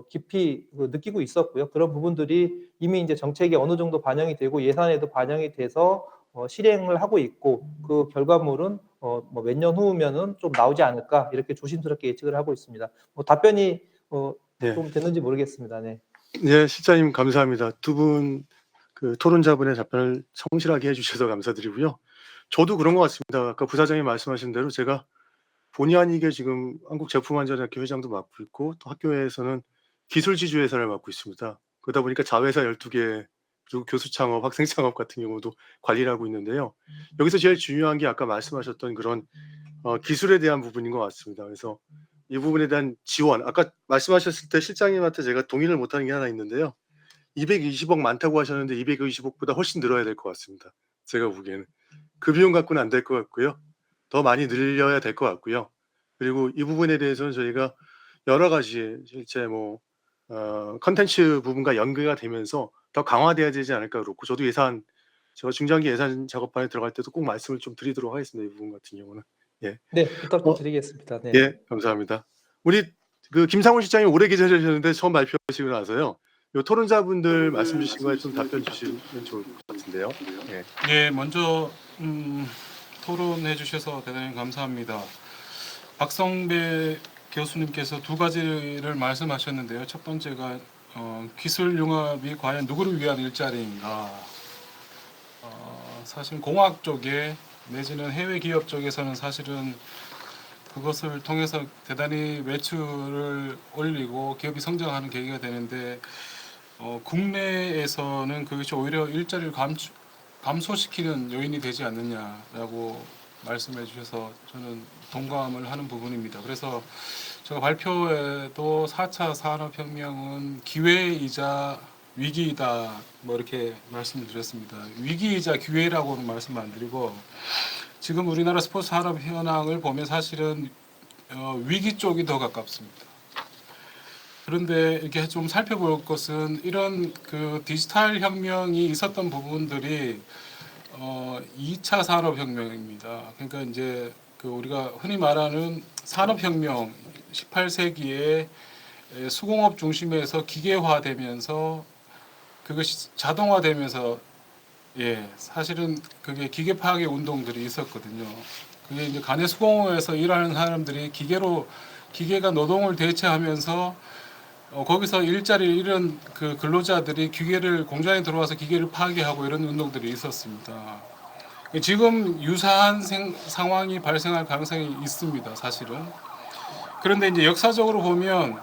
깊이 느끼고 있었고요. 그런 부분들이 이미 이제 정책에 어느 정도 반영이 되고 예산에도 반영이 돼서 실행을 하고 있고, 그 결과물은 뭐 몇 년 후면은 좀 나오지 않을까, 이렇게 조심스럽게 예측을 하고 있습니다. 뭐 답변이 네. 좀 됐는지 모르겠습니다. 네. 네, 실장님 감사합니다. 두 분 그 토론자분의 답변을 성실하게 해주셔서 감사드리고요. 저도 그런 것 같습니다. 아까 부사장님 말씀하신 대로 제가 본의 아니게 지금 한국제품안전학교 회장도 맡고 있고, 또 학교에서는 기술지주회사를 맡고 있습니다. 그러다 보니까 자회사 12개, 그리고 교수 창업, 학생 창업 같은 경우도 관리를 하고 있는데요. 여기서 제일 중요한 게 아까 말씀하셨던 그런 기술에 대한 부분인 것 같습니다. 그래서 이 부분에 대한 지원, 아까 말씀하셨을 때 실장님한테 제가 동의를 못하는 게 하나 있는데요. 220억 많다고 하셨는데 220억보다 훨씬 늘어야 될 것 같습니다. 제가 보기에는. 그 비용 갖고는 안 될 것 같고요. 더 많이 늘려야 될 것 같고요. 그리고 이 부분에 대해서는 저희가 여러 가지 실제 뭐 컨텐츠 부분과 연계가 되면서 더 강화돼야 되지 않을까 그렇고, 저도 제가 중장기 예산 작업반에 들어갈 때도 꼭 말씀을 좀 드리도록 하겠습니다. 이 부분 같은 경우는. 예. 네, 부탁 좀 드리겠습니다. 네. 예, 감사합니다. 우리 그 김상훈 실장님 오래 기다리셨는데 처음 발표하시고 나서요. 요 토론자분들 말씀 주신 거에 좀 답변 주시면 좋을 것 같은데요. 예. 예, 먼저 토론해 주셔서 대단히 감사합니다. 박성배 교수님께서 두 가지를 말씀하셨는데요. 첫 번째가 기술 융합이 과연 누구를 위한 일자리인가. 사실 공학 쪽에 내지는 해외 기업 쪽에서는 사실은 그것을 통해서 대단히 매출을 올리고 기업이 성장하는 계기가 되는데 국내에서는 그것이 오히려 일자리를 감소시키는 요인이 되지 않느냐라고 말씀해 주셔서 저는 동감을 하는 부분입니다. 그래서 제가 발표에도 4차 산업혁명은 기회이자 위기이다 뭐 이렇게 말씀드렸습니다. 위기이자 기회라고는 말씀 안 드리고 지금 우리나라 스포츠 산업 현황을 보면 사실은 위기 쪽이 더 가깝습니다. 그런데 이렇게 좀 살펴볼 것은 이런 그 디지털 혁명이 있었던 부분들이 2차 산업혁명입니다. 그러니까 이제 그 우리가 흔히 말하는 산업혁명 18세기에 수공업 중심에서 기계화되면서 그것이 자동화되면서 사실은 그게 기계 파괴 운동들이 있었거든요. 그게 이제 간의 수공업에서 일하는 사람들이 기계가 노동을 대체하면서 거기서 일자리를 잃은 그 근로자들이 공장에 들어와서 기계를 파괴하고 이런 운동들이 있었습니다. 지금 유사한 상황이 발생할 가능성이 있습니다, 사실은. 그런데 이제 역사적으로 보면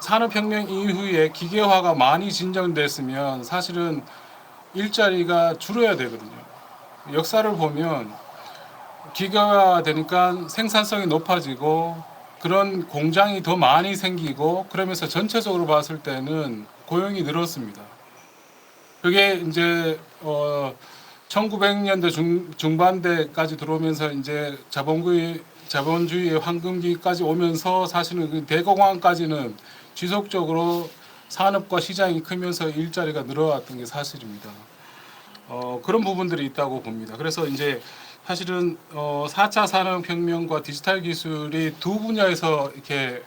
산업혁명 이후에 기계화가 많이 진전됐으면 사실은 일자리가 줄어야 되거든요. 역사를 보면 기계화 되니까 생산성이 높아지고 그런 공장이 더 많이 생기고 그러면서 전체적으로 봤을 때는 고용이 늘었습니다. 그게 이제 1900년대 중반대까지 들어오면서 이제 자본주의의 황금기까지 오면서 사실은 그 대공황까지는 지속적으로 산업과 시장이 크면서 일자리가 늘어왔던 게 사실입니다. 그런 부분들이 있다고 봅니다. 그래서 이제 사실은 4차 산업혁명과 디지털 기술이 두 분야에서 이렇게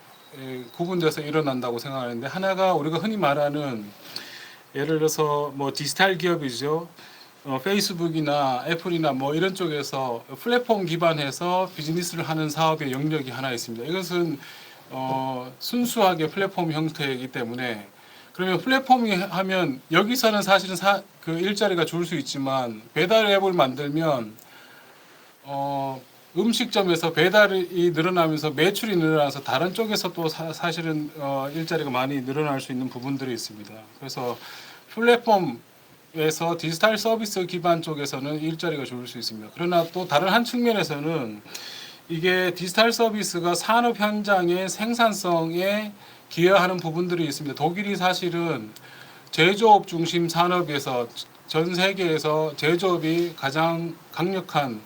구분돼서 일어난다고 생각하는데 하나가 우리가 흔히 말하는 예를 들어서 뭐 디지털 기업이죠. 페이스북이나 애플이나 뭐 이런 쪽에서 플랫폼 기반해서 비즈니스를 하는 사업의 영역이 하나 있습니다. 이것은 순수하게 플랫폼 형태이기 때문에 그러면 플랫폼이 하면 여기서는 사실은 그 일자리가 줄 수 있지만 배달 앱을 만들면 음식점에서 배달이 늘어나면서 매출이 늘어나서 다른 쪽에서 또 사실은 일자리가 많이 늘어날 수 있는 부분들이 있습니다. 그래서 플랫폼에서 디지털 서비스 기반 쪽에서는 일자리가 좋을 수 있습니다. 그러나 또 다른 한 측면에서는 이게 디지털 서비스가 산업 현장의 생산성에 기여하는 부분들이 있습니다. 독일이 사실은 제조업 중심 산업에서 전 세계에서 제조업이 가장 강력한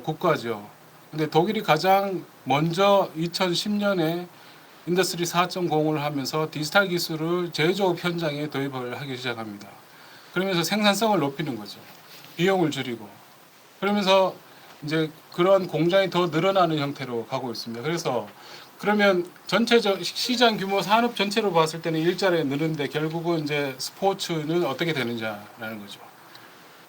국가죠. 근데 독일이 가장 먼저 2010년에 인더스트리 4.0을 하면서 디지털 기술을 제조업 현장에 도입을 하기 시작합니다. 그러면서 생산성을 높이는 거죠. 비용을 줄이고. 그러면서 이제 그런 공장이 더 늘어나는 형태로 가고 있습니다. 그래서 그러면 전체적 시장 규모 산업 전체로 봤을 때는 일자리가 느는데 결국은 이제 스포츠는 어떻게 되느냐라는 거죠.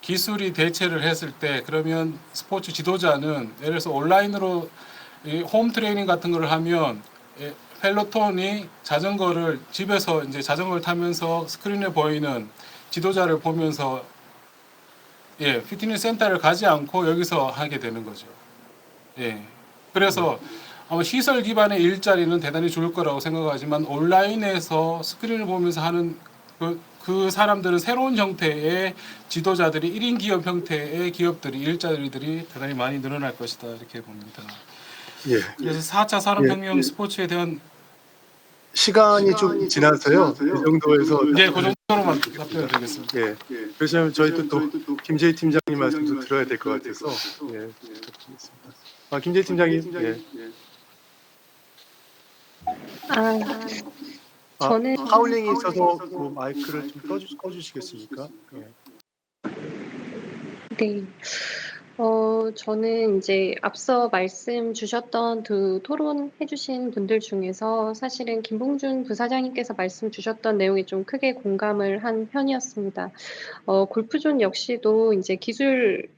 기술이 대체를 했을 때 그러면 스포츠 지도자는 예를 들어서 온라인으로 홈 트레이닝 같은 걸 하면 펠로톤이 자전거를 집에서 이제 자전거를 타면서 스크린에 보이는 지도자를 보면서 피트니스 센터를 가지 않고 여기서 하게 되는 거죠. 그래서 아마 시설 기반의 일자리는 대단히 좋을 거라고 생각하지만 온라인에서 스크린을 보면서 하는 그 사람들은 새로운 형태의 지도자들이 1인 기업 형태의 기업들이 일자리들이 대단히 많이 늘어날 것이다 이렇게 봅니다. 그래서 4차 산업혁명 스포츠에 대한 시간이 좀 지나서요. 이 정도에서 그 정도로만 답변드리겠습니다. 그렇다면 저희 또 김재희 팀장님 말씀도 들어야 될 것 같아서 부탁드리겠습니다. 김재희 팀장님. 저는 하울링이 있어서 그 마이크를 좀 꺼주시겠습니까? 네. 저는 이제 앞서 말씀 주셨던 토론해 주신 분들 중에서 사실은 김봉준 부사장님께서 말씀 주셨던 내용에 좀 크게 공감을 한 편이었습니다. 골프존 역시도 이제 기술을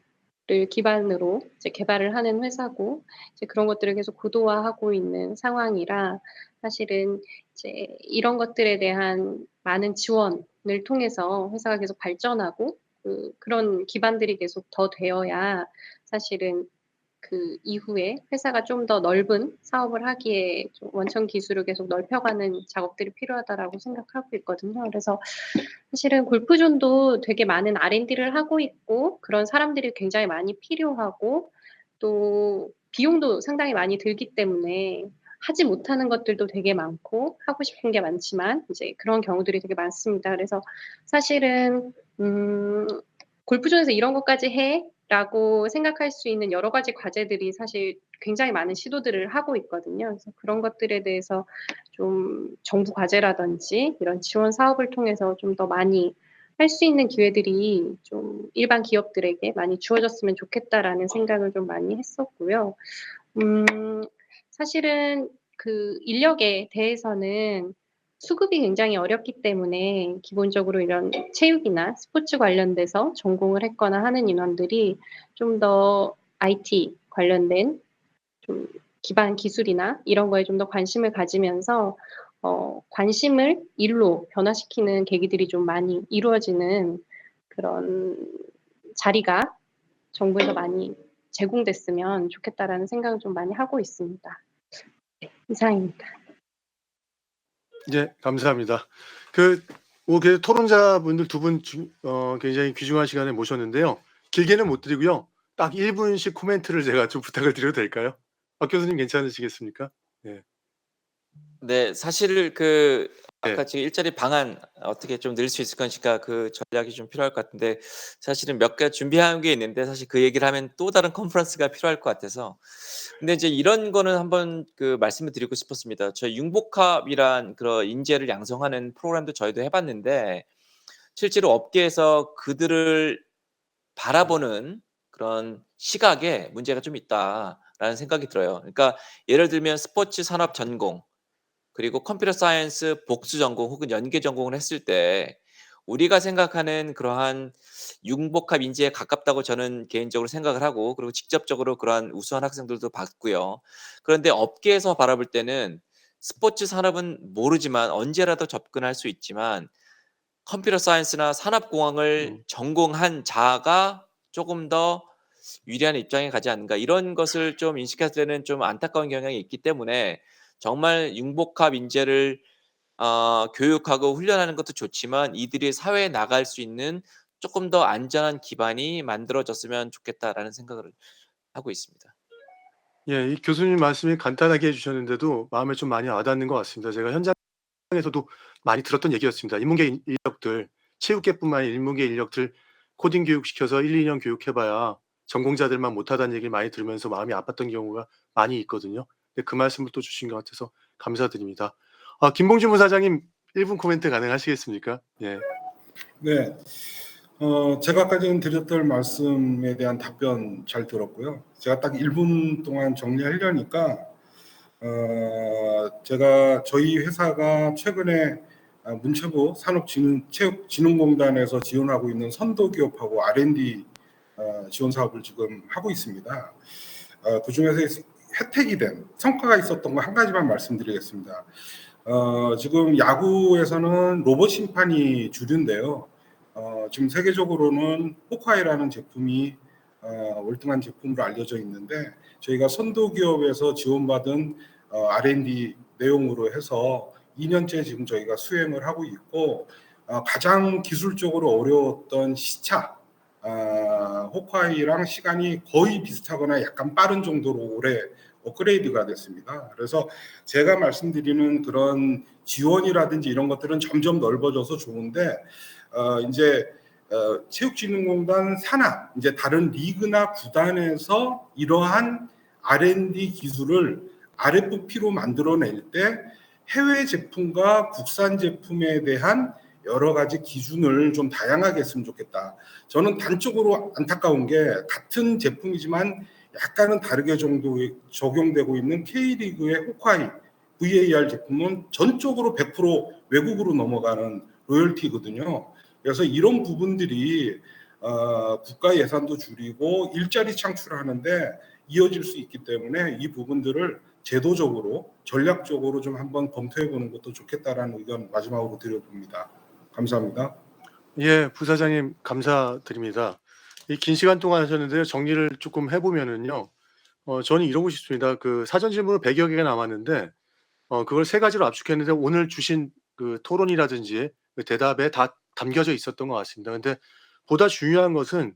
기반으로 이제 개발을 하는 회사고 이제 그런 것들을 계속 고도화하고 있는 상황이라 사실은 이제 이런 것들에 대한 많은 지원을 통해서 회사가 계속 발전하고 그런 기반들이 계속 더 되어야 사실은 그 이후에 회사가 좀 더 넓은 사업을 하기에 좀 원천 기술을 계속 넓혀가는 작업들이 필요하다라고 생각하고 있거든요. 그래서 사실은 골프존도 되게 많은 R&D를 하고 있고 그런 사람들이 굉장히 많이 필요하고 또 비용도 상당히 많이 들기 때문에 하지 못하는 것들도 되게 많고 하고 싶은 게 많지만 이제 그런 경우들이 되게 많습니다. 그래서 사실은 골프존에서 이런 것까지 해?라고 생각할 수 있는 여러 가지 과제들이 사실 굉장히 많은 시도들을 하고 있거든요. 그래서 그런 것들에 대해서 좀 정부 과제라든지 이런 지원 사업을 통해서 좀 더 많이 할 수 있는 기회들이 좀 일반 기업들에게 많이 주어졌으면 좋겠다라는 생각을 좀 많이 했었고요. 사실은 그 인력에 대해서는 수급이 굉장히 어렵기 때문에 기본적으로 이런 체육이나 스포츠 관련돼서 전공을 했거나 하는 인원들이 좀 더 IT 관련된 좀 기반 기술이나 이런 거에 좀 더 관심을 가지면서 관심을 일로 변화시키는 계기들이 좀 많이 이루어지는 그런 자리가 정부에서 많이 제공됐으면 좋겠다라는 생각을 좀 많이 하고 있습니다. 네, 이상입니다. 네, 감사합니다. 그래도 토론자분들 두 분 굉장히 귀중한 시간에 모셨는데요. 길게는 못 드리고요. 딱 1분씩 코멘트를 제가 좀 부탁을 드려도 될까요? 박 교수님 괜찮으시겠습니까? 네. 네, 사실 아까 지금 일자리 방안 어떻게 좀 늘 수 있을 것인가 그 전략이 좀 필요할 것 같은데 사실은 몇 가지 준비한 게 있는데 사실 그 얘기를 하면 또 다른 컨퍼런스가 필요할 것 같아서 근데 이제 이런 거는 한번 말씀을 드리고 싶었습니다. 저희 융복합이란 그런 인재를 양성하는 프로그램도 저희도 해봤는데 실제로 업계에서 그들을 바라보는 그런 시각에 문제가 좀 있다라는 생각이 들어요. 그러니까 예를 들면 스포츠 산업 전공 그리고 컴퓨터 사이언스 복수 전공 혹은 연계 전공을 했을 때 우리가 생각하는 그러한 융복합 인재에 가깝다고 저는 개인적으로 생각을 하고 그리고 직접적으로 그러한 우수한 학생들도 봤고요. 그런데 업계에서 바라볼 때는 스포츠 산업은 모르지만 언제라도 접근할 수 있지만 컴퓨터 사이언스나 산업공학을 전공한 자가 조금 더 유리한 입장에 가지 않는가 이런 것을 좀 인식할 때는 좀 안타까운 경향이 있기 때문에 정말 융복합 인재를 교육하고 훈련하는 것도 좋지만 이들이 사회에 나갈 수 있는 조금 더 안전한 기반이 만들어졌으면 좋겠다라는 생각을 하고 있습니다. 예, 이 교수님 말씀이 간단하게 해주셨는데도 마음에 좀 많이 와닿는 것 같습니다. 제가 현장에서도 많이 들었던 얘기였습니다. 인문계 인력들, 체육계뿐만 아니라 인문계 인력들 코딩 교육시켜서 1, 2년 교육해봐야 전공자들만 못하다는 얘기를 많이 들으면서 마음이 아팠던 경우가 많이 있거든요. 근데 그 말씀을 또 주신 것 같아서 감사드립니다. 김봉준 부사장님 1분 코멘트 가능하시겠습니까? 예. 네. 제가 아까 전 드렸던 말씀에 대한 답변 잘 들었고요. 제가 딱 1분 동안 정리하려니까 제가 저희 회사가 최근에 문체부 체육진흥공단에서 지원하고 있는 선도기업하고 R&D 지원 사업을 지금 하고 있습니다. 그중에서 혜택이 된 성과가 있었던 거 한 가지만 말씀드리겠습니다. 지금 야구에서는 로봇 심판이 주류인데요. 지금 세계적으로는 호카이라는 제품이 월등한 제품으로 알려져 있는데 저희가 선도기업에서 지원받은 R&D 내용으로 해서 2년째 지금 저희가 수행을 하고 있고 가장 기술적으로 어려웠던 시차 호카이랑 시간이 거의 비슷하거나 약간 빠른 정도로 올해 업그레이드가 됐습니다. 그래서 제가 말씀드리는 그런 지원이라든지 이런 것들은 점점 넓어져서 좋은데 이제 체육진흥공단 산하 이제 다른 리그나 구단에서 이러한 R&D 기술을 RFP로 만들어낼 때 해외 제품과 국산 제품에 대한 여러 가지 기준을 좀 다양하게 했으면 좋겠다. 저는 단적으로 안타까운 게 같은 제품이지만 약간은 다르게 정도 적용되고 있는 K리그의 호카이 VAR 제품은 전적으로 100% 외국으로 넘어가는 로열티거든요. 그래서 이런 부분들이 국가 예산도 줄이고 일자리 창출하는데 이어질 수 있기 때문에 이 부분들을 제도적으로 전략적으로 좀 한번 검토해 보는 것도 좋겠다라는 의견 마지막으로 드려봅니다. 감사합니다. 예, 부사장님 감사드립니다. 이 긴 시간 동안 하셨는데요. 정리를 조금 해 보면은요. 저는 이러고 싶습니다. 그 사전 질문은 100여 개가 남았는데 그걸 세 가지로 압축했는데 오늘 주신 그 토론이라든지 그 대답에 다 담겨져 있었던 것 같습니다. 근데 보다 중요한 것은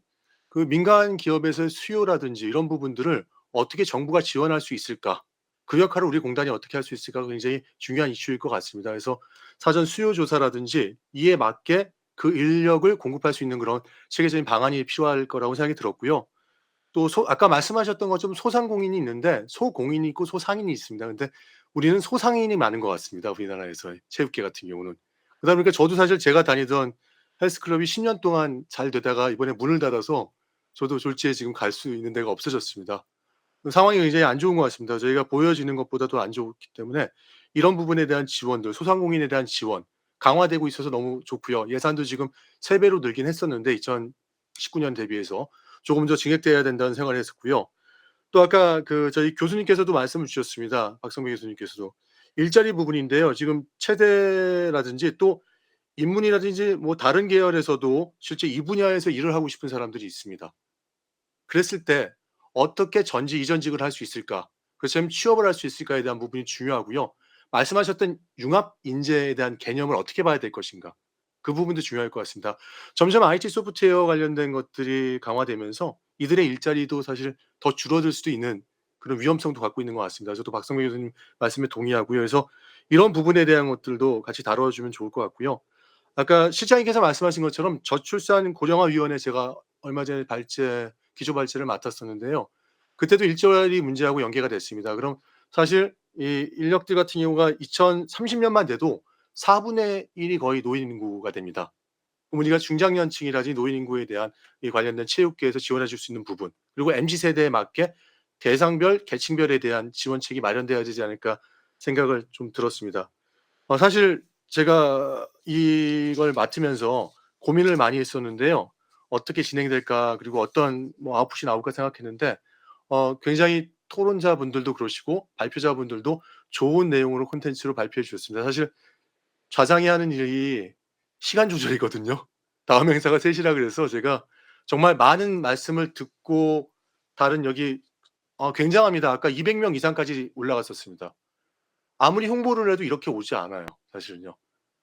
그 민간 기업에서의 수요라든지 이런 부분들을 어떻게 정부가 지원할 수 있을까? 그 역할을 우리 공단이 어떻게 할 수 있을까가 굉장히 중요한 이슈일 것 같습니다. 그래서 사전 수요 조사라든지 이에 맞게 그 인력을 공급할 수 있는 그런 체계적인 방안이 필요할 거라고 생각이 들었고요. 또 아까 말씀하셨던 것처럼 소상공인이 있는데 소공인이 있고 소상인이 있습니다. 근데 우리는 소상인이 많은 것 같습니다. 우리나라에서 체육계 같은 경우는. 그러다 보니까 저도 사실 제가 다니던 헬스클럽이 10년 동안 잘 되다가 이번에 문을 닫아서 저도 졸지에 지금 갈 수 있는 데가 없어졌습니다. 그 상황이 굉장히 안 좋은 것 같습니다. 저희가 보여지는 것보다도 안 좋기 때문에 이런 부분에 대한 지원들, 소상공인에 대한 지원 강화되고 있어서 너무 좋고요. 예산도 지금 3배로 늘긴 했었는데 2019년 대비해서 조금 더 증액돼야 된다는 생각을 했었고요. 또 아까 그 저희 교수님께서도 말씀을 주셨습니다. 박성배 교수님께서도. 일자리 부분인데요. 지금 체대라든지 또 인문이라든지 뭐 다른 계열에서도 실제 이 분야에서 일을 하고 싶은 사람들이 있습니다. 그랬을 때 어떻게 전직 이전직을 할 수 있을까? 그렇다면 취업을 할 수 있을까에 대한 부분이 중요하고요. 말씀하셨던 융합 인재에 대한 개념을 어떻게 봐야 될 것인가? 그 부분도 중요할 것 같습니다. 점점 IT 소프트웨어 관련된 것들이 강화되면서 이들의 일자리도 사실 더 줄어들 수도 있는 그런 위험성도 갖고 있는 것 같습니다. 저도 박성민 교수님 말씀에 동의하고요. 그래서 이런 부분에 대한 것들도 같이 다뤄주면 좋을 것 같고요. 아까 실장님께서 말씀하신 것처럼 저출산 고령화위원회 제가 얼마 전에 기조 발제를 맡았었는데요. 그때도 일자리 문제하고 연계가 됐습니다. 그럼 사실 이 인력들 같은 경우가 2030년만 돼도 4분의 1이 거의 노인 인구가 됩니다. 그럼 우리가 중장년층이라든지 노인 인구에 대한 이 관련된 체육계에서 지원해 줄 수 있는 부분, 그리고 MZ 세대에 맞게 대상별, 계층별에 대한 지원책이 마련돼야 되지 않을까 생각을 좀 들었습니다. 사실 제가 이걸 맡으면서 고민을 많이 했었는데요. 어떻게 진행될까 그리고 어떤 뭐 아웃풋이 나올까 생각했는데 굉장히 토론자분들도 그러시고 발표자분들도 좋은 내용으로 콘텐츠로 발표해 주셨습니다. 사실 좌장이 하는 일이 시간 조절이거든요. 다음 행사가 3 시라 그래서 제가 정말 많은 말씀을 듣고 다른 여기 굉장합니다. 아까 200명 이상까지 올라갔었습니다. 아무리 홍보를 해도 이렇게 오지 않아요, 사실은요.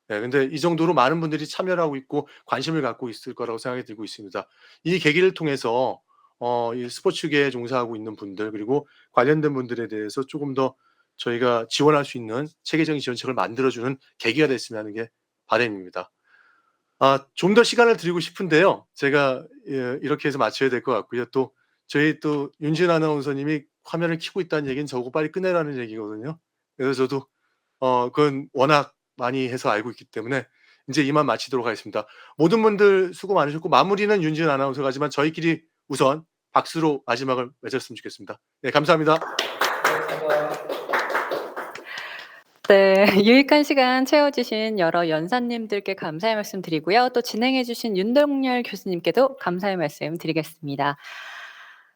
네, 근데 이 정도로 많은 분들이 참여를 하고 있고 관심을 갖고 있을 거라고 생각이 들고 있습니다. 이 계기를 통해서 이 스포츠계에 종사하고 있는 분들 그리고 관련된 분들에 대해서 조금 더 저희가 지원할 수 있는 체계적인 지원책을 만들어주는 계기가 됐으면 하는 게 바람입니다. 좀 더 시간을 드리고 싶은데요. 제가 이렇게 해서 마쳐야 될 것 같고요. 또 저희 또 윤진 아나운서님이 화면을 켜고 있다는 얘기는 저거 빨리 끝내라는 얘기거든요. 그래서 저도 그건 워낙 많이 해서 알고 있기 때문에 인제 이만 마치도록 하겠습니다. 모든 분들 수고 많으셨고 마무리는 윤진 아나운서가 하지만 저희끼리 우선 박수로 마지막을 맺었으면 좋겠습니다. 네, 감사합니다. 네. 유익한 시간 채워 주신 여러 연사님들께 감사의 말씀 드리고요. 또 진행해 주신 윤동열 교수님께도 감사의 말씀 드리겠습니다.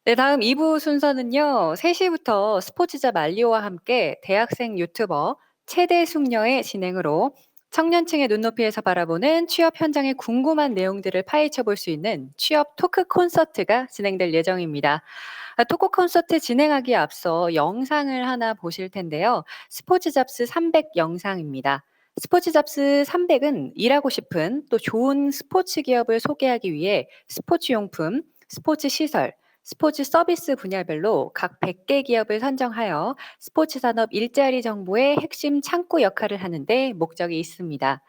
네, 다음 2부 순서는요. 3 시부터 스포츠자 만리오와 함께 대학생 유튜버 최대 숙녀의 진행으로 청년층의 눈높이에서 바라보는 취업 현장의 궁금한 내용들을 파헤쳐 볼 수 있는 취업 토크 콘서트가 진행될 예정입니다. 토크 콘서트 진행하기에 앞서 영상을 하나 보실 텐데요. 스포츠 잡스 300 영상입니다. 스포츠 잡스 300은 일하고 싶은 또 좋은 스포츠 기업을 소개하기 위해 스포츠 용품, 스포츠 시설, 스포츠 서비스 분야별로 각 100개 기업을 선정하여 스포츠 산업 일자리 정보의 핵심 창구 역할을 하는 데 목적이 있습니다.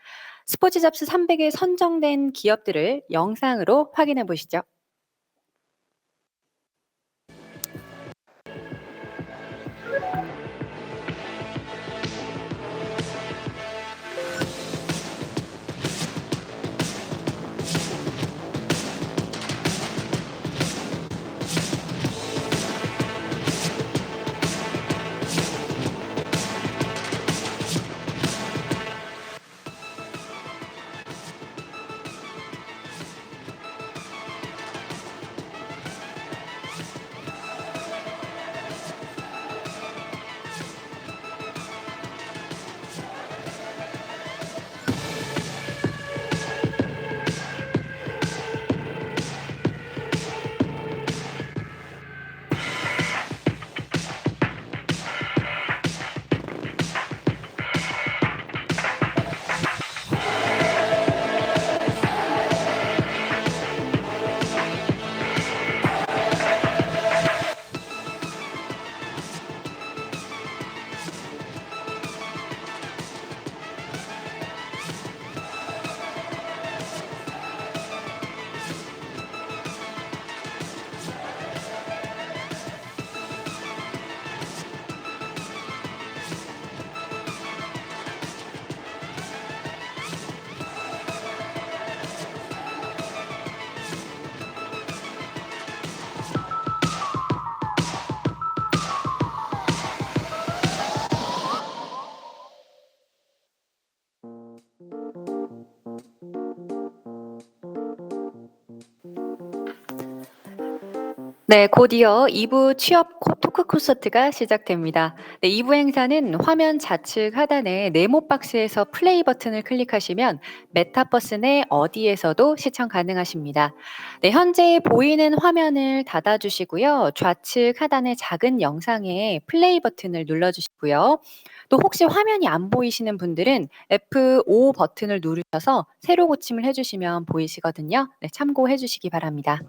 스포츠 잡스 300에 선정된 기업들을 영상으로 확인해 보시죠. 네, 곧이어 2부 취업 토크 콘서트가 시작됩니다. 네, 2부 행사는 화면 좌측 하단의 네모 박스에서 플레이 버튼을 클릭하시면 메타버스 내 어디에서도 시청 가능하십니다. 네, 현재 보이는 화면을 닫아주시고요. 좌측 하단의 작은 영상에 플레이 버튼을 눌러주시고요. 또 혹시 화면이 안 보이시는 분들은 F5 버튼을 누르셔서 세로 고침을 해주시면 보이시거든요. 네, 참고해 주시기 바랍니다.